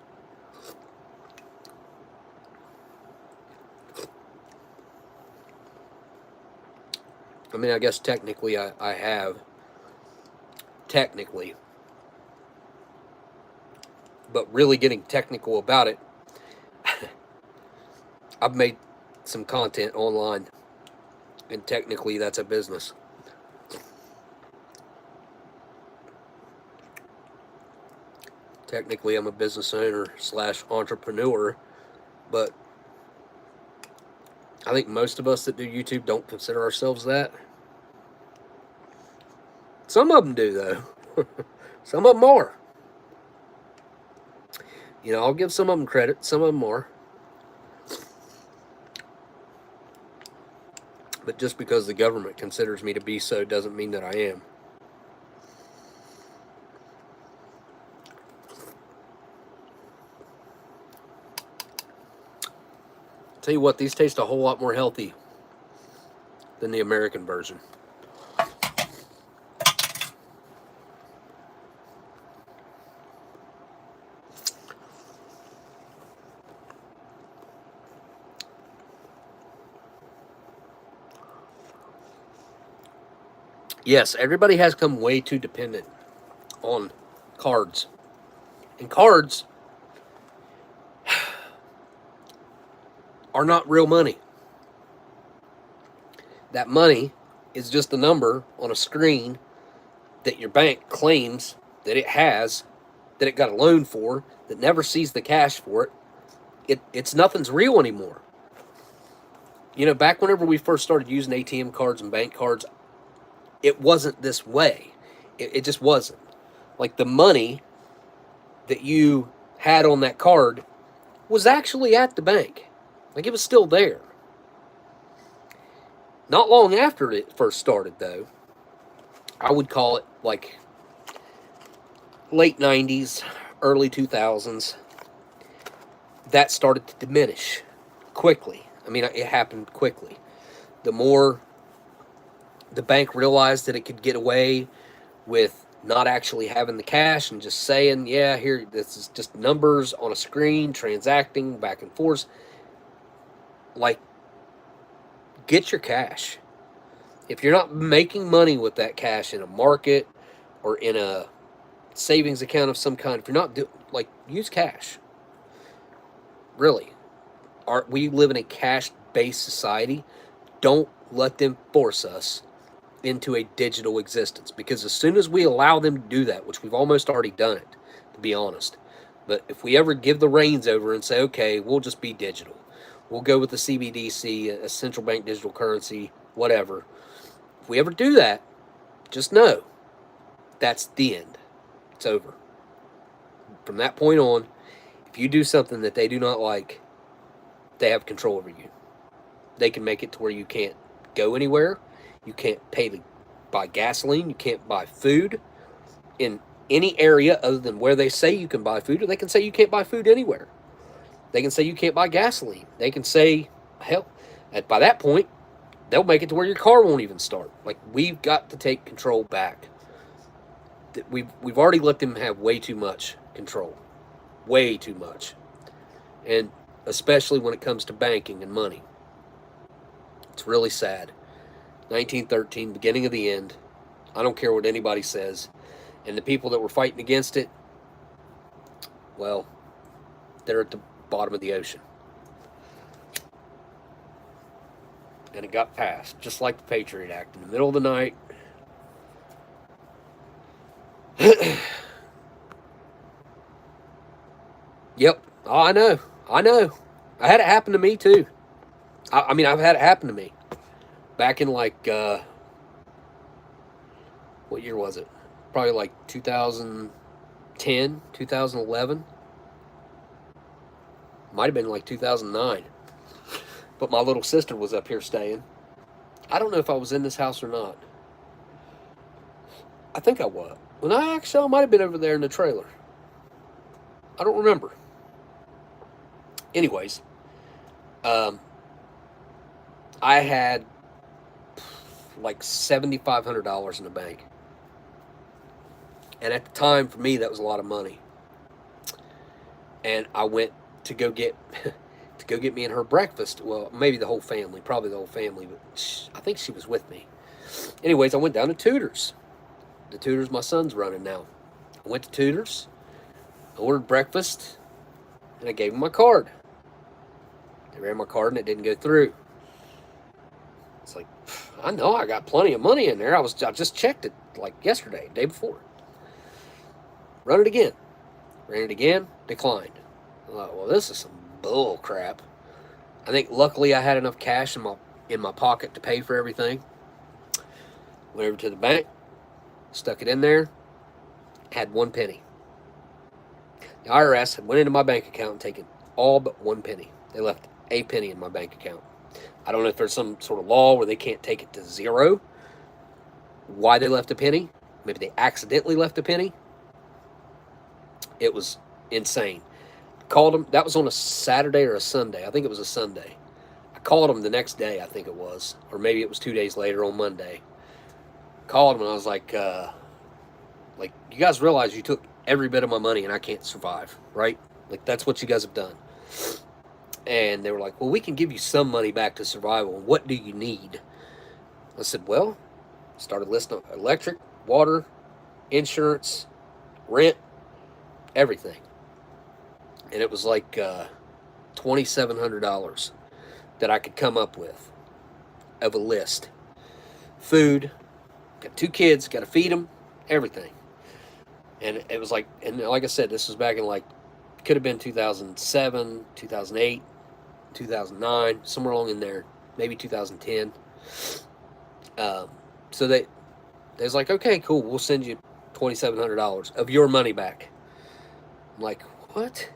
I mean, I guess technically I have. Technically. But really getting technical about it, I've made some content online, and technically that's a business. Technically I'm a business owner / entrepreneur, but I think most of us that do YouTube don't consider ourselves that. Some of them do, though. Some of them are. I'll give some of them credit. Some of them are. But just because the government considers me to be so doesn't mean that I am. Tell you what, these taste a whole lot more healthy than the American version. Yes, everybody has come way too dependent on cards. And cards are not real money. That money is just a number on a screen that your bank claims that it has, that it got a loan for, that never sees the cash for it. It's nothing's real anymore. Back whenever we first started using ATM cards and bank cards, it wasn't this way. It just wasn't. Like, the money that you had on that card was actually at the bank. Like, it was still there. Not long after it first started, though, I would call it like late 90s, early 2000s, that started to diminish quickly. I mean, it happened quickly. The more the bank realized that it could get away with not actually having the cash and just saying, yeah, here, this is just numbers on a screen, transacting back and forth. Like, get your cash. If you're not making money with that cash in a market or in a savings account of some kind, if you're not use cash. Really. We live in a cash-based society. Don't let them force us into a digital existence, because as soon as we allow them to do that, which we've almost already done it, to be honest, but if we ever give the reins over and say, okay, we'll just be digital, we'll go with the CBDC, a central bank digital currency, whatever. If we ever do that, just know that's the end. It's over. From that point on, if you do something that they do not like, they have control over you. They can make it to where you can't go anywhere. You can't pay to buy gasoline. You can't buy food in any area other than where they say you can buy food, or they can say you can't buy food anywhere. They can say you can't buy gasoline. They can say, hell, by that point, they'll make it to where your car won't even start. Like, we've got to take control back. We've already let them have way too much control. Way too much. And especially when it comes to banking and money. It's really sad. 1913, beginning of the end. I don't care what anybody says. And the people that were fighting against it, well, they're at the bottom of the ocean. And it got passed, just like the Patriot Act, in the middle of the night. Yep. Oh, I know. I had it happen to me, too. I mean, I've had it happen to me. Back in, like, what year was it? Probably, like, 2010, 2011. Might have been, like, 2009. But my little sister was up here staying. I don't know if I was in this house or not. I think I was. Well, I might have been over there in the trailer. I don't remember. Anyways, I had like $7,500 in the bank. And at the time, for me, that was a lot of money. And I went to go get me and her breakfast. Well, maybe the whole family, probably the whole family, but I think she was with me. Anyways, I went down to Tudor's. The Tudor's my son's running now. I went to Tudor's, I ordered breakfast, and I gave him my card. They ran my card and it didn't go through. It's like, I know I got plenty of money in there. I just checked it like yesterday, day before. Run it again. Ran it again, declined. I thought, well, this is some bull crap. I think luckily I had enough cash in my pocket to pay for everything. Went over to the bank, stuck it in there, had 1 penny. The IRS had went into my bank account and taken all but 1 penny. They left a penny in my bank account. I don't know if there's some sort of law where they can't take it to zero. Why they left a penny? Maybe they accidentally left a penny. It was insane. Called them. That was on a Saturday or a Sunday. I think it was a Sunday. I called them the next day, I think it was. Or maybe it was 2 days later on Monday. Called them and I was like, you guys realize you took every bit of my money and I can't survive, right? Like, that's what you guys have done. And they were like, well, we can give you some money back to survival. What do you need? I said, well, started listing electric, water, insurance, rent, everything. And it was like $2,700 that I could come up with of a list. Food, got 2 kids, got to feed them, everything. And it was like, and like I said, this was back in like, could have been 2007, 2008, 2009, somewhere along in there, maybe 2010. So they was like, okay, cool, we'll send you $2,700 of your money back. I'm like, what?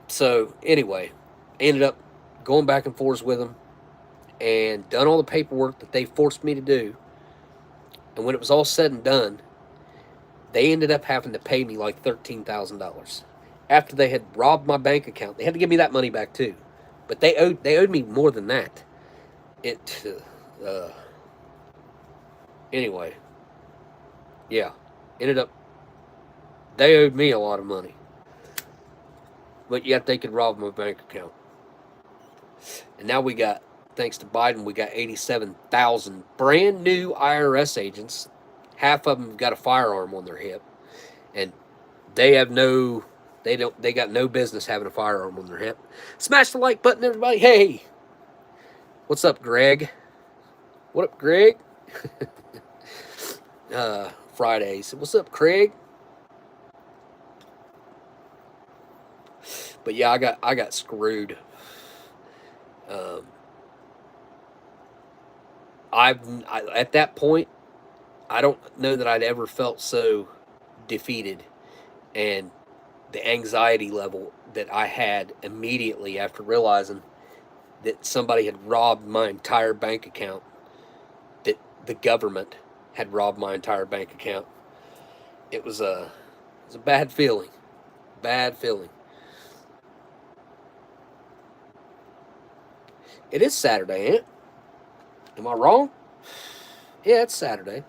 So anyway, ended up going back and forth with them and done all the paperwork that they forced me to do. And when it was all said and done, they ended up having to pay me like $13,000. After they had robbed my bank account, they had to give me that money back too. But they owed me more than that. Anyway, yeah, ended up, they owed me a lot of money. But yet they could rob my bank account. And now we got thanks to Biden, we got 87,000 brand new IRS agents. Half of them have got a firearm on their hip, and they got no business having a firearm on their hip. Smash the like button, everybody. Hey, what's up, Greg? What up, Greg? Fridays. What's up, Craig? But yeah, I got screwed. At that point, I don't know that I'd ever felt so defeated, and the anxiety level that I had immediately after realizing that somebody had robbed my entire bank account, that the government had robbed my entire bank account. It was a bad feeling. Bad feeling. It is Saturday, ain't it? Am I wrong? Yeah, it's Saturday.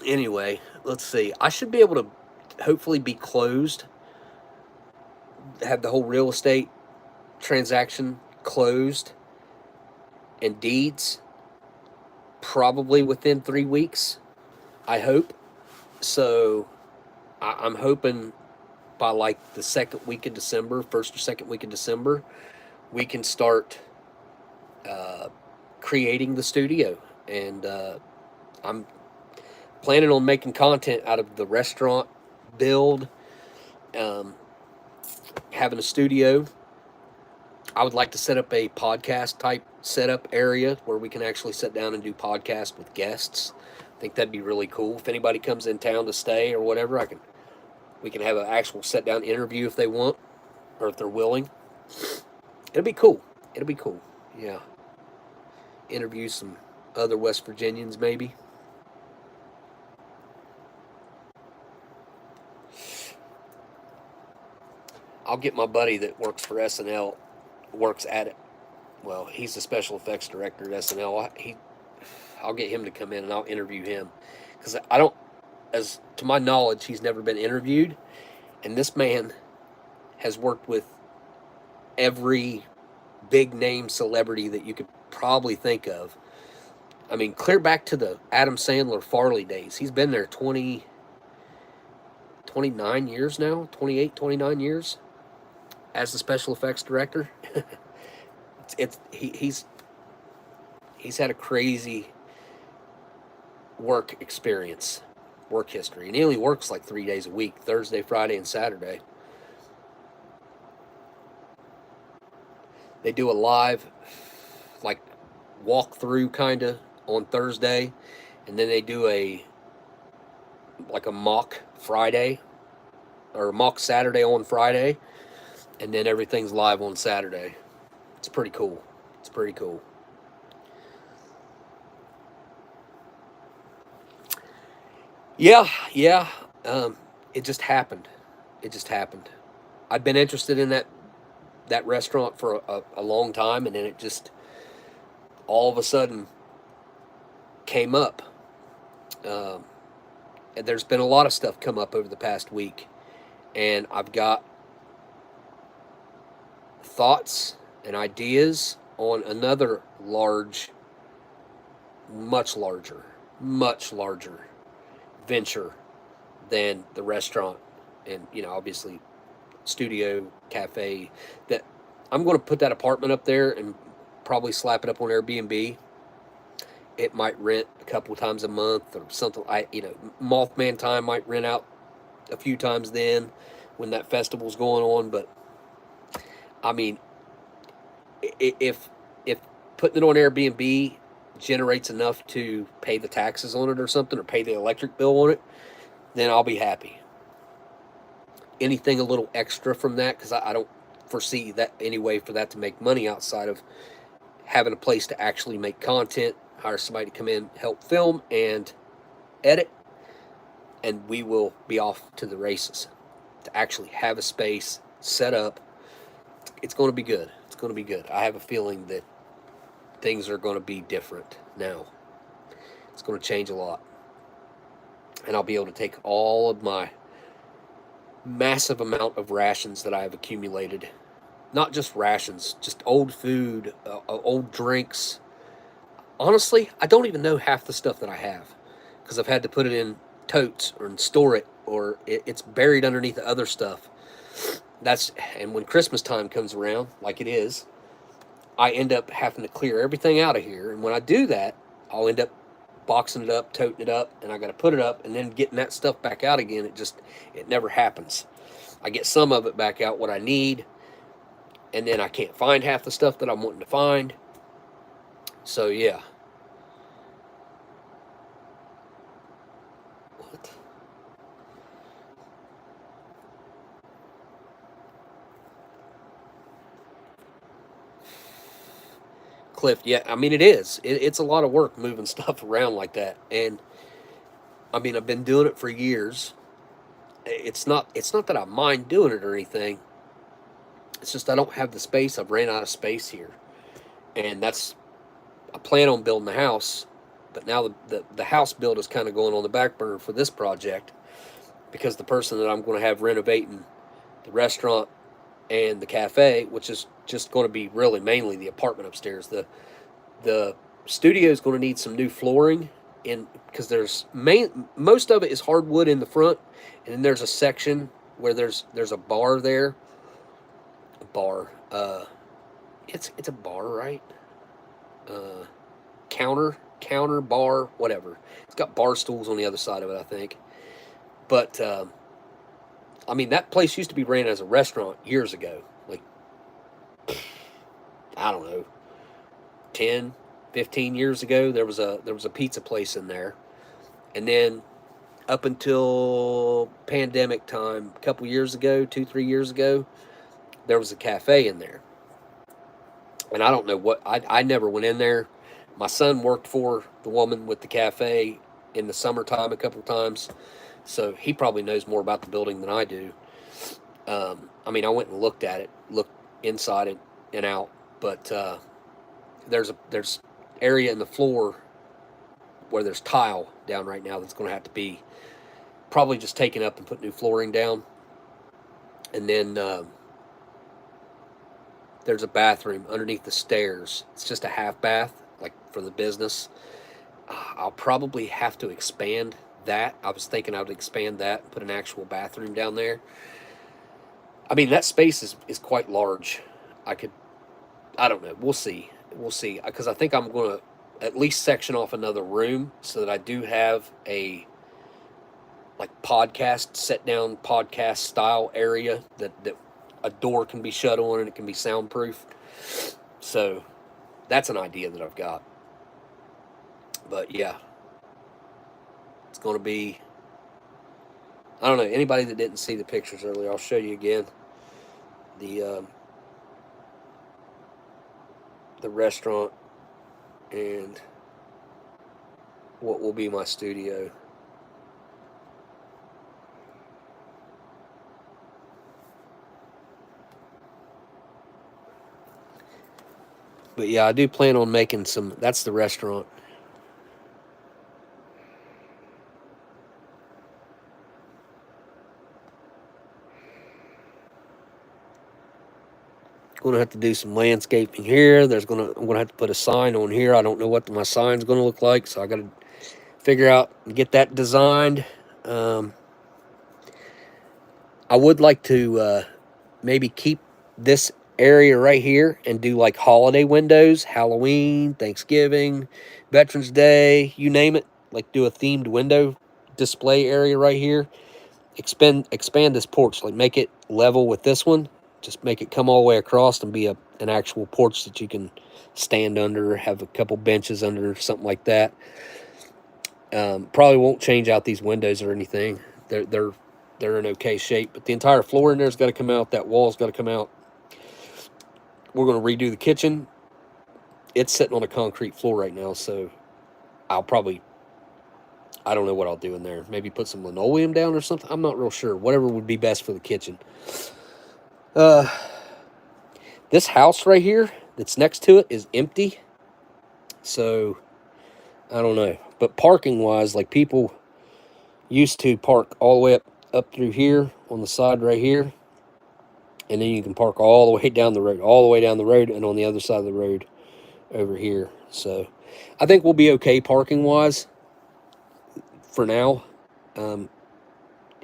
Anyway, let's see. I should be able to hopefully be closed, have the whole real estate transaction closed and deeds probably within 3 weeks, I hope. So I'm hoping by like the second week of December, first or second week of December, we can start creating the studio. And I'm planning on making content out of the restaurant build, having a studio. I would like to set up a podcast type setup area where we can actually sit down and do podcasts with guests. I think that'd be really cool. If anybody comes in town to stay or whatever, we can have an actual sit down interview if they want, or if they're willing. It'll be cool. It'll be cool. Yeah. Interview some other West Virginians maybe. I'll get my buddy that works for SNL, works at it. Well, he's the special effects director at SNL. I'll get him to come in and I'll interview him. Because as to my knowledge, he's never been interviewed. And this man has worked with every big name celebrity that you could probably think of. I mean, clear back to the Adam Sandler Farley days. He's been there 29 years now, 28, 29 years as the special effects director. He's had a crazy work experience, work history, and he only works like 3 days a week, Thursday, Friday, and Saturday. They do a live, like, walkthrough kind of on Thursday, and then they do a mock Friday, or a mock Saturday on Friday, and then everything's live on Saturday. It's pretty cool. It's pretty cool. Yeah. It just happened. It just happened. I'd been interested in that restaurant for a long time, and then it just all of a sudden came up. And there's been a lot of stuff come up over the past week, and I've got thoughts and ideas on another much larger venture than the restaurant and, obviously studio, cafe, that I'm going to put that apartment up there and probably slap it up on Airbnb. It might rent a couple times a month or something. Mothman Time might rent out a few times then when that festival's going on. But I mean, if putting it on Airbnb generates enough to pay the taxes on it or something, or pay the electric bill on it, then I'll be happy. Anything a little extra from that, because I don't foresee that any way for that to make money outside of having a place to actually make content, hire somebody to come in, help film and edit, and we will be off to the races. To actually have a space set up, it's going to be good. It's going to be good. I have a feeling that things are going to be different now. It's going to change a lot. And I'll be able to take all of my massive amount of rations that I have accumulated not just rations, just old food, old drinks. Honestly, I don't even know half the stuff that I have because I've had to put it in totes or store it, or it's buried underneath the other stuff. And when Christmas time comes around, like it is, I end up having to clear everything out of here. And when I do that, I'll end up boxing it up, toting it up, and I got to put it up, and then getting that stuff back out again. It never happens. I get some of it back out, what I need, and then I can't find half the stuff that I'm wanting to find. So yeah. What? Cliff, yeah, I mean it is. It's a lot of work moving stuff around like that, and I mean I've been doing it for years. It's not that I mind doing it or anything. It's just I don't have the space. I've ran out of space here, and I plan on building the house, but now the house build is kind of going on the back burner for this project because the person that I'm going to have renovating the restaurant and the cafe, which is just going to be really mainly the apartment upstairs. The studio is going to need some new flooring in because most of it is hardwood in the front, and then there's a section where there's a bar there. A bar. It's a bar, right? Counter bar, whatever. It's got bar stools on the other side of it, I think. But I mean, that place used to be ran as a restaurant years ago. Like, I don't know, 10, 15 years ago, there was a pizza place in there. And then up until pandemic time, a couple years ago, 2, 3 years ago, there was a cafe in there. And I don't know I never went in there. My son worked for the woman with the cafe in the summertime a couple of times, so he probably knows more about the building than I do. I mean, I went and looked at it, looked inside it and out, but there's area in the floor where there's tile down right now that's going to have to be probably just taken up and put new flooring down. And then there's a bathroom underneath the stairs. It's just a half bath, like for the business. I'll probably have to expand that. I was thinking I would expand that and put an actual bathroom down there. I mean, that space is quite large. I don't know. We'll see. We'll see. Because I think I'm going to at least section off another room so that I do have a like sit down podcast style area that a door can be shut on and it can be soundproof. So that's an idea that I've got. But yeah, it's going to be, I don't know, anybody that didn't see the pictures earlier, I'll show you again. The restaurant and what will be my studio. But yeah, I do plan on making some. That's the restaurant. Going to have to do some landscaping here. I'm going to have to put a sign on here. I don't know what my sign's going to look like, so I got to figure out and get that designed. I would like to maybe keep this area right here and do like holiday windows, Halloween, Thanksgiving, Veterans Day, you name it. Like do a themed window display area right here. Expand this porch, like make it level with this one. Just make it come all the way across and be an actual porch that you can stand under, have a couple benches under, something like that. Probably won't change out these windows or anything. They're in okay shape, but the entire floor in there's got to come out. That wall's got to come out. We're going to redo the kitchen. It's sitting on a concrete floor right now, so I don't know what I'll do in there. Maybe put some linoleum down or something. I'm not real sure. Whatever would be best for the kitchen. This house right here that's next to it is empty. So, I don't know. But parking-wise, like people used to park all the way up through here on the side right here. And then you can park all the way down the road, all the way down the road, and on the other side of the road over here. So I think we'll be okay parking wise for now.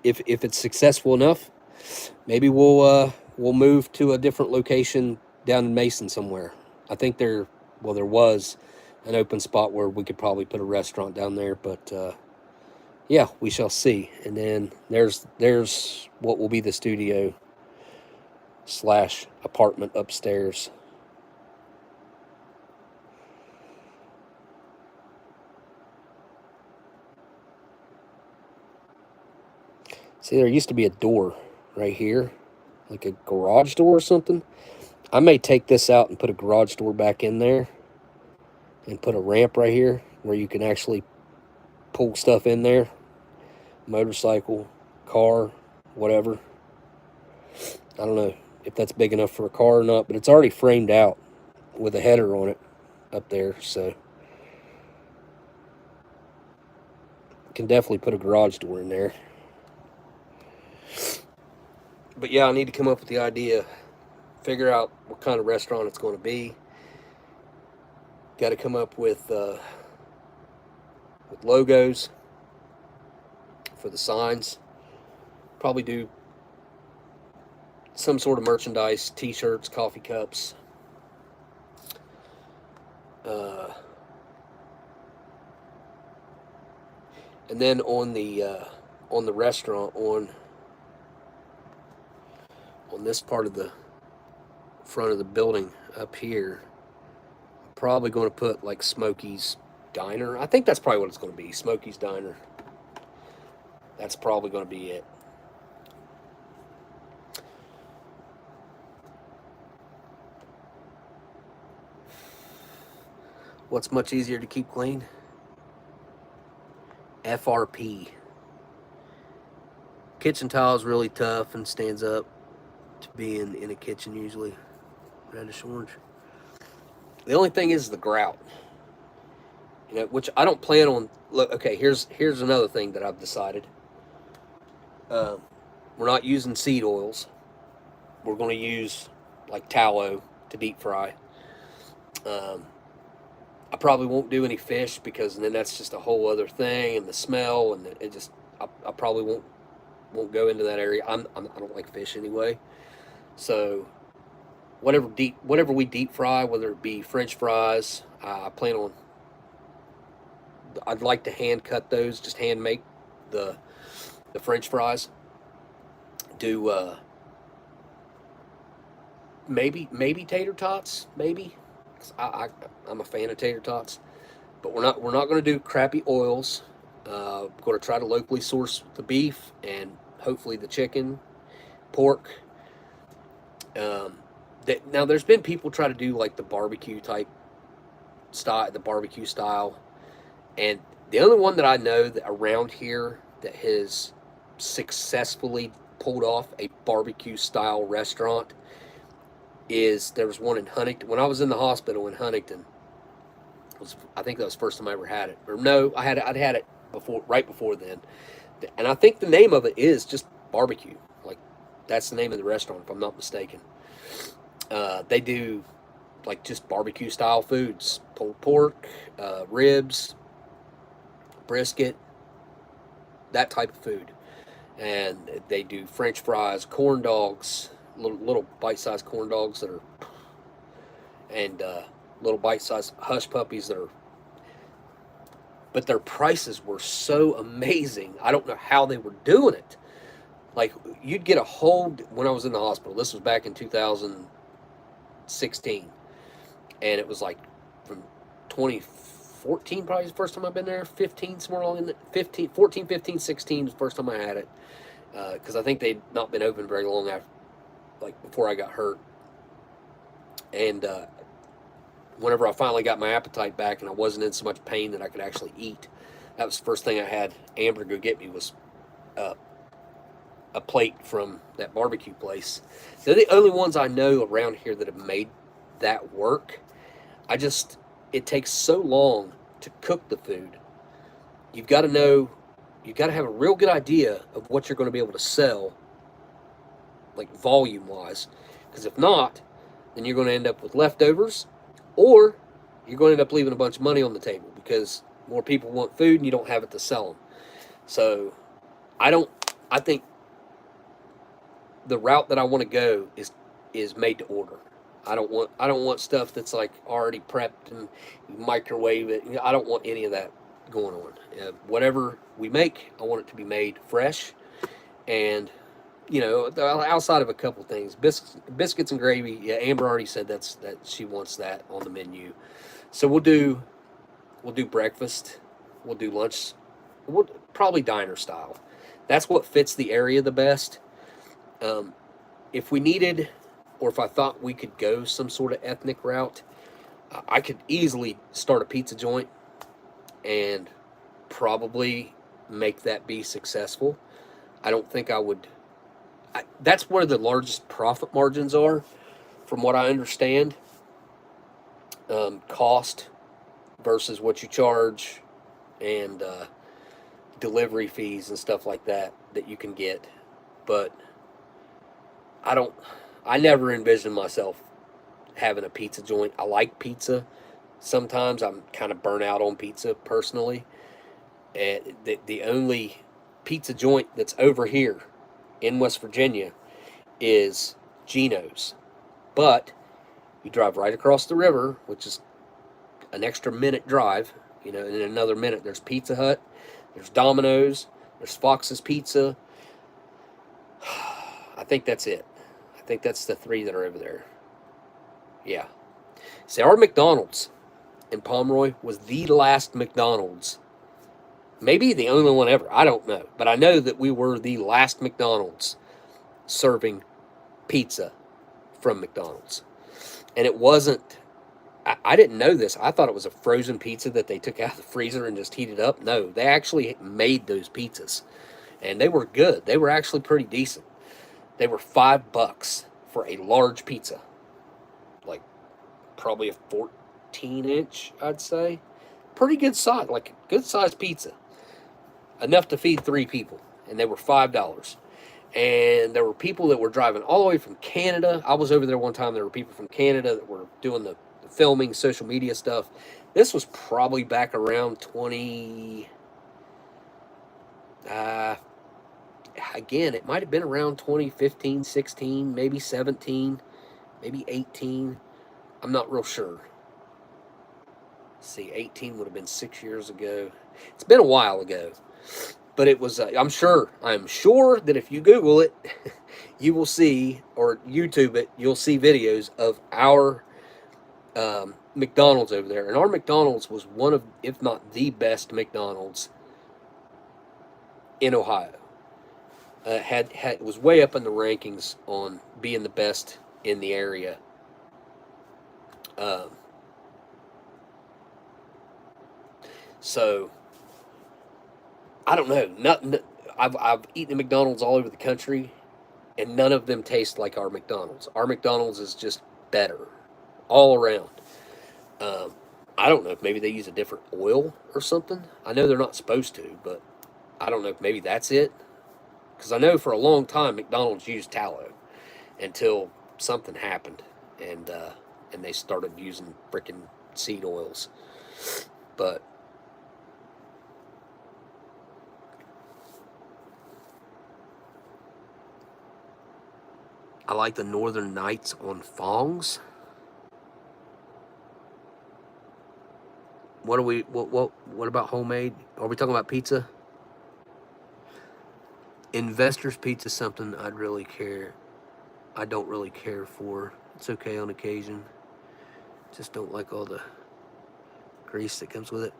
If it's successful enough, maybe we'll move to a different location down in Mason somewhere. I think there was an open spot where we could probably put a restaurant down there, but yeah, we shall see. And then there's what will be the studio / apartment upstairs. See, there used to be a door right here, like a garage door or something. I may take this out and put a garage door back in there and put a ramp right here where you can actually pull stuff in there. Motorcycle, car, whatever. I don't know if that's big enough for a car or not, but it's already framed out with a header on it up there, so can definitely put a garage door in there. But yeah, I need to come up with the idea, figure out what kind of restaurant it's going to be. Got to come up with logos for the signs. Probably do some sort of merchandise, t-shirts, coffee cups. And then on the restaurant, on this part of the front of the building up here, I'm probably going to put like Smokey's Diner. I think that's probably what it's going to be, Smokey's Diner. That's probably going to be it. What's much easier to keep clean? FRP. Kitchen tile is really tough and stands up to be in a kitchen usually. Reddish orange. The only thing is the grout. You know, which I don't plan on. Look, okay, here's another thing that I've decided. We're not using seed oils. We're going to use like tallow to deep fry. I probably won't do any fish because then that's just a whole other thing, and the smell, and it just I probably won't go into that area. I don't like fish anyway. So whatever we deep fry, whether it be French fries, I plan on. I'd like to hand cut those, just hand make the French fries. Do maybe tater tots, maybe. I'm a fan of tater tots, but we're not going to do crappy oils. We're going to try to locally source the beef and hopefully the chicken, pork. Now there's been people try to do like the barbecue type style, and the only one that I know that around here that has successfully pulled off a barbecue style restaurant is there was one in Huntington. When I was in the hospital in Huntington, I think that was the first time I ever had it. Or no, I'd had it right before then, and I think the name of it is just barbecue. Like that's the name of the restaurant, if I'm not mistaken. They do like just barbecue style foods: pulled pork, ribs, brisket, that type of food, and they do French fries, corn dogs. Little bite-sized corn dogs that are, and little bite-sized hush puppies that are, but their prices were so amazing. I don't know how they were doing it. Like, you'd get a whole, when I was in the hospital, this was back in 2016, and it was like from 2014, probably the first time I've been there, 15, somewhere along in the 14, 15, 16 was the first time I had it, because I think they'd not been open very long after, like before I got hurt. And whenever I finally got my appetite back and I wasn't in so much pain that I could actually eat, that was the first thing I had Amber go get me was a plate from that barbecue place. They're the only ones I know around here that have made that work. It takes so long to cook the food. You've got to have a real good idea of what you're going to be able to sell like volume-wise. Because if not, then you're going to end up with leftovers, or you're going to end up leaving a bunch of money on the table because more people want food and you don't have it to sell them. So I think the route that I want to go is made to order. I don't want stuff that's like already prepped and you microwave it. I don't want any of that going on. Whatever we make, I want it to be made fresh, and outside of a couple things, biscuits and gravy. Yeah, Amber already said that she wants that on the menu. So we'll do breakfast, we'll do lunch, we'll probably diner style. That's what fits the area the best. If we needed, or if I thought we could go some sort of ethnic route, I could easily start a pizza joint and probably make that be successful. I don't think I would. That's where the largest profit margins are, from what I understand. Cost versus what you charge, and delivery fees and stuff like that you can get. But I never envisioned myself having a pizza joint. I like pizza. Sometimes I'm kind of burnt out on pizza personally. And the only pizza joint that's over here in West Virginia is Geno's. But you drive right across the river, which is an extra minute drive, and in another minute there's Pizza Hut, there's Domino's, there's Fox's Pizza. I think that's it. I think that's the three that are over there. Yeah. See, our McDonald's in Pomeroy was the last McDonald's. Maybe the only one ever. I don't know. But I know that we were the last McDonald's serving pizza from McDonald's. And it wasn't, I didn't know this. I thought it was a frozen pizza that they took out of the freezer and just heated up. No, they actually made those pizzas. And they were good. They were actually pretty decent. They were $5 for a large pizza. Like, probably a 14-inch, I'd say. Pretty good size, like a good sized pizza. Enough to feed 3 people. And they were $5. And there were people that were driving all the way from Canada. I was over there one time. There were people from Canada that were doing the filming, social media stuff. This was probably back around 20... again, it might have been around 2015, 16, maybe 17, maybe 18. I'm not real sure. Let's see, 18 would have been 6 years ago. It's been a while ago. But it was, I'm sure that if you Google it, you will see, or YouTube it, you'll see videos of our McDonald's over there. And our McDonald's was one of, if not the best McDonald's in Ohio. It was way up in the rankings on being the best in the area. So I don't know. Nothing. I've eaten at McDonald's all over the country, and none of them taste like our McDonald's. Our McDonald's is just better all around. I don't know if maybe they use a different oil or something. I know they're not supposed to, but I don't know if maybe that's it. Because I know for a long time McDonald's used tallow until something happened, and they started using freaking seed oils. But I like the Northern Nights on Fongs. What about homemade? Are we talking about pizza? Investor's Pizza is something I don't really care for. It's okay on occasion. Just don't like all the grease that comes with it.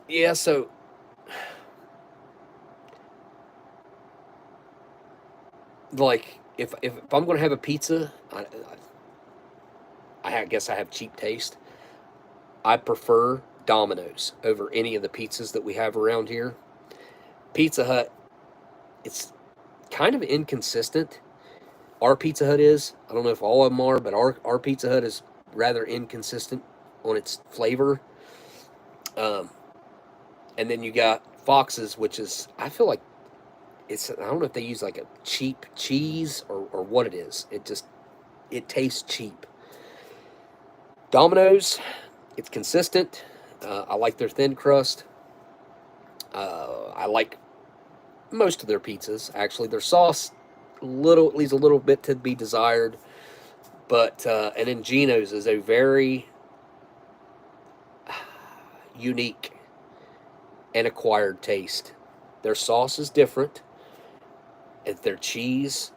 Yeah, so like if I'm going to have a pizza, I guess I have cheap taste. I prefer Domino's over any of the pizzas that we have around here. Pizza Hut, it's kind of inconsistent. Our Pizza Hut is. I don't know if all of them are, but our Pizza Hut is rather inconsistent on its flavor. And then you got Fox's, which is, I feel like I don't know if they use like a cheap cheese or what it is. It tastes cheap. Domino's, it's consistent. I like their thin crust. I like most of their pizzas. Actually, their sauce leaves a little bit to be desired. But and then Geno's is a very unique and acquired taste. Their sauce is different, and their cheese,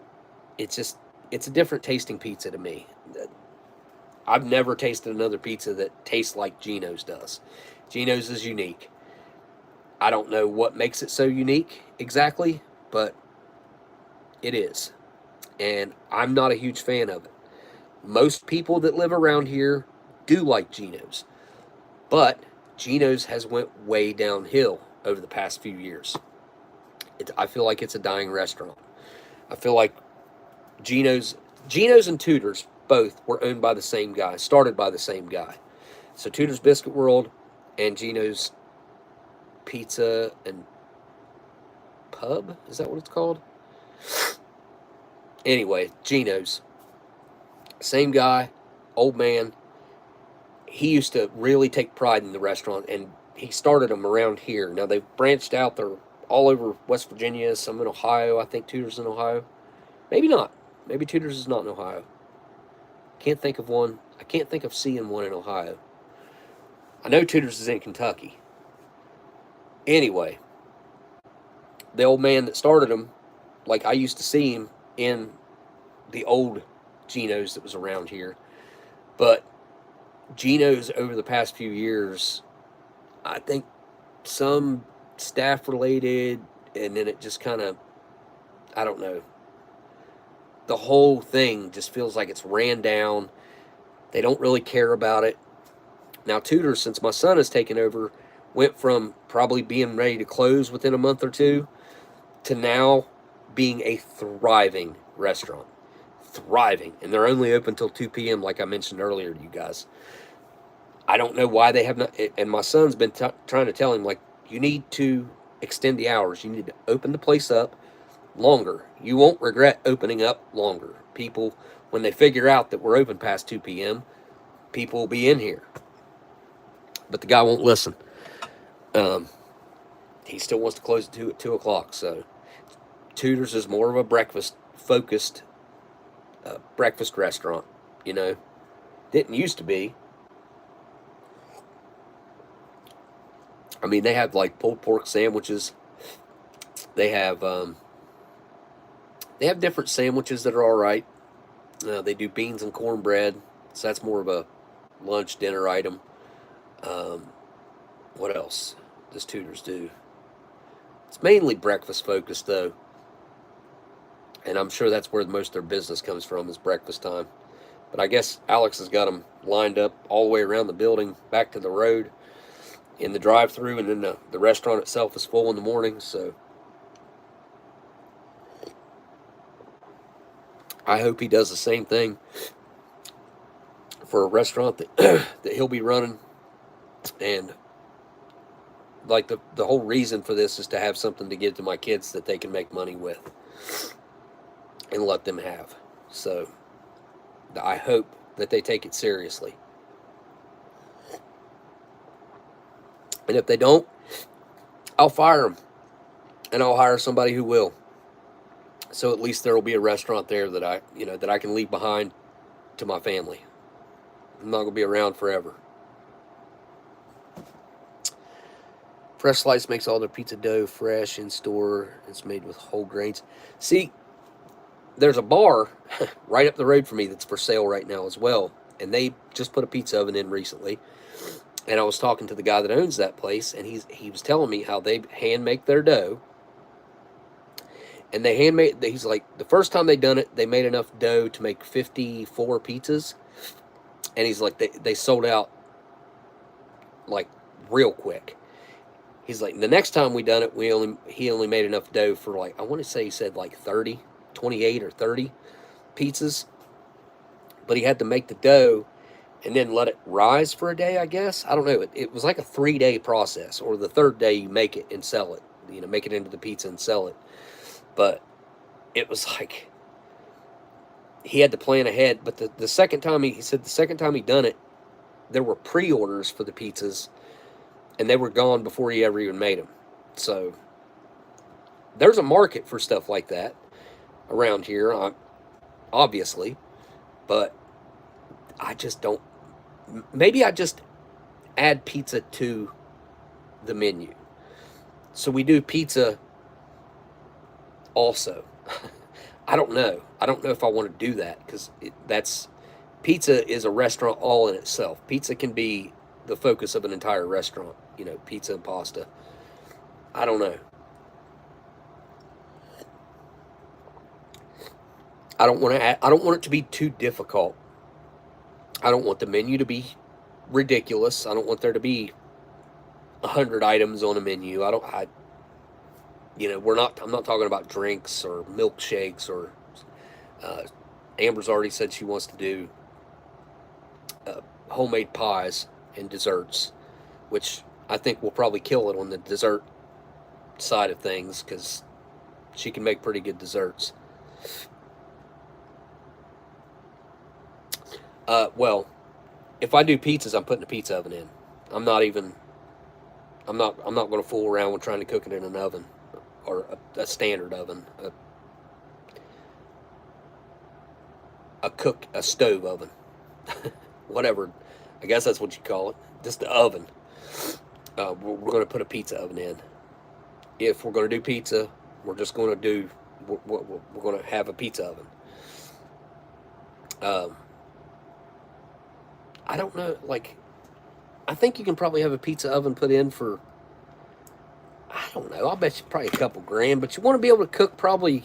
it's a different tasting pizza to me. I've never tasted another pizza that tastes like Geno's does. Geno's is unique. I don't know what makes it so unique exactly, but it is. And I'm not a huge fan of it. Most people that live around here do like Geno's, but Geno's has went way downhill over the past few years. I feel like it's a dying restaurant. I feel like Geno's and Tudor's both were owned by the same guy, started by the same guy. So Tudor's Biscuit World and Geno's Pizza and Pub, is that what it's called? Anyway, Geno's, same guy, old man. He used to really take pride in the restaurant, and he started them around here. Now they've branched out. They're all over West Virginia, some in Ohio. I think Tudor's in Ohio. Maybe not. Maybe Tudor's is not in Ohio. Can't think of one. I can't think of seeing one in Ohio. I know Tudor's is in Kentucky. Anyway, the old man that started them, like I used to see him in the old Geno's that was around here. But Geno's over the past few years, I think some staff related, and then it just kind of, I don't know. The whole thing just feels like it's ran down. They don't really care about it. Now, Tudor's, since my son has taken over, went from probably being ready to close within a month or two to now being a thriving restaurant. Thriving. And they're only open till 2 p.m., like I mentioned earlier to you guys. I don't know why they have not. And my son's been trying to tell him, like, you need to extend the hours. You need to open the place up longer. You won't regret opening up longer. People, when they figure out that we're open past 2 p.m., people will be in here. But the guy won't listen. He still wants to close at 2 o'clock. So Tudor's is more of a breakfast-focused breakfast restaurant, you know. Didn't used to be. I mean, they have, like, pulled pork sandwiches. They have different sandwiches that are all right. They do beans and cornbread, so that's more of a lunch, dinner item. What else does Tudor's do? It's mainly breakfast focused, though. And I'm sure that's where most of their business comes from, is breakfast time. But I guess Alex has got them lined up all the way around the building, back to the road, in the drive-thru, and then the restaurant itself is full in the morning, so I hope he does the same thing for a restaurant that that he'll be running. And like the whole reason for this is to have something to give to my kids that they can make money with and let them have. So I hope that they take it seriously. And if they don't, I'll fire them, and I'll hire somebody who will. So at least there will be a restaurant there that I can leave behind to my family. I'm not going to be around forever. Fresh Slice makes all their pizza dough fresh in store. It's made with whole grains. See, there's a bar right up the road from me that's for sale right now as well. And they just put a pizza oven in recently. And I was talking to the guy that owns that place, and he was telling me how they hand make their dough. And he's like, the first time they done it, they made enough dough to make 54 pizzas. And he's like, they sold out, like, real quick. He's like, the next time we done it, he only made enough dough for, like, I want to say he said like 28 or 30 pizzas. But he had to make the dough and then let it rise for a day, I guess. I don't know. It was like a 3-day process, or the third day you make it and sell it. Make it into the pizza and sell it. But it was like he had to plan ahead. But the second time he said the second time he done it, there were pre-orders for the pizzas, and they were gone before he ever even made them. So there's a market for stuff like that around here, obviously, but I just don't. Maybe I just add pizza to the menu. So we do pizza also. I don't know. I don't know if I want to do that, because pizza is a restaurant all in itself. Pizza can be the focus of an entire restaurant. You know, pizza and pasta. I don't know. I don't want to. I don't want it to be too difficult. I don't want the menu to be ridiculous. I don't want there to be 100 items on a menu. We're not. I'm not talking about drinks or milkshakes or. Amber's already said she wants to do homemade pies and desserts, which I think will probably kill it on the dessert side of things, because she can make pretty good desserts. Well, if I do pizzas, I'm putting a pizza oven in. I'm not going to fool around with trying to cook it in an oven, or a standard oven, a stove oven, whatever. I guess that's what you call it. Just the oven. We're going to put a pizza oven in. If we're going to do pizza, we're just going to do. We're going to have a pizza oven. I don't know. Like, I think you can probably have a pizza oven put in for. I don't know. I'll bet you probably a couple grand, but you want to be able to cook probably.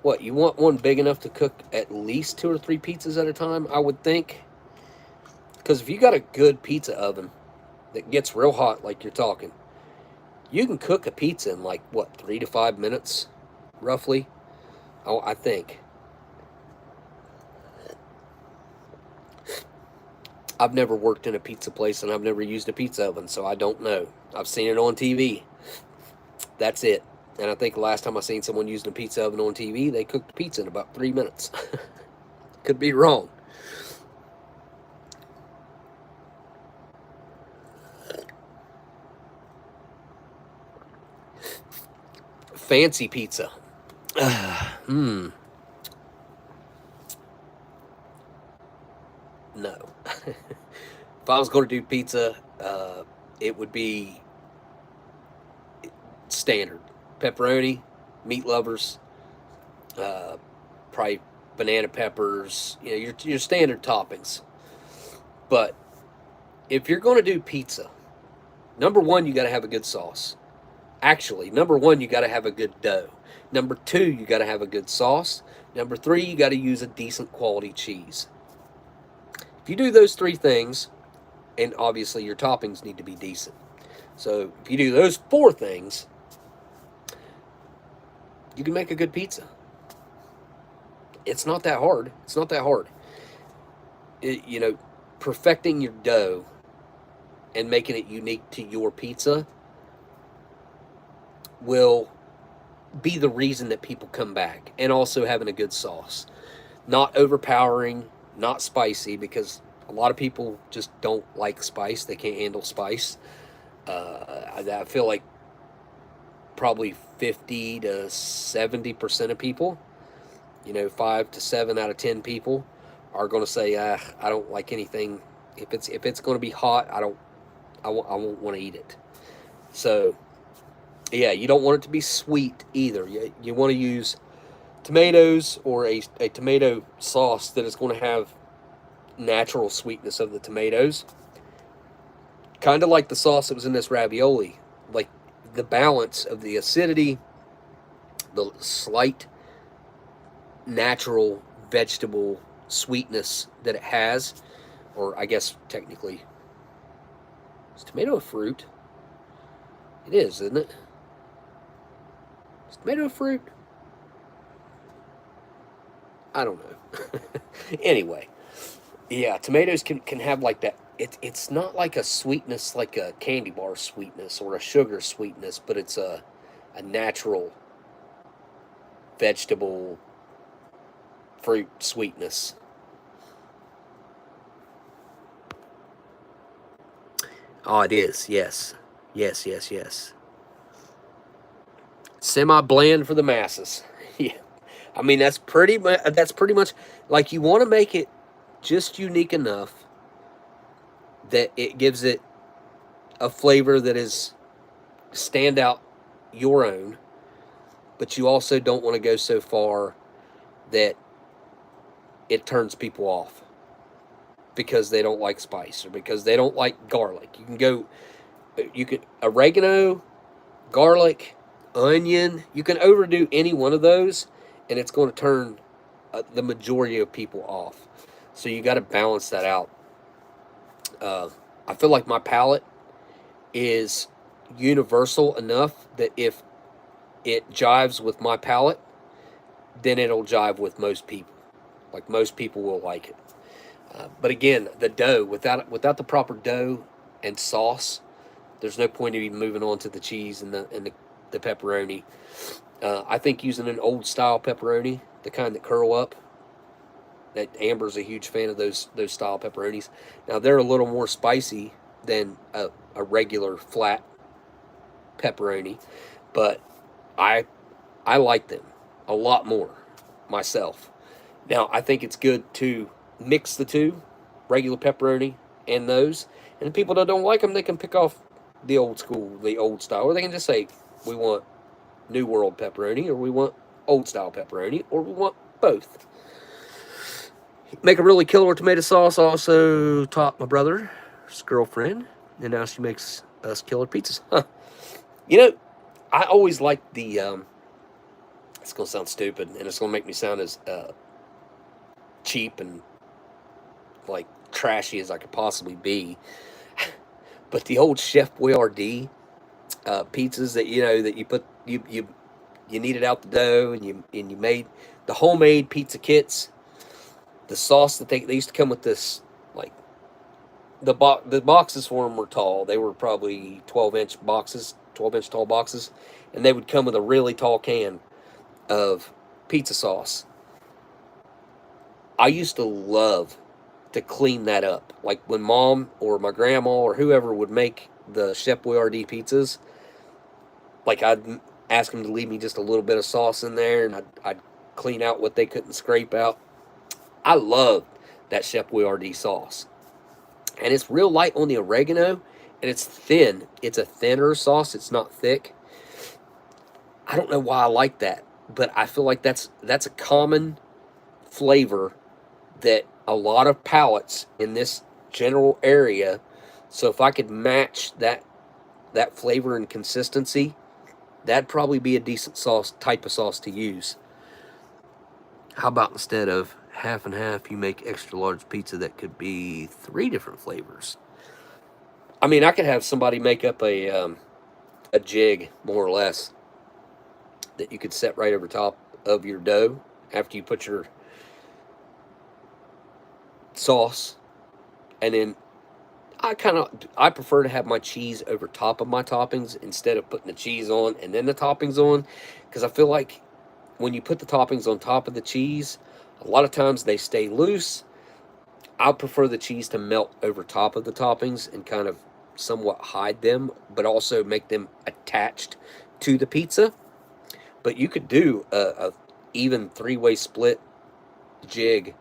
What, you want one big enough to cook at least 2 or 3 pizzas at a time, I would think. Because if you got a good pizza oven that gets real hot, like you're talking, you can cook a pizza in like, 3 to 5 minutes, roughly? Oh, I think. I've never worked in a pizza place, and I've never used a pizza oven, so I don't know. I've seen it on TV. That's it. And I think the last time I seen someone using a pizza oven on TV, they cooked pizza in about 3 minutes. Could be wrong. Fancy pizza. No. If I was going to do pizza, it would be standard. Pepperoni, meat lovers, probably banana peppers, your standard toppings. But if you're going to do pizza, number one, you got to have a good sauce. Actually, number one, you got to have a good dough. Number two, you got to have a good sauce. Number three, you got to use a decent quality cheese. If you do those 3 things, and obviously your toppings need to be decent. So if you do those 4 things, you can make a good pizza. It's not that hard. It's not that hard. Perfecting your dough and making it unique to your pizza will be the reason that people come back. And also having a good sauce. Not overpowering, not spicy, because a lot of people just don't like spice. They can't handle spice. I feel like probably 50 to 70% of people, 5 to 7 out of 10 people are going to say, I don't like anything. If it's going to be hot, I won't want to eat it. So, yeah, you don't want it to be sweet either. You want to use tomatoes or a tomato sauce that is going to have natural sweetness of the tomatoes. Kind of like the sauce that was in this ravioli. Like, the balance of the acidity, the slight natural vegetable sweetness that it has, or I guess technically, is tomato a fruit? It is, isn't it? Is tomato a fruit? I don't know. Anyway, yeah, tomatoes can have like that. It's not like a sweetness, like a candy bar sweetness or a sugar sweetness, but it's a natural vegetable, fruit sweetness. Oh, it is. Yes. Yes, yes, yes. Semi-bland for the masses. Yeah. I mean, that's pretty much like, you want to make it just unique enough that it gives it a flavor that is stand out your own, but you also don't want to go so far that it turns people off because they don't like spice or because they don't like garlic. You can oregano, garlic, onion. You can overdo any one of those, and it's going to turn the majority of people off. So you got to balance that out. I feel like my palate is universal enough that if it jives with my palate, then it'll jive with most people. Like, most people will like it. But again, the dough, without the proper dough and sauce, there's no point in even moving on to the cheese and the pepperoni. I think using an old style pepperoni, the kind that curl up, that Amber's a huge fan of those style pepperonis. Now, they're a little more spicy than a regular flat pepperoni, but I like them a lot more myself. Now, I think it's good to mix the two, regular pepperoni and those. And the people that don't like them, they can pick off the old school, the old style, or they can just say, we want New World pepperoni, or we want old style pepperoni, or we want both. Make a really killer tomato sauce. Also taught my brother's girlfriend, and now she makes us killer pizzas. You know, I always liked the, it's going to sound stupid, and it's going to make me sound as cheap and like trashy as I could possibly be. But the old Chef Boyardee pizzas that that you put you kneaded out the dough, and you made the homemade pizza kits. The sauce that they used to come with this, like, the boxes for them were tall. They were probably 12-inch boxes, 12-inch tall boxes, and they would come with a really tall can of pizza sauce. I used to love to clean that up. Like, when Mom or my grandma or whoever would make the Chef Boyardee pizzas, like, I'd ask them to leave me just a little bit of sauce in there, and I'd clean out what they couldn't scrape out. I love that Chef Boyardee sauce. And it's real light on the oregano, and it's thin. It's a thinner sauce. It's not thick. I don't know why I like that, but I feel like that's a common flavor that a lot of palates in this general area. So if I could match that flavor and consistency, that'd probably be a decent type of sauce to use. How about, instead of half and half, you make extra large pizza that could be 3 different flavors? I mean, I could have somebody make up a jig, more or less, that you could set right over top of your dough after you put your sauce. And then I prefer to have my cheese over top of my toppings instead of putting the cheese on and then the toppings on, because I feel like when you put the toppings on top of the cheese, a lot of times they stay loose. I prefer the cheese to melt over top of the toppings and kind of somewhat hide them, but also make them attached to the pizza. But you could do a even 3-way split jig.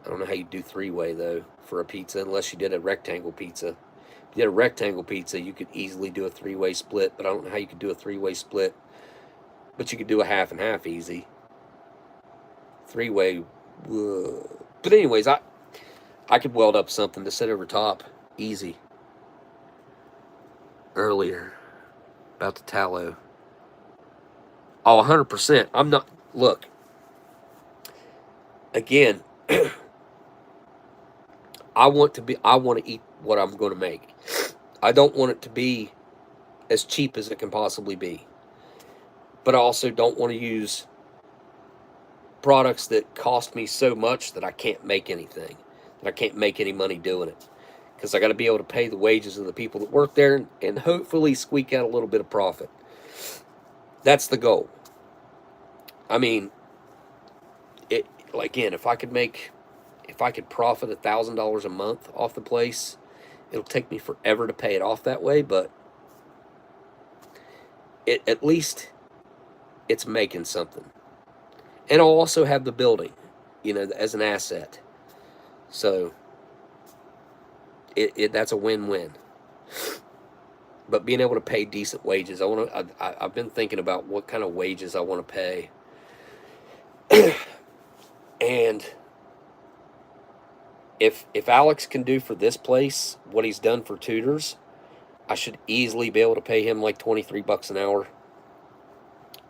I don't know how you do 3-way, though, for a pizza, unless you did a rectangle pizza. If you did a rectangle pizza, you could easily do a 3-way split, but I don't know how you could do a 3-way split. But you could do a half and half easy. 3-way, but anyways, I could weld up something to set over top easy. Earlier, about the tallow. Oh, 100%. I'm not, look, again, I want to eat what I'm going to make. I don't want it to be as cheap as it can possibly be. But I also don't want to use products that cost me so much that I can't make anything, that I can't make any money doing it. Because I got to be able to pay the wages of the people that work there and hopefully squeak out a little bit of profit. That's the goal. I mean, again, if I could profit $1,000 a month off the place, it'll take me forever to pay it off that way, but at least it's making something. And I'll also have the building, as an asset. So that's a win-win. But being able to pay decent wages, I've been thinking about what kind of wages I want to pay. And if Alex can do for this place what he's done for tutors, I should easily be able to pay him like $23 an hour.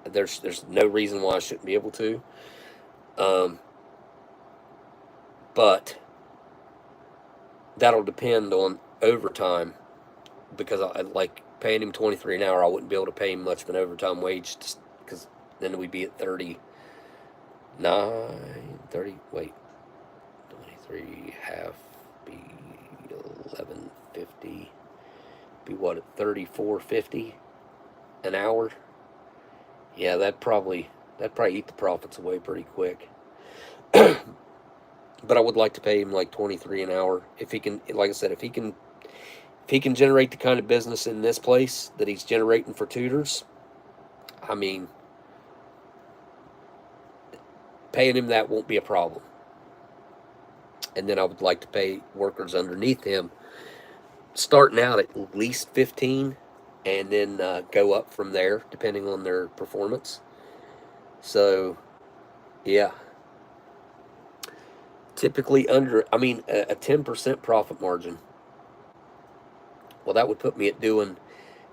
There's no reason why I shouldn't be able to. But that'll depend on overtime, because I like paying him $23 an hour. I wouldn't be able to pay him much of an overtime wage, just because then we'd be at 23 half be 11.50, be what, at 34.50 an hour. Yeah, that'd probably eat the profits away pretty quick. But I would like to pay him like 23 an hour if he can. Like I said, if he can generate the kind of business in this place that he's generating for tutors, I mean, paying him that won't be a problem. And then I would like to pay workers underneath him, starting out at least 15, and then go up from there depending on their performance. So, yeah. Typically a 10% profit margin. Well, that would put me at doing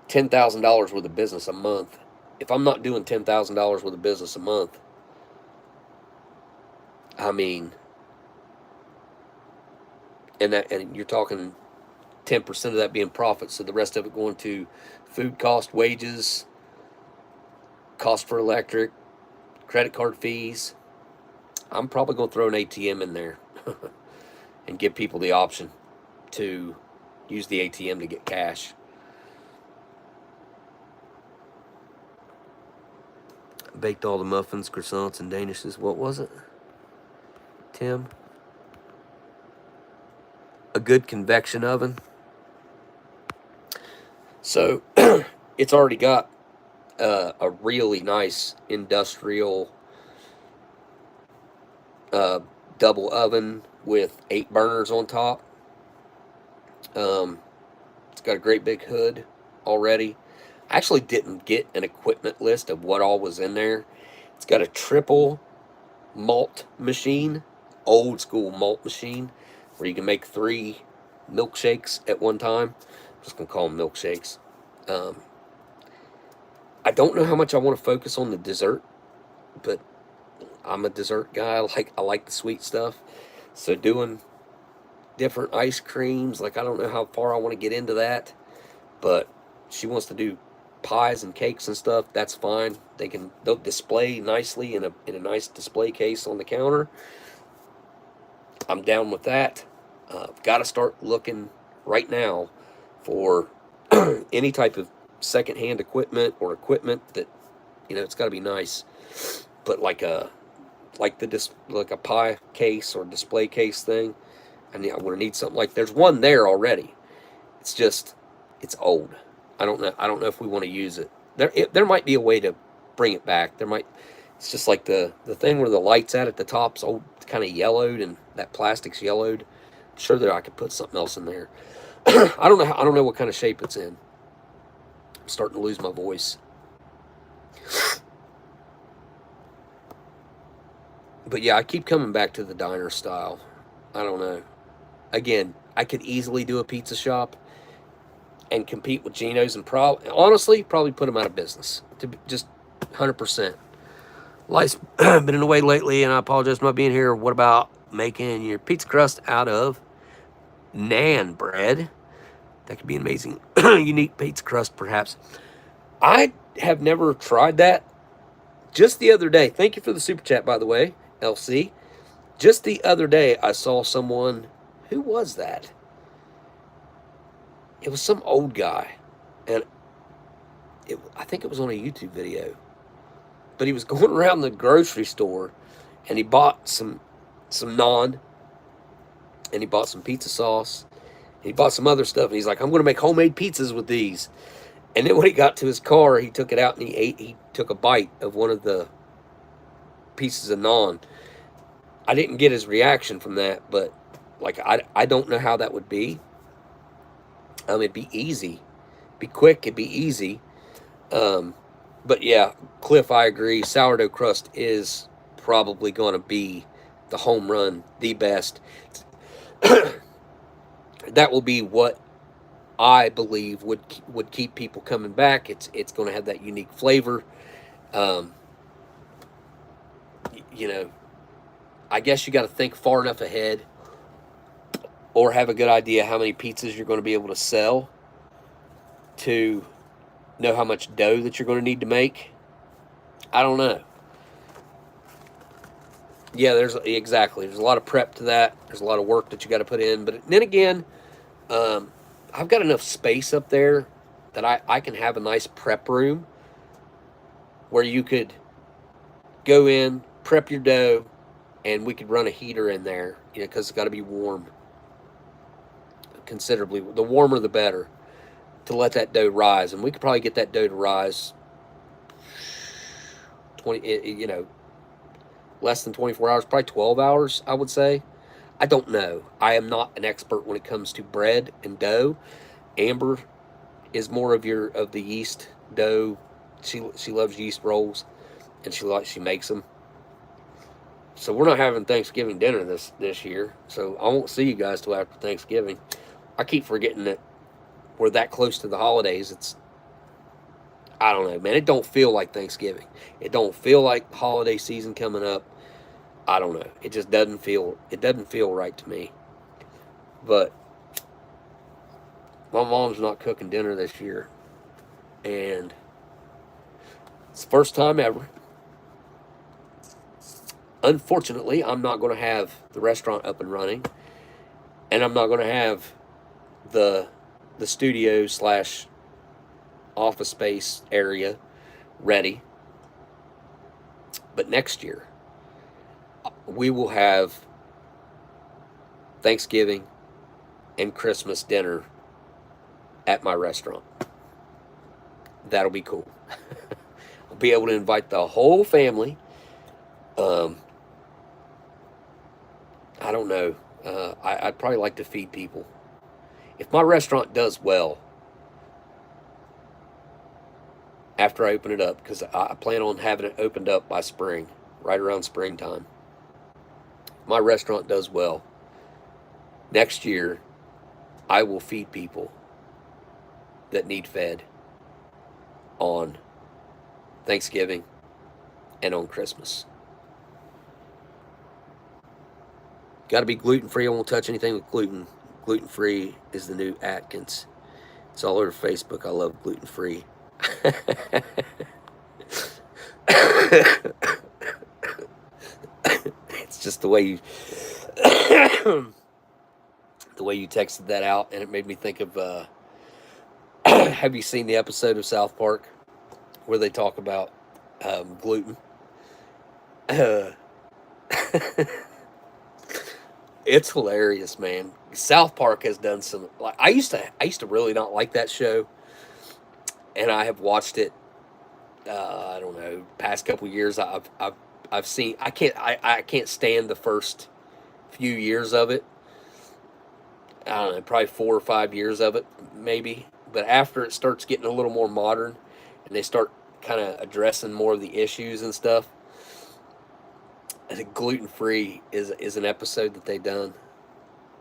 $10,000 worth of business a month. If I'm not doing $10,000 worth of business a month, I mean, and you're talking 10% of that being profit, so the rest of it going to food cost, wages, cost for electric, credit card fees. I'm probably going to throw an ATM in there and give people the option to use the ATM to get cash. Baked all the muffins, croissants, and danishes. What was it, Tim? A good convection oven. So it's already got a really nice industrial double oven with 8 burners on top. It's got a great big hood already. I actually didn't get an equipment list of what all was in there. It's got a triple malt machine, old school malt machine, where you can make 3 milkshakes at one time. I'm just going to call them milkshakes. I don't know how much I want to focus on the dessert, but I'm a dessert guy. I like the sweet stuff. So doing different ice creams, I don't know how far I want to get into that, but she wants to do pies and cakes and stuff. That's fine. They'll display nicely in a nice display case on the counter. I'm down with that. Got to start looking right now for any type of secondhand equipment or equipment that, it's got to be nice, but like a pie case or display case thing. I would need something like, there's one there already. It's just, it's old. I don't know if we want to use it. There might be a way to bring it back. It's just like the thing where the light's at the top's old, kind of yellowed, and that plastic's yellowed. I'm sure that I could put something else in there. I don't know what kind of shape it's in. I'm starting to lose my voice. But yeah, I keep coming back to the diner style. I don't know. Again, I could easily do a pizza shop and compete with Geno's, and honestly, probably put them out of business. To be just 100%. Life's been in the way lately, and I apologize for not being here. What about making your pizza crust out of naan bread? That could be an amazing, unique pizza crust, perhaps. I have never tried that. Just the other day, thank you for the super chat, by the way, LC. Just the other day, I saw someone. Who was that? It was some old guy, and I think it was on a YouTube video. But he was going around the grocery store, and he bought some naan, and he bought some pizza sauce, and he bought some other stuff, and he's like, I'm going to make homemade pizzas with these. And then when he got to his car, he took it out and he took a bite of one of the pieces of naan. I didn't get his reaction from that, but like I don't know how that would be. It'd be easy, be quick, it'd be easy. But yeah, Cliff, I agree. Sourdough crust is probably going to be the home run, the best. That will be what I believe would keep people coming back. It's going to have that unique flavor. You know, I guess you got to think far enough ahead, or have a good idea how many pizzas you're going to be able to sell to know how much dough that you're going to need to make. I don't know. Yeah, there's a lot of prep to that. There's a lot of work that you got to put in. But then again, I've got enough space up there that I can have a nice prep room where you could go in, prep your dough, and we could run a heater in there, you know, because it's got to be warm considerably. The warmer, the better, to let that dough rise. And we could probably get that dough to rise 20, you know, less than 24 hours, probably 12 hours, I would say. I don't know. I am not an expert when it comes to bread and dough. Amber is more of the yeast dough. She loves yeast rolls, and she makes them. So we're not having Thanksgiving dinner this year. So I won't see you guys till after Thanksgiving. I keep forgetting that we're that close to the holidays. I don't know, man. It don't feel like Thanksgiving. It don't feel like holiday season coming up. I don't know. It just doesn't feel right to me. But my mom's not cooking dinner this year. And it's the first time ever. Unfortunately, I'm not going to have the restaurant up and running. And I'm not going to have the studio / office space area ready. But next year, we will have Thanksgiving and Christmas dinner at my restaurant. That'll be cool. I'll be able to invite the whole family. I don't know. I'd probably like to feed people. If my restaurant does well after I open it up, because I plan on having it opened up by spring, right around springtime. If my restaurant does well, next year I will feed people that need fed on Thanksgiving and on Christmas. Got to be gluten-free. I won't touch anything with gluten. Gluten-free is the new Atkins. It's all over Facebook. I love gluten-free. It's just the way you texted that out, and it made me think of have you seen the episode of South Park where they talk about gluten? It's hilarious, man. South Park has done some. Like I used to really not like that show, and I have watched it. I don't know, past couple years. I've seen. I can't stand the first few years of it. I don't know, probably 4 or 5 years of it, maybe. But after it starts getting a little more modern, and they start kind of addressing more of the issues and stuff. I think gluten-free is an episode that they done,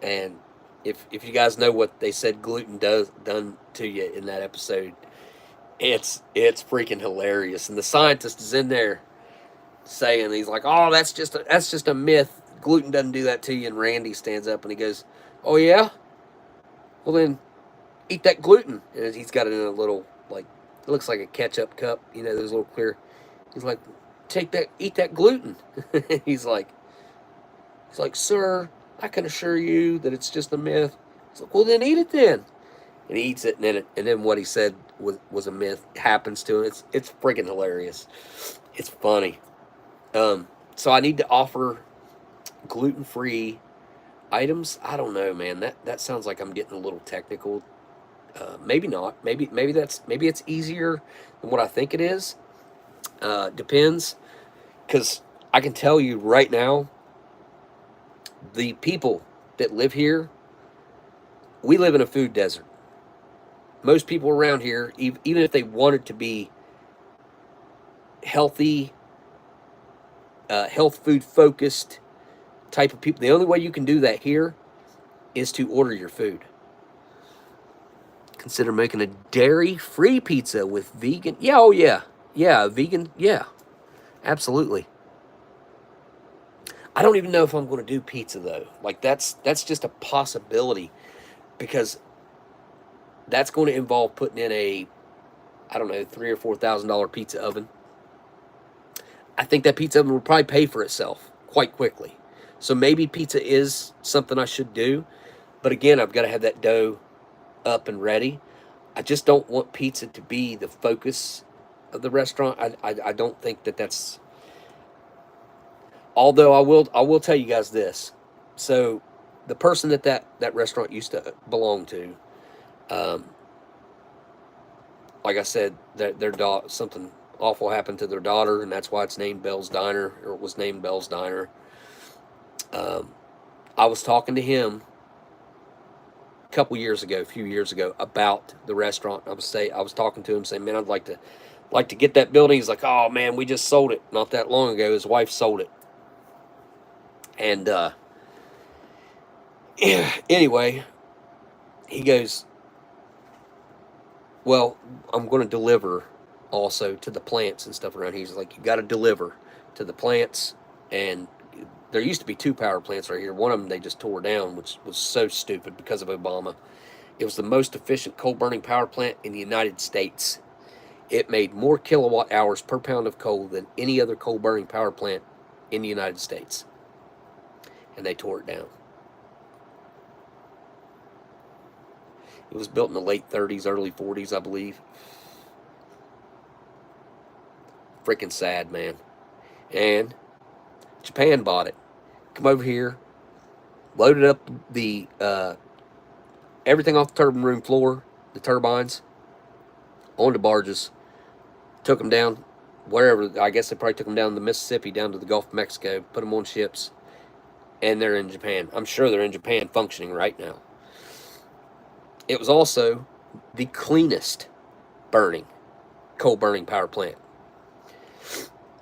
and if you guys know what they said gluten done to you in that episode, it's freaking hilarious. And the scientist is in there saying, he's like, "Oh, that's just a myth. Gluten doesn't do that to you." And Randy stands up and he goes, "Oh yeah? Well then, eat that gluten." And he's got it in a little, like, it looks like a ketchup cup, you know, those little clear. He's like, eat that gluten. He's like, "Sir, I can assure you that it's just a myth." He's like, "Well, then eat it then." And he eats it, and then what he said was a myth happens to him. It's freaking hilarious. It's funny. So I need to offer gluten-free items. I don't know, man. That sounds like I'm getting a little technical. Maybe not. Maybe it's easier than what I think it is. Depends, because I can tell you right now, the people that live here, we live in a food desert. Most people around here, even if they wanted to be healthy, health food focused type of people, the only way you can do that here is to order your food. Consider making a dairy-free pizza with vegan. Yeah, oh yeah, yeah, vegan. Yeah, absolutely. I don't even know if I'm going to do pizza though. Like that's just a possibility, because that's going to involve putting in a, I don't know, $3,000 or $4,000 pizza oven. I think that pizza oven will probably pay for itself quite quickly. So maybe pizza is something I should do, but again, I've got to have that dough up and ready. I just don't want pizza to be the focus of the restaurant. I don't think that that's. Although I will tell you guys this. So, the person that restaurant used to belong to, um, like I said, their daughter, something awful happened to their daughter, and that's why it's named Bell's Diner, or it was named Bell's Diner. Um, I was talking to him a few years ago, about the restaurant. I was talking to him, saying, "Man, I'd like to get that building." He's like, "Oh man, we just sold it not that long ago. His wife sold it." And anyway, he goes, "Well, I'm going to deliver also to the plants and stuff around here." He's like, "You got to deliver to the plants." And there used to be 2 power plants right here. One of them they just tore down, which was so stupid because of Obama. It was the most efficient coal burning power plant in the United States. It made more kilowatt hours per pound of coal than any other coal burning power plant in the United States. And they tore it down. It was built in the late 30s, early 40s, I believe. Freaking sad, man. And Japan bought it. Come over here, loaded up the everything off the turbine room floor, the turbines, onto barges, took them down wherever. I guess they probably took them down the Mississippi, down to the Gulf of Mexico, put them on ships, and they're in Japan. I'm sure they're in Japan functioning right now. It was also the cleanest coal burning power plant.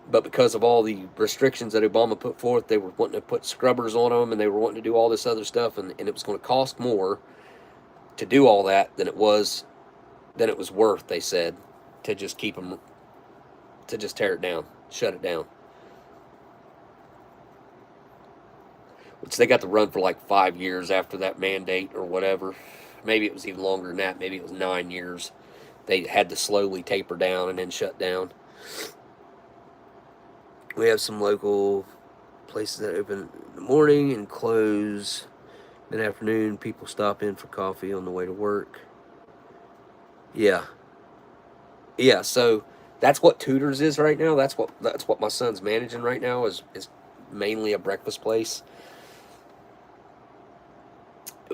But because of all the restrictions that Obama put forth, they were wanting to put scrubbers on them, and they were wanting to do all this other stuff, and it was going to cost more to do all that than it was worth, they said, to just keep them, to just tear it down, shut it down. Which they got to run for like 5 years after that mandate or whatever. Maybe it was even longer than that. Maybe it was 9 years. They had to slowly taper down and then shut down. We have some local places that open in the morning and close mid-afternoon. People stop in for coffee on the way to work. Yeah. Yeah, so that's what Tudor's is right now. That's what my son's managing right now, is mainly a breakfast place.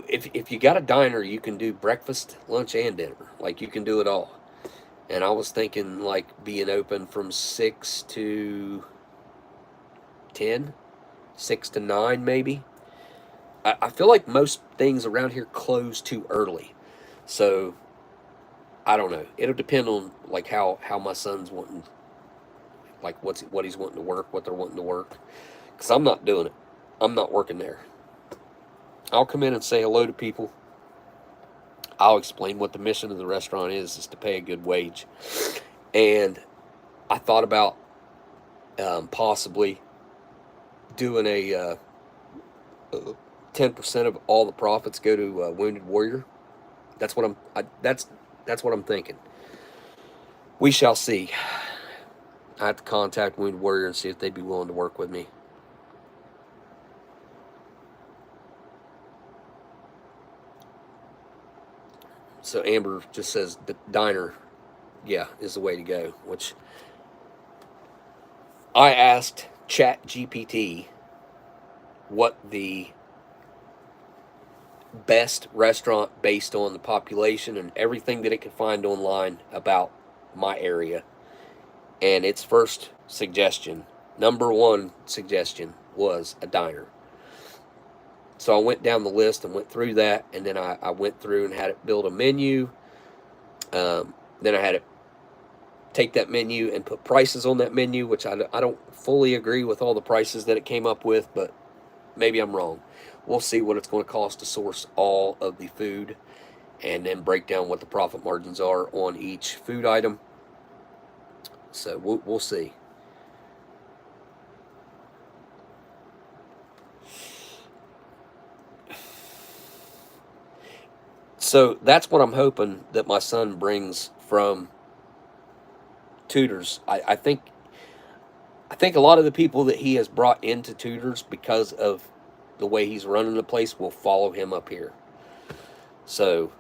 If you got a diner, you can do breakfast, lunch, and dinner. Like, you can do it all. And I was thinking, like, being open from 6 to 10, 6 to 9 maybe. I feel like most things around here close too early. So, I don't know. It'll depend on, like, how my son's wanting, like, what he's wanting to work, what they're wanting to work. Because I'm not doing it. I'm not working there. I'll come in and say hello to people. I'll explain what the mission of the restaurant is to pay a good wage. And I thought about possibly doing a 10% of all the profits go to Wounded Warrior. That's what I'm thinking. We shall see. I have to contact Wounded Warrior and see if they'd be willing to work with me. So Amber just says the diner, yeah, is the way to go. Which I asked ChatGPT what the best restaurant based on the population and everything that it could find online about my area. And its first suggestion, number one suggestion, was a diner. So I went down the list and went through that, and then I went through and had it build a menu. Then I had it take that menu and put prices on that menu, which I don't fully agree with all the prices that it came up with, but maybe I'm wrong. We'll see what it's going to cost to source all of the food and then break down what the profit margins are on each food item. So we'll see. So that's what I'm hoping that my son brings from tutors. I think a lot of the people that he has brought into tutors because of the way he's running the place will follow him up here. So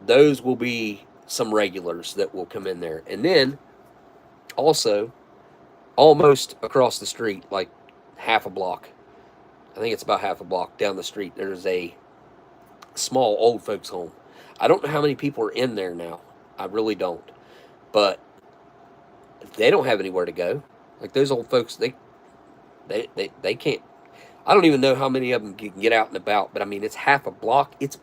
those will be some regulars that will come in there. And then also almost across the street, like half a block, I think it's about half a block down the street, there's a small old folks home. I don't know how many people are in there now. I really don't. But they don't have anywhere to go. Like those old folks, they can't. I don't even know how many of them can get out and about. But I mean, it's half a block. It's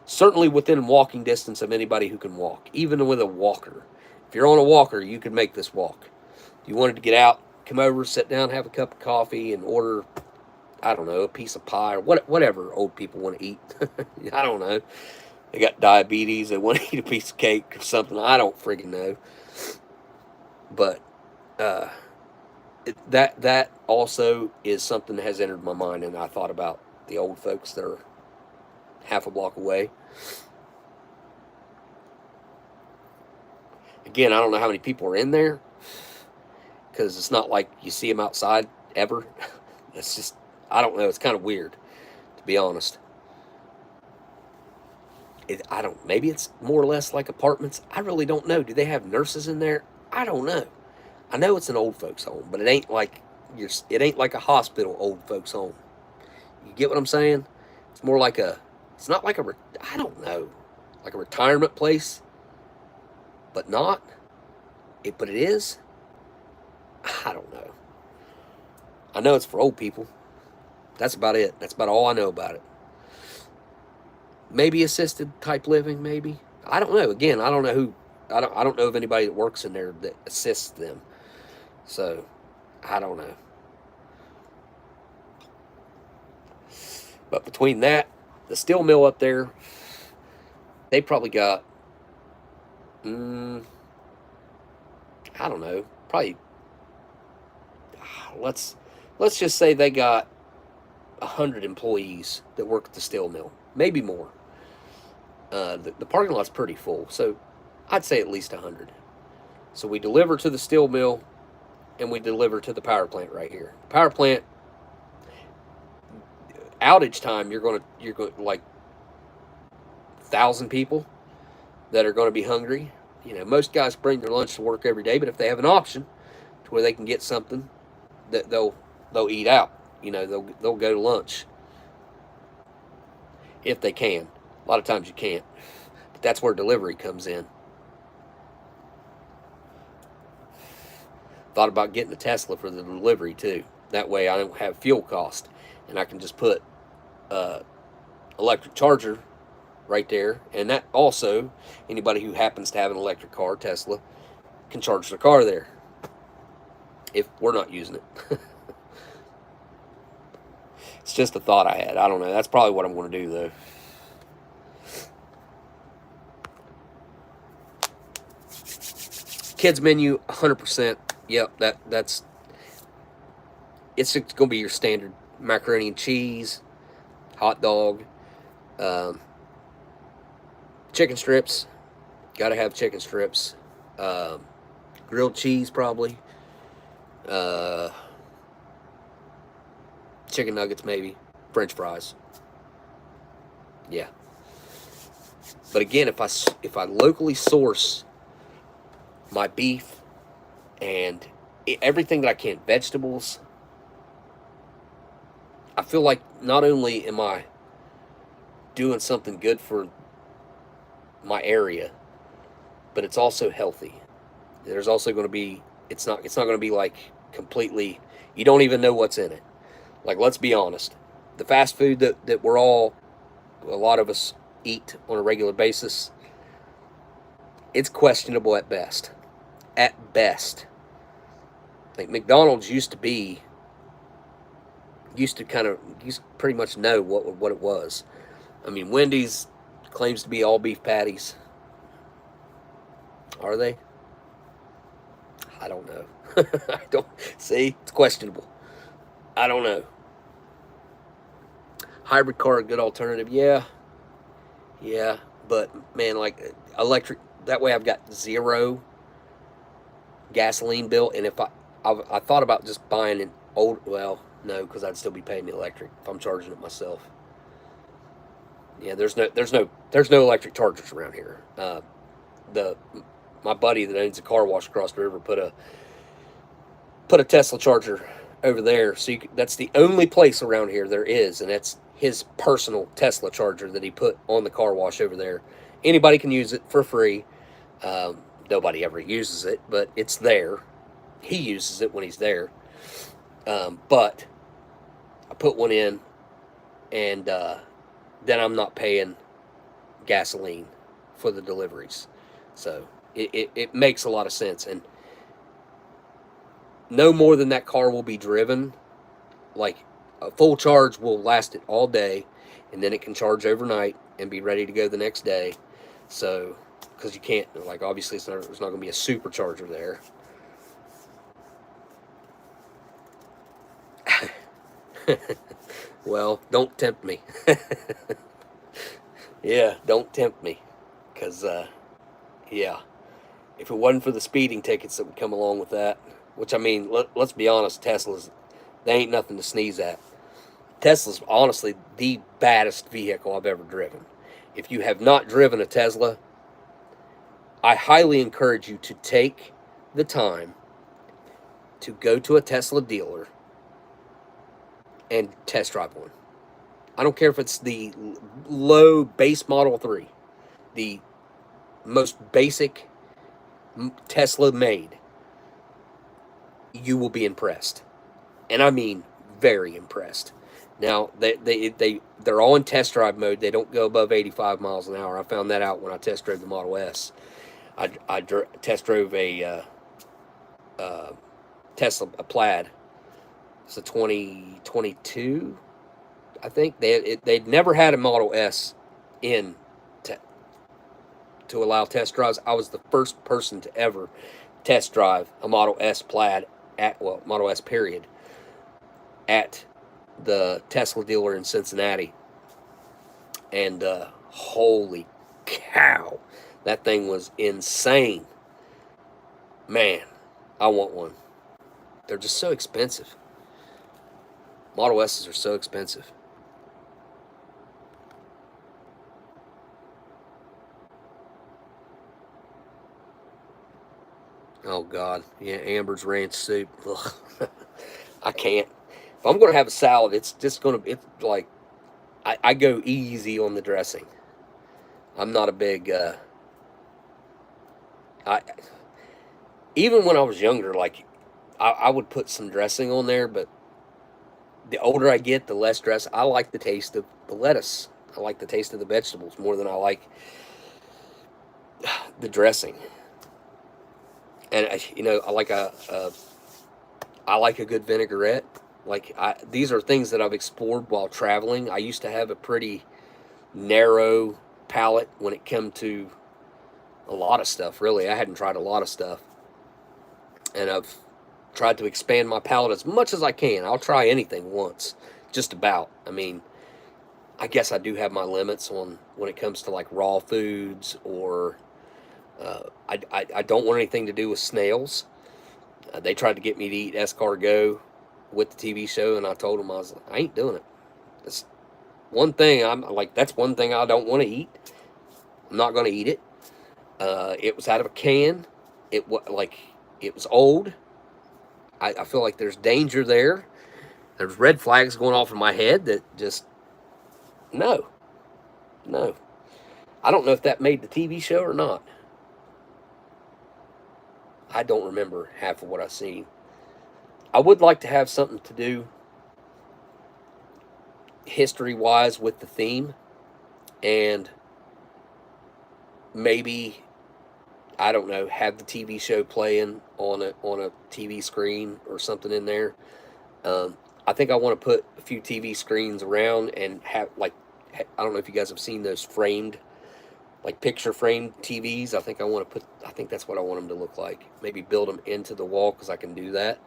certainly within walking distance of anybody who can walk, even with a walker. If you're on a walker, you could make this walk. If you wanted to get out, come over, sit down, have a cup of coffee, and order, I don't know, a piece of pie or whatever old people want to eat. I don't know. They got diabetes. They want to eat a piece of cake or something. I don't friggin' know. But that also is something that has entered my mind, and I thought about the old folks that are half a block away. Again, I don't know how many people are in there, because it's not like you see them outside ever. It's just, I don't know. It's kind of weird, to be honest. Maybe it's more or less like apartments. I really don't know. Do they have nurses in there? I don't know. I know it's an old folks home, but it ain't like a hospital old folks home. You get what I'm saying? It's more like it's not like I don't know, like a retirement place, but not. But it is. I don't know. I know it's for old people. That's about it. That's about all I know about it. Maybe assisted type living, maybe. I don't know. Again, I don't know who. I don't know of anybody that works in there that assists them. So, I don't know. But between that, the steel mill up there, they probably got, I don't know, probably, let's just say they got 100 employees that work at the steel mill, maybe more. The parking lot's pretty full, so I'd say at least 100. So we deliver to the steel mill, and we deliver to the power plant right here. Power plant, outage time, you're going like 1,000 people that are going to be hungry. You know, most guys bring their lunch to work every day, but if they have an option to where they can get something, that they'll eat out. You know, they'll go to lunch if they can. A lot of times you can't, but that's where delivery comes in. Thought about getting a Tesla for the delivery too. That way I don't have fuel cost, and I can just put electric charger right there. And that also, anybody who happens to have an electric car, Tesla, can charge their car there if we're not using it. It's just a thought I had. I don't know. That's probably what I'm going to do though. Kids menu, 100%. Yep, that's it's going to be your standard macaroni and cheese, hot dog, chicken strips. Got to have chicken strips. Grilled cheese probably. Chicken nuggets maybe. French fries. Yeah. But again, if I locally source my beef and everything that I can. Vegetables. I feel like not only am I doing something good for my area, but it's also healthy. There's also going to be, it's not going to be like completely, you don't even know what's in it. Like, let's be honest, the fast food that a lot of us eat on a regular basis, it's questionable at best. At best. Like, McDonald's used to pretty much know what it was. I mean, Wendy's claims to be all beef patties. Are they? I don't know. I don't see. It's questionable. I don't know. Hybrid car, a good alternative. Yeah. But man, like electric. That way, I've got zero gasoline bill. And if I thought about just buying an old. Well, no, because I'd still be paying the electric if I'm charging it myself. Yeah, there's no electric chargers around here. My buddy that owns a car wash across the river put a Tesla charger over there. So that's the only place around here there is, and that's his personal Tesla charger that he put on the car wash over there. Anybody can use it for free. Nobody ever uses it, but it's there. He uses it when he's there. But I put one in, and then I'm not paying gasoline for the deliveries. So it makes a lot of sense. And no more than that car will be driven. Like, a full charge will last it all day, and then it can charge overnight and be ready to go the next day. So, because you can't, like, obviously there's not going to be a supercharger there. Well, don't tempt me. Yeah, don't tempt me. Because, yeah, if it wasn't for the speeding tickets that would come along with that, which, I mean, let's be honest, Teslas, they ain't nothing to sneeze at. Tesla's honestly the baddest vehicle I've ever driven. If you have not driven a Tesla, I highly encourage you to take the time to go to a Tesla dealer and test drive one. I don't care if it's the low base Model 3, the most basic Tesla made. You will be impressed. And I mean very impressed. Now, they're all in test drive mode. They don't go above 85 miles an hour. I found that out when I test drove the Model S. I test drove a Tesla, a Plaid. It's a 2022, I think. They'd never had a Model S in to allow test drives. I was the first person to ever test drive a Model S Plaid Model S period at the Tesla dealer in Cincinnati. And holy cow, that thing was insane. Man, I want one. They're just so expensive. Model S's are so expensive. Oh God, yeah, Amber's ranch soup. Ugh. I can't. If I'm going to have a salad, it's like, I go easy on the dressing. I'm not a big, even when I was younger, like, I would put some dressing on there, but the older I get, the less dress. I like the taste of the lettuce. I like the taste of the vegetables more than I like the dressing. And I like a good vinaigrette. Like, these are things that I've explored while traveling. I used to have a pretty narrow palate when it came to a lot of stuff, really. I hadn't tried a lot of stuff. And I've tried to expand my palate as much as I can. I'll try anything once, just about. I mean, I guess I do have my limits on when it comes to, like, raw foods, or I don't want anything to do with snails. They tried to get me to eat escargot with the TV show, and I told them, I ain't doing it. That's one thing that's one thing I don't want to eat. I'm not going to eat it. It was out of a can. It was old. I feel like there's danger there. There's red flags going off in my head that just, no, no. I don't know if that made the TV show or not. I don't remember half of what I seen. I would like to have something to do history-wise with the theme, and maybe, I don't know, have the TV show playing on a TV screen or something in there. I think I want to put a few TV screens around and have, like, I don't know if you guys have seen those framed, like picture framed TVs. I think that's what I want them to look like. Maybe build them into the wall, because I can do that.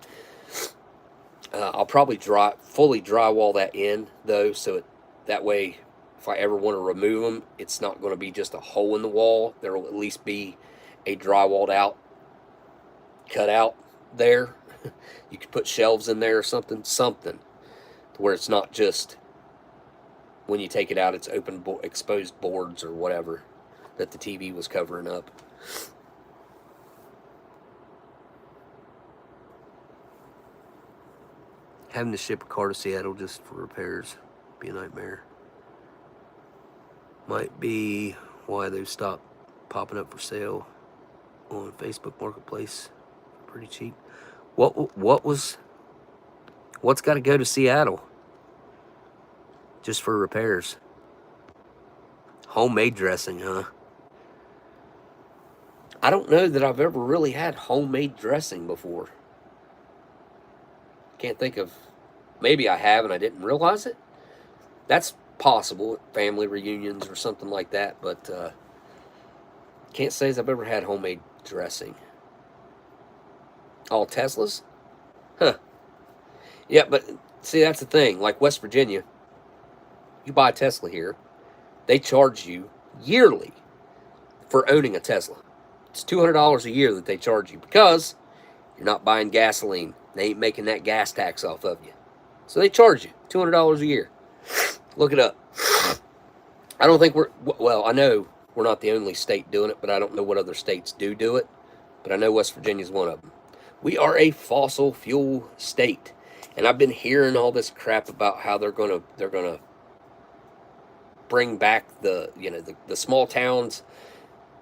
I'll probably fully drywall that in, though, so that way, if I ever want to remove them, it's not going to be just a hole in the wall. There will at least be a drywalled out cutout there. You could put shelves in there or something, to where it's not just, when you take it out, it's open, exposed boards or whatever that the TV was covering up. Having to ship a car to Seattle just for repairs would be a nightmare. Might be why they've stopped popping up for sale on Facebook Marketplace. Pretty cheap. What's got to go to Seattle just for repairs? Homemade dressing, huh? I don't know that I've ever really had homemade dressing before. Can't think of, maybe I have and I didn't realize it. That's possible at family reunions or something like that, but can't say as I've ever had homemade dressing. All Teslas? Huh. Yeah, but see, that's the thing. Like West Virginia, you buy a Tesla here, they charge you yearly for owning a Tesla. It's $200 a year that they charge you, because you're not buying gasoline. They ain't making that gas tax off of you. So they charge you $200 a year. Look it up. I don't think I know we're not the only state doing it, but I don't know what other states do it. But I know West Virginia's one of them. We are a fossil fuel state. And I've been hearing all this crap about how they're gonna bring back the small towns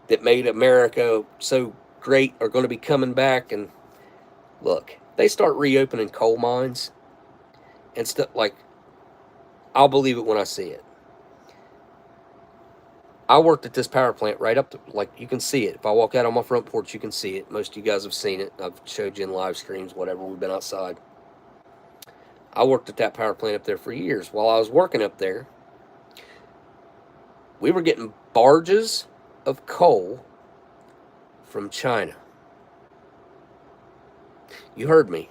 that made America so great are going to be coming back. And look, they start reopening coal mines and stuff, like, I'll believe it when I see it. I worked at this power plant right up to, like, you can see it. If I walk out on my front porch, you can see it. Most of you guys have seen it. I've showed you in live streams, whatever. We've been outside. I worked at that power plant up there for years. While I was working up there, we were getting barges of coal from China. You heard me.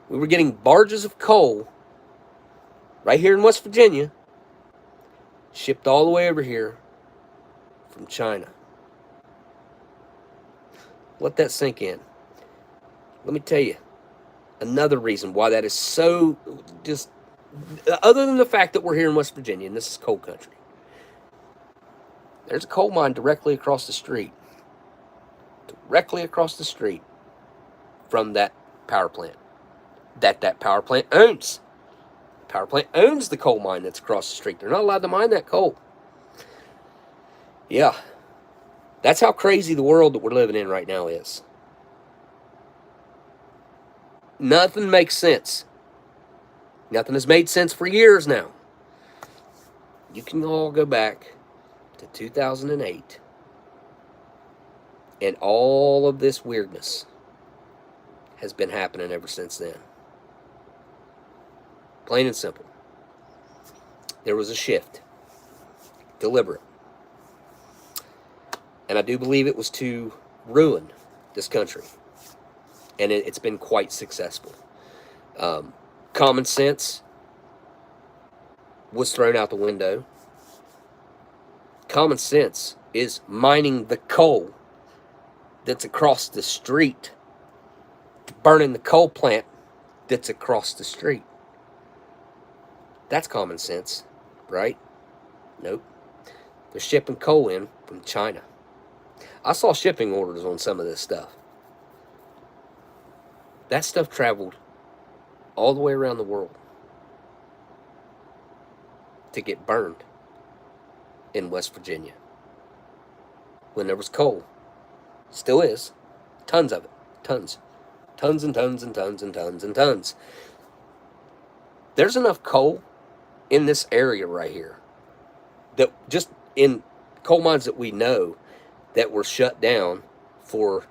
We were getting barges of coal right here in West Virginia, shipped all the way over here from China. Let that sink in. Let me tell you another reason why that is so, just other than the fact that we're here in West Virginia and this is coal country. There's a coal mine directly across the street. Directly across the street from that power plant. That power plant owns. The power plant owns the coal mine that's across the street. They're not allowed to mine that coal. Yeah. That's how crazy the world that we're living in right now is. Nothing makes sense. Nothing has made sense for years now. You can all go back to 2008 and all of this weirdness has been happening ever since then. Plain and simple. There was a shift. Deliberate. And I do believe it was to ruin this country. And it's been quite successful. Common sense was thrown out the window. Common sense is mining the coal that's across the street, burning the coal plant that's across the street. That's common sense, right? Nope. They're shipping coal in from China. I saw shipping orders on some of this stuff. That stuff traveled all the way around the world to get burned in West Virginia when there was coal. Still is. Tons of it. Tons. Tons and tons and tons and tons and tons. There's enough coal in this area right here that just in coal mines that we know that were shut down for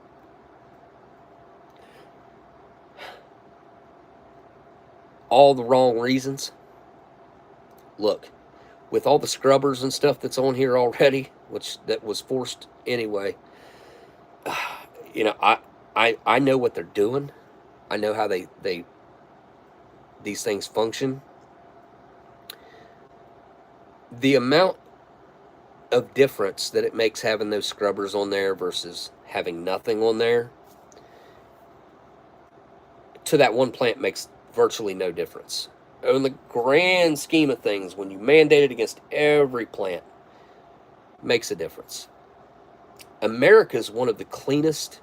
all the wrong reasons. Look, with all the scrubbers and stuff that's on here already, which that was forced anyway, you know, I know what they're doing. I know how these things function. The amount of difference that it makes having those scrubbers on there versus having nothing on there to that one plant makes virtually no difference. In the grand scheme of things, when you mandate it against every plant, makes a difference. America is one of the cleanest.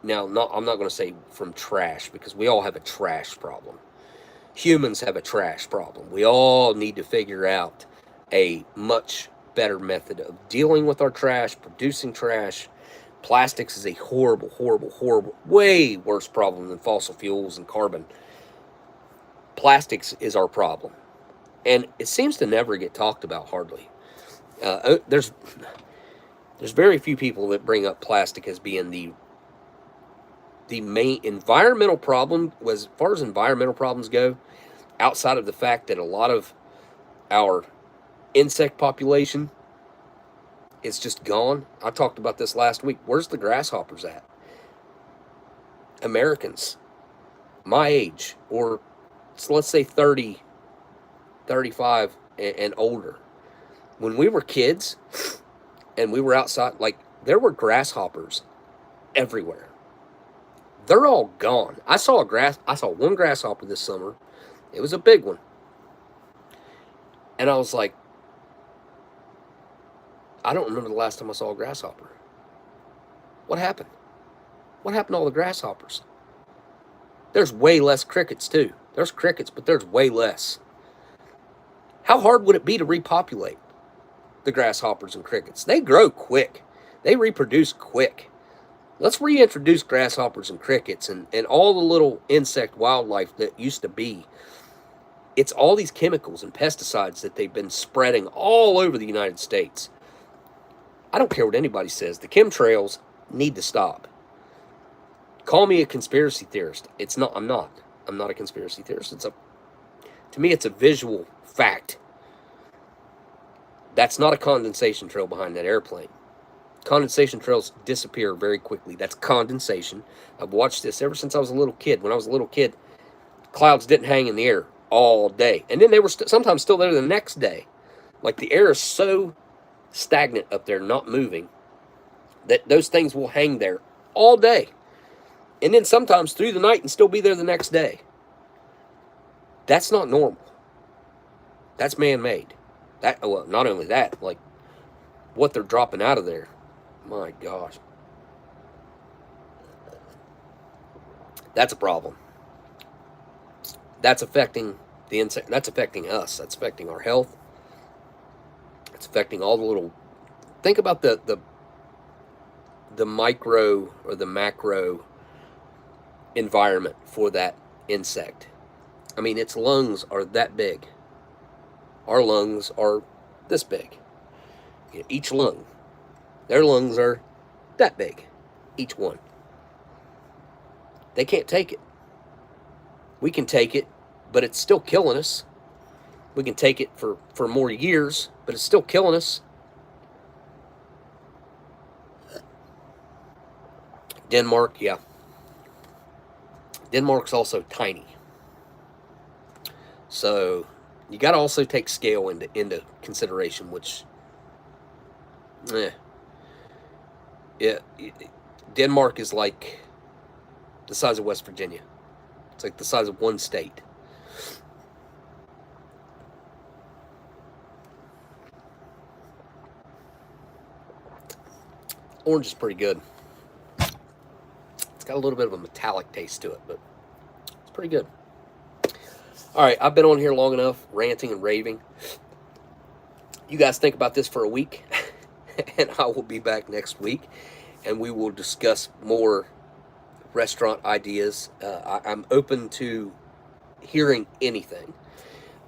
Now, I'm not going to say from trash, because we all have a trash problem. Humans have a trash problem. We all need to figure out a much better method of dealing with our trash, producing trash. Plastics is a horrible, horrible, horrible, way worse problem than fossil fuels and carbon. Plastics is our problem. And it seems to never get talked about hardly. There's very few people that bring up plastic as being the main environmental problem. As far as environmental problems go, outside of the fact that a lot of our insect population is just gone. I talked about this last week. Where's the grasshoppers at? Americans my age, or so let's say 30, 35 and older, when we were kids and we were outside, like, there were grasshoppers everywhere. They're all gone. I saw one grasshopper this summer. It was a big one. And I was like, I don't remember the last time I saw a grasshopper. What happened? What happened to all the grasshoppers? There's way less crickets, too. There's crickets, but there's way less. How hard would it be to repopulate the grasshoppers and crickets? They grow quick. They reproduce quick. Let's reintroduce grasshoppers and crickets and all the little insect wildlife that used to be. It's all these chemicals and pesticides that they've been spreading all over the United States. I don't care what anybody says. The chemtrails need to stop. Call me a conspiracy theorist. It's not. I'm not. I'm not a conspiracy theorist. To me, it's a visual fact. That's not a condensation trail behind that airplane. Condensation trails disappear very quickly. That's condensation. I've watched this ever since I was a little kid. When I was a little kid, clouds didn't hang in the air all day. And then they were sometimes still there the next day. Like, the air is so stagnant up there, not moving, that those things will hang there all day. And then sometimes through the night and still be there the next day. That's not normal. That's man-made. Well, not only that, like, what they're dropping out of there. My gosh. That's a problem. That's affecting the insect. That's affecting us. That's affecting our health. It's affecting all the little. Think about the micro or the macro environment for that insect. I mean, its lungs are that big. Our lungs are this big. Each lung. Their lungs are that big. Each one. They can't take it. We can take it, but it's still killing us. We can take it for more years, but it's still killing us. Denmark, yeah. Denmark's also tiny. So you got to also take scale into consideration, which, yeah, Denmark is like the size of West Virginia. It's like the size of one state. Orange is pretty good. It's got a little bit of a metallic taste to it, but it's pretty good. All right, I've been on here long enough, ranting and raving. You guys think about this for a week, and I will be back next week, and we will discuss more restaurant ideas. I'm open to hearing anything.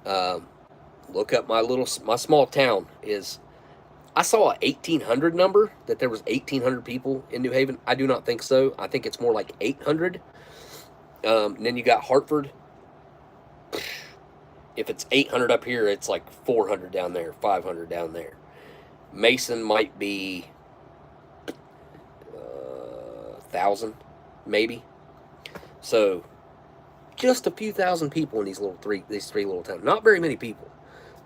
Look up my small town is. I saw a 1,800 number, that there was 1,800 people in New Haven. I do not think so. I think it's more like 800. And then you got Hartford. If it's 800 up here, it's like 400 down there, 500 down there. Mason might be 1,000, maybe. So just a few thousand people in these three little towns. Not very many people.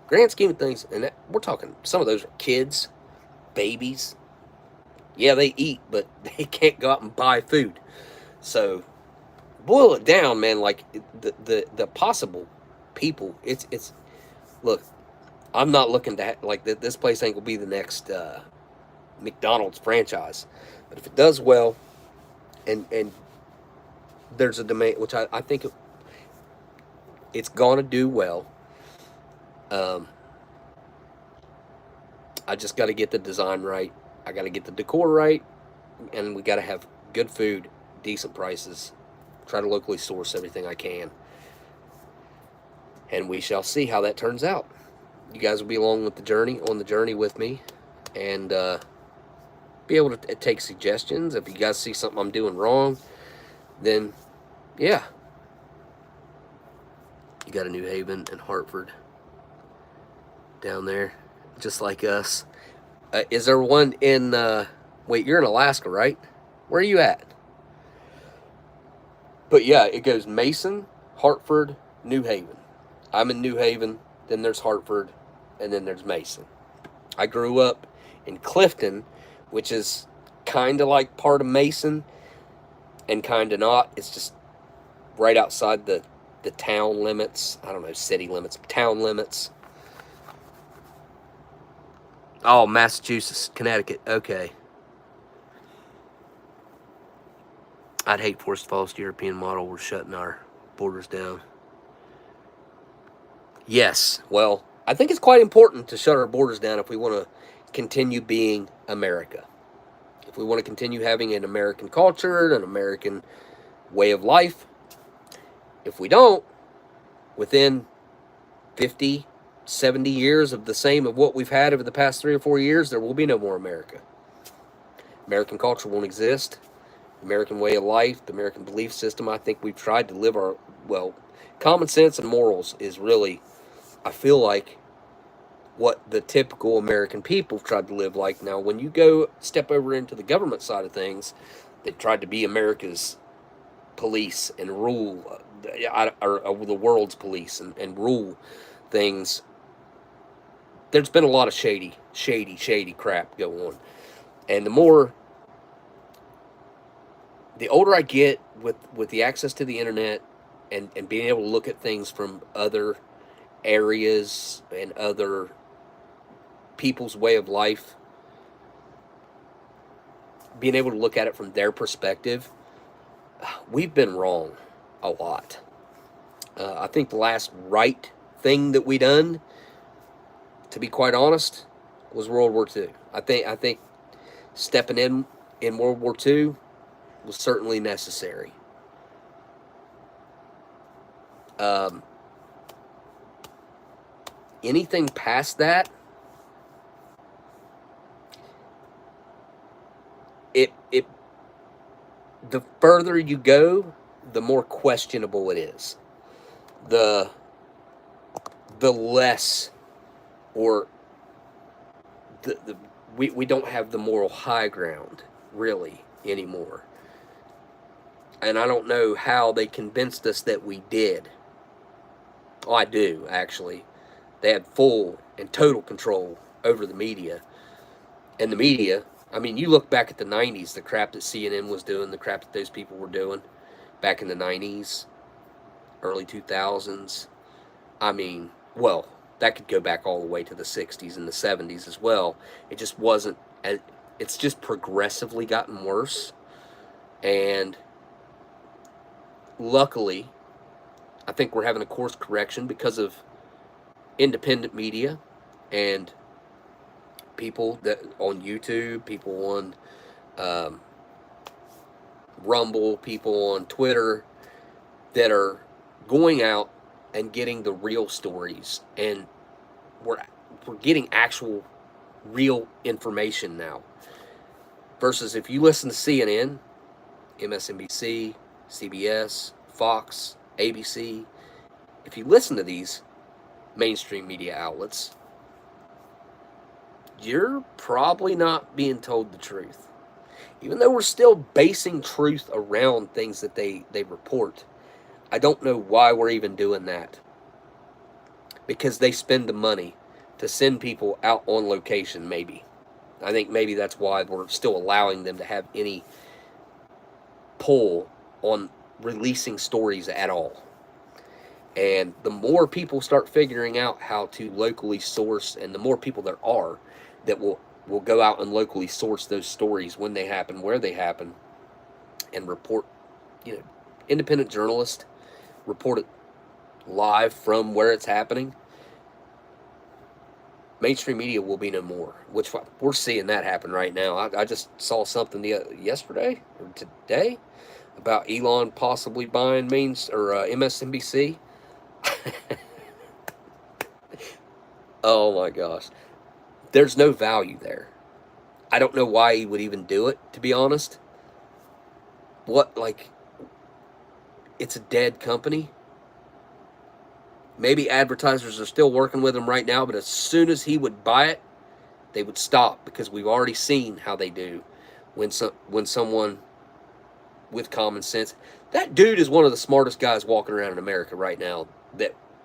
Grand scheme of things, and we're talking, some of those are kids, babies. Yeah, they eat, but they can't go out and buy food. So boil it down, man. Like the possible people. It's look. I'm not looking to like this place ain't gonna be the next McDonald's franchise, but if it does well, and there's a demand, which I think it's gonna do well. I just got to get the design right. I got to get the decor right, and we got to have good food, decent prices. Try to locally source everything I can, and we shall see how that turns out. You guys will be along with the journey, on the journey with me, and be able to take suggestions. If you guys see something I'm doing wrong, then yeah. You got a New Haven and Hartford down there, just like us. Is there one in, wait, you're in Alaska, right? Where are you at? But yeah, it goes Mason, Hartford, New Haven. I'm in New Haven, then there's Hartford, and then there's Mason. I grew up in Clifton, which is kind of like part of Mason, and kind of not. It's just right outside the town limits. I don't know, city limits, town limits. Oh, Massachusetts, Connecticut. Okay. I'd hate for us to follow the European model. We're shutting our borders down. Yes. Well, I think it's quite important to shut our borders down if we want to continue being America. If we want to continue having an American culture, an American way of life. If we don't, within 50, 70 years of the same of what we've had over the past 3 or 4 years, there will be no more America. American culture won't exist. American way of life, the American belief system, I think we've tried to live our, well, common sense and morals is really, I feel like, what the typical American people have tried to live like. Now, when you go step over into the government side of things, they tried to be America's police and rule, or the world's police and rule things. There's been a lot of shady crap going on. And the older I get with the access to the internet and being able to look at things from other areas and other people's way of life, being able to look at it from their perspective, we've been wrong a lot. I think the last right thing that we done, to be quite honest, was World War II. I think stepping in World War II was certainly necessary. Anything past that, the further you go, the more questionable it is. The less, or we don't have the moral high ground really anymore. And I don't know how they convinced us that we did. Oh, I do, actually. They had full and total control over the media. And the media, I mean, you look back at the 90s, the crap that CNN was doing, the crap that those people were doing back in the 90s, early 2000s. I mean, well, that could go back all the way to the 60s and the 70s as well. It just wasn't, it's just progressively gotten worse. And luckily, I think we're having a course correction because of independent media and people that on YouTube, people on Rumble, people on Twitter that are going out and getting the real stories, and we're getting actual real information now. Versus if you listen to CNN, MSNBC, CBS, Fox, ABC, if you listen to these mainstream media outlets, you're probably not being told the truth. Even though we're still basing truth around things that they report, I don't know why we're even doing that. Because they spend the money to send people out on location, maybe. I think maybe that's why we're still allowing them to have any pull on releasing stories at all. And the more people start figuring out how to locally source, and the more people there are that will go out and locally source those stories when they happen, where they happen, and report, independent journalists report it live from where it's happening, mainstream media will be no more, which we're seeing that happen right now. I just saw something yesterday or today about Elon possibly buying MSNBC. Oh my gosh. There's no value there. I don't know why he would even do it, to be honest. It's a dead company. Maybe advertisers are still working with him right now, but as soon as he would buy it, they would stop, because we've already seen how they do when someone with common sense. That dude is one of the smartest guys walking around in America right now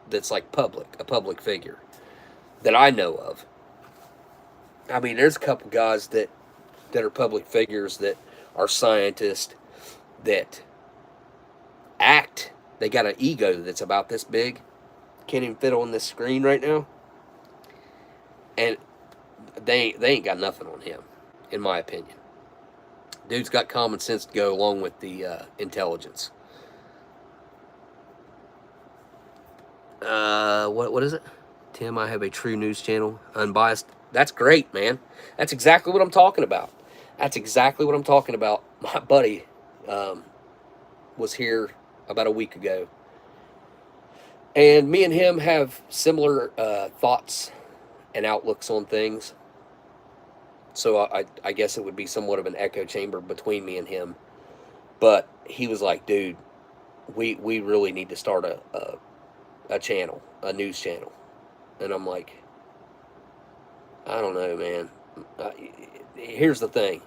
that's like a public figure that I know of. I mean, there's a couple guys that are public figures that are scientists that act. They got an ego that's about this big. Can't even fit on this screen right now. And they ain't got nothing on him, in my opinion. Dude's got common sense to go along with the intelligence. What is it? Tim, I have a true news channel, unbiased. That's great, man. That's exactly what I'm talking about. My buddy was here about a week ago. And me and him have similar thoughts and outlooks on things. So I guess it would be somewhat of an echo chamber between me and him. But he was like, dude, we really need to start a channel, a news channel. And I'm like, I don't know, man. Here's the thing.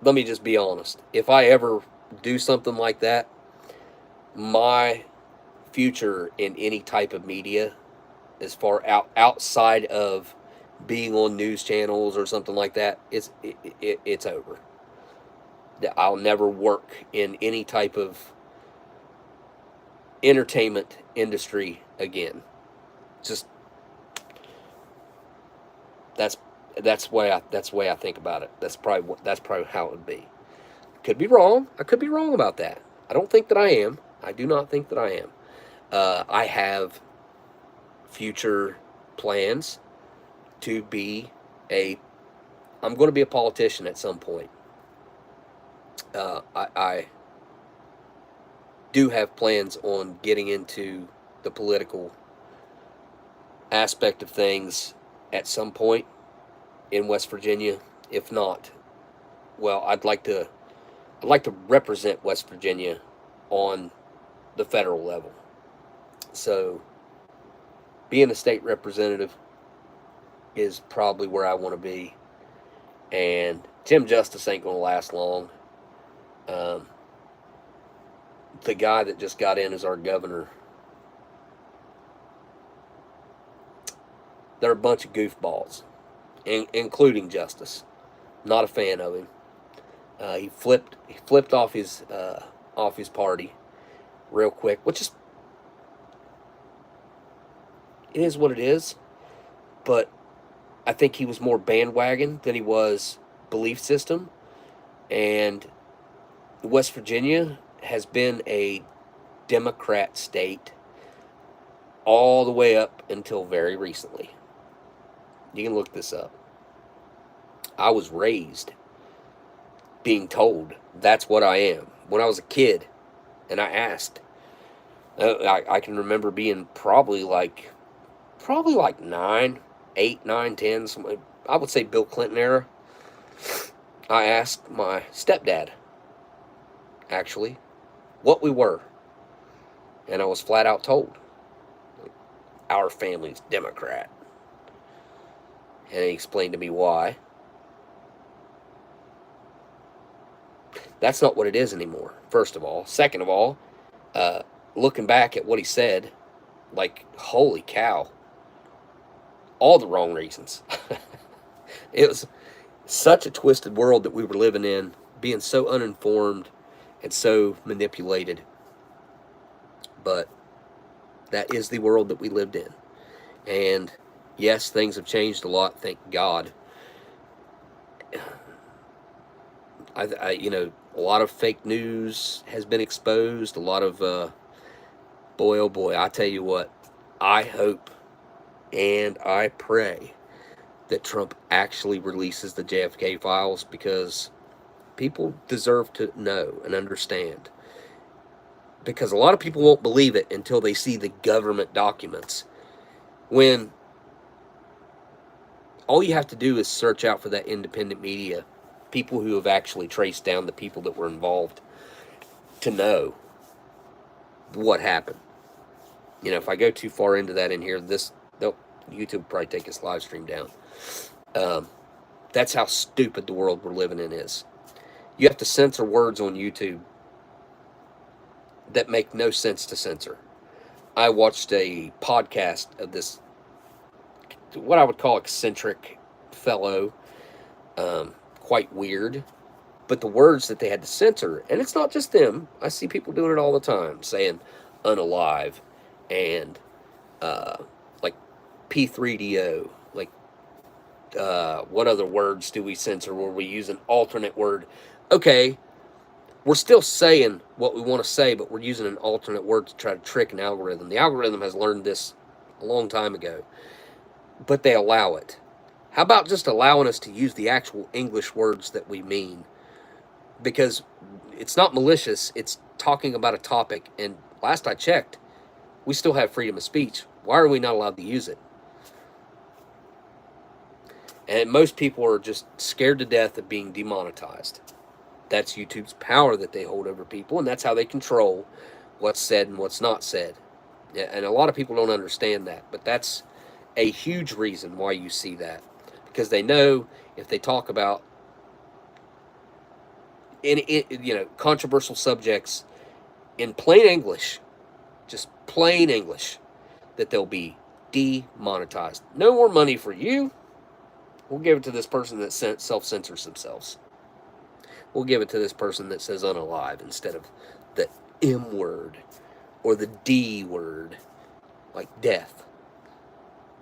Let me just be honest. If I ever do something like that, my future in any type of media, as far outside of being on news channels or something like that, it's over. I'll never work in any type of entertainment industry again. Just that's the way I think about it. That's probably how it would be. Could be wrong. I could be wrong about that. I don't think that I am. I do not think that I am. I have future plans to be I'm going to be a politician at some point. I do have plans on getting into the political aspect of things at some point in West Virginia. If not, well, I'd like to represent West Virginia on the federal level. So being a state representative is probably where I want to be. And Jim Justice ain't going to last long. The guy that just got in as our governor, they're a bunch of goofballs, including Justice. Not a fan of him. He flipped off his party real quick, which is, it is what it is. But I think he was more bandwagon than he was belief system. And West Virginia has been a Democrat state all the way up until very recently. You can look this up. I was raised being told that's what I am. When I was a kid and I asked, I can remember being probably like 9, 8, 9, 10. I would say Bill Clinton era. I asked my stepdad, actually, what we were. And I was flat out told, our family's Democrat. And he explained to me why. That's not what it is anymore, first of all. Second of all, looking back at what he said, like, holy cow. All the wrong reasons. It was such a twisted world that we were living in, being so uninformed and so manipulated. But that is the world that we lived in. And yes, things have changed a lot, thank God. You know, a lot of fake news has been exposed. A lot of, boy, oh boy, I tell you what, I hope and I pray that Trump actually releases the JFK files, because people deserve to know and understand. Because a lot of people won't believe it until they see the government documents. When all you have to do is search out for that independent media, people who have actually traced down the people that were involved, to know what happened. You know, if I go too far into that in here, YouTube will probably take this live stream down. That's how stupid the world we're living in is. You have to censor words on YouTube that make no sense to censor. I watched a podcast of this, what I would call eccentric fellow, quite weird, but the words that they had to censor, and it's not just them, I see people doing it all the time, saying unalive, and like P3DO, like what other words do we censor where we use an alternate word? Okay, we're still saying what we want to say, but we're using an alternate word to try to trick an algorithm. The algorithm has learned this a long time ago, but they allow it. How about just allowing us to use the actual English words that we mean? Because it's not malicious, it's talking about a topic, and last I checked, we still have freedom of speech. Why are we not allowed to use it? And most people are just scared to death of being demonetized. That's YouTube's power that they hold over people, and that's how they control what's said and what's not said. And a lot of people don't understand that, but that's a huge reason why you see that. Because they know if they talk about controversial subjects in plain English, just plain English, that they'll be demonetized. No more money for you. We'll give it to this person that self-censors themselves. We'll give it to this person that says unalive instead of the M word or the D word, like death.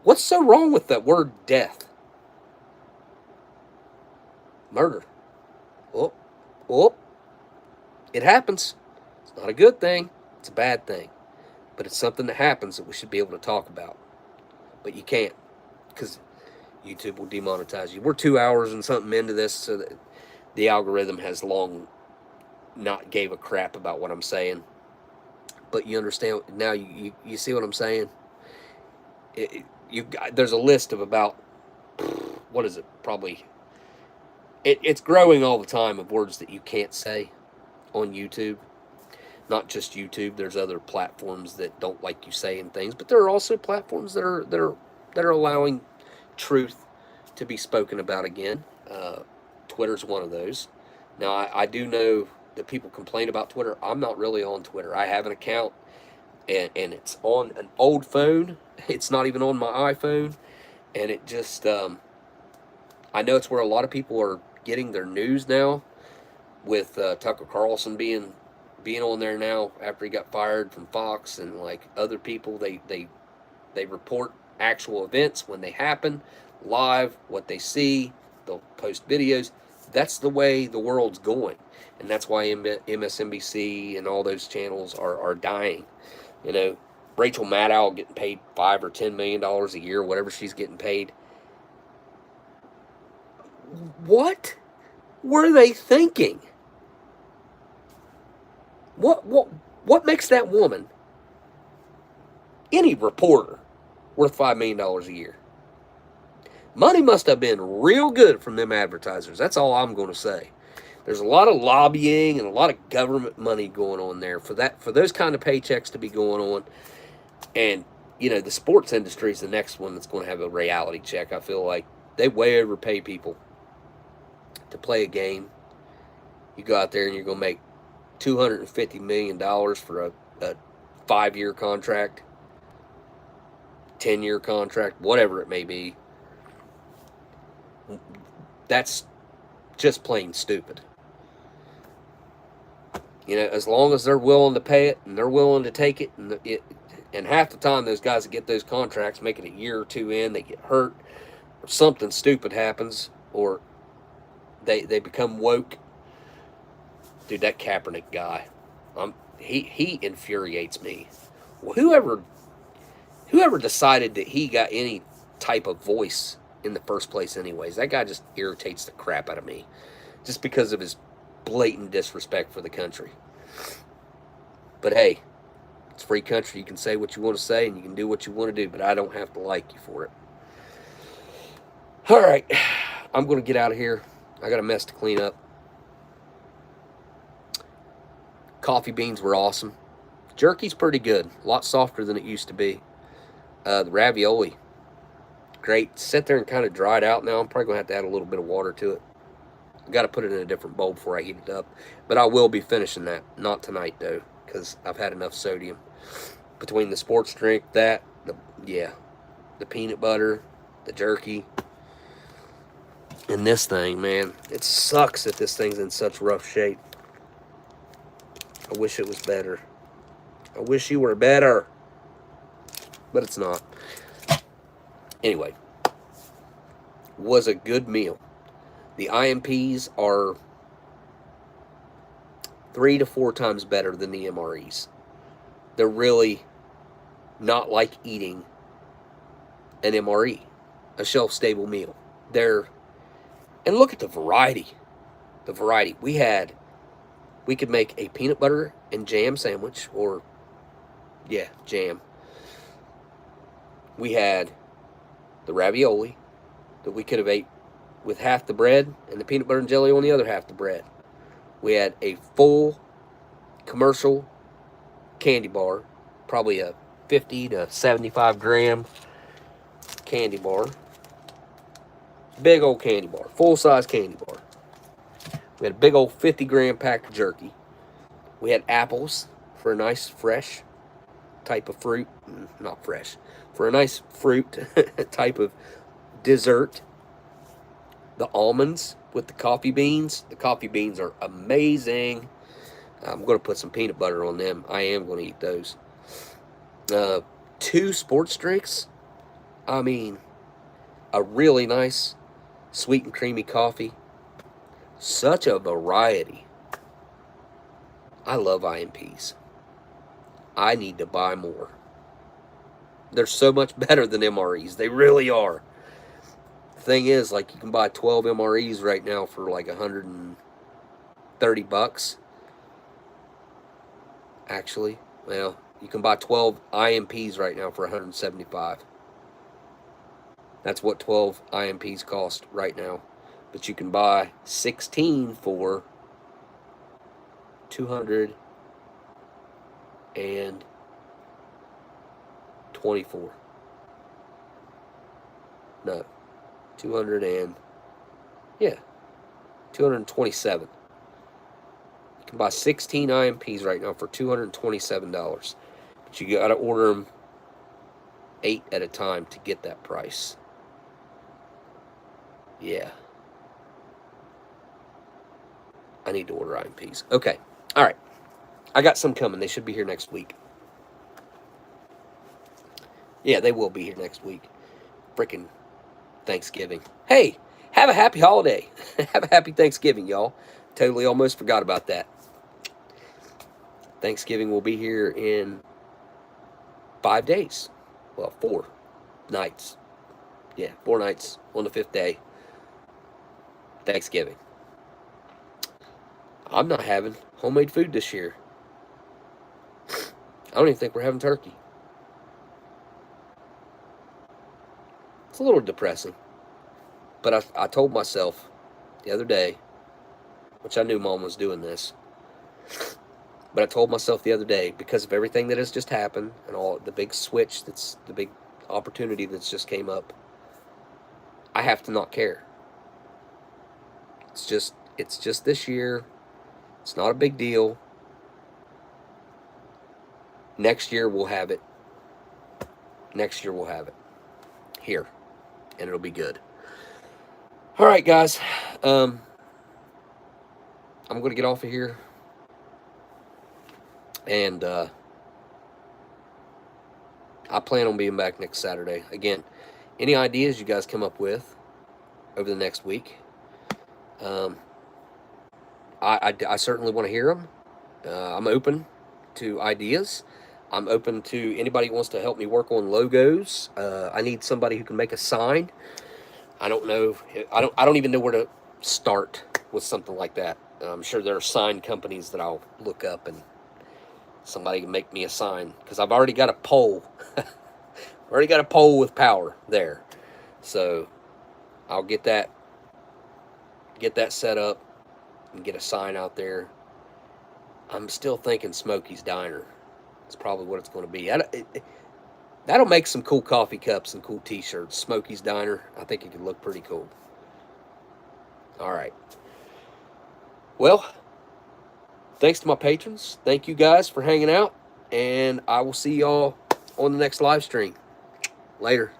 What's so wrong with that word death? Murder. Oh, it happens. It's not a good thing. It's a bad thing. But it's something that happens that we should be able to talk about. But you can't, because YouTube will demonetize you. We're 2 hours and something into this, so that the algorithm has long not gave a crap about what I'm saying. But you understand now. You see what I'm saying? There's a list of about, what is it? Probably. It's growing all the time of words that you can't say on YouTube. Not just YouTube. There's other platforms that don't like you saying things, but there are also platforms that are allowing truth to be spoken about again. Twitter's one of those. Now, I do know that people complain about Twitter. I'm not really on Twitter. I have an account, and it's on an old phone. It's not even on my iPhone, and it just, I know it's where a lot of people are getting their news now, with Tucker Carlson being on there now after he got fired from Fox, and like other people, they report actual events when they happen, live, what they see. They'll post videos. that's the way the world's going. And that's why MSNBC and all those channels are dying. You know, Rachel Maddow getting paid $5 or $10 million a year, whatever she's getting paid. What were they thinking? What makes that woman, any reporter, worth $5 million a year? Money must have been real good from them advertisers. That's all I'm going to say. There's a lot of lobbying and a lot of government money going on there for those kind of paychecks to be going on. And, you know, the sports industry is the next one that's going to have a reality check. I feel like they way overpay people to play a game. You go out there and you're going to make $250 million for a 5-year contract, 10-year contract, whatever it may be. That's just plain stupid. You know, as long as they're willing to pay it and they're willing to take it, and half the time those guys that get those contracts make it a year or two in, they get hurt, or something stupid happens, or they become woke. Dude, that Kaepernick guy, he infuriates me. Well, whoever decided that he got any type of voice in the first place anyways, that guy just irritates the crap out of me. Just because of his blatant disrespect for the country. But hey, it's a free country. You can say what you want to say and you can do what you want to do, but I don't have to like you for it. All right, I'm going to get out of here. I got a mess to clean up. Coffee beans were awesome. Jerky's pretty good. A lot softer than it used to be. The ravioli, great. Sit there and kind of dry it out now. I'm probably going to have to add a little bit of water to it. I've got to put it in a different bowl before I heat it up. But I will be finishing that. Not tonight, though, because I've had enough sodium. Between the sports drink, the peanut butter, the jerky, and this thing, man. It sucks that this thing's in such rough shape. I wish it was better. I wish you were better. But it's not. Anyway. Was a good meal. The IMPs are 3 to 4 times better than the MREs. They're really not like eating an MRE, a shelf-stable meal. And look at the variety. The variety. We could make a peanut butter and jam sandwich, or, jam. We had the ravioli that we could have ate with half the bread and the peanut butter and jelly on the other half the bread. We had a full commercial candy bar, probably a 50 to 75 gram candy bar. Big old candy bar, full-size candy bar. We had a big old 50-gram pack of jerky. We had apples for a nice fresh type of fruit. Not fresh. For a nice fruit type of dessert. The almonds with the coffee beans. The coffee beans are amazing. I'm going to put some peanut butter on them. I am going to eat those. 2 sports drinks. I mean, a really nice sweet and creamy coffee. Such a variety. I love IMPs. I need to buy more. They're so much better than MREs. They really are. The thing is, like, you can buy 12 MREs right now for like $130. Actually, well, you can buy 12 IMPs right now for $175. That's what 12 IMPs cost right now. But you can buy 16 for $224. No, 227. You can buy 16 IMPs right now for $227. But you got to order them 8 at a time to get that price. Yeah. I need to order IMPs. Okay. All right. I got some coming. They should be here next week. Yeah, they will be here next week. Freaking Thanksgiving. Hey, have a happy holiday. Have a happy Thanksgiving, y'all. Totally almost forgot about that. Thanksgiving will be here in 5 days. Well, 4 nights. Yeah, 4 nights on the 5th day. Thanksgiving. I'm not having homemade food this year. I don't even think we're having turkey. It's a little depressing. But I told myself the other day, which I knew Mom was doing this, but I told myself the other day, because of everything that has just happened and all the big switch, that's the big opportunity that's just came up, I have to not care. It's just this year. It's not a big deal. Next year we'll have it. Next year we'll have it here, and it'll be good. All right, guys. I'm going to get off of here, and I plan on being back next Saturday. Again, any ideas you guys come up with over the next week, I certainly want to hear them. I'm open to ideas. I'm open to anybody who wants to help me work on logos. I need somebody who can make a sign. I don't know. I don't even know where to start with something like that. I'm sure there are sign companies that I'll look up and somebody can make me a sign, because I've already got a pole. Already got a pole with power there. So I'll get that set up and get a sign out there. I'm still thinking Smokey's Diner. It's probably what it's going to be. That'll make some cool coffee cups and cool t-shirts. Smokey's Diner. I think it could look pretty cool. All right. Well, thanks to my patrons. Thank you guys for hanging out. And I will see y'all on the next live stream. Later.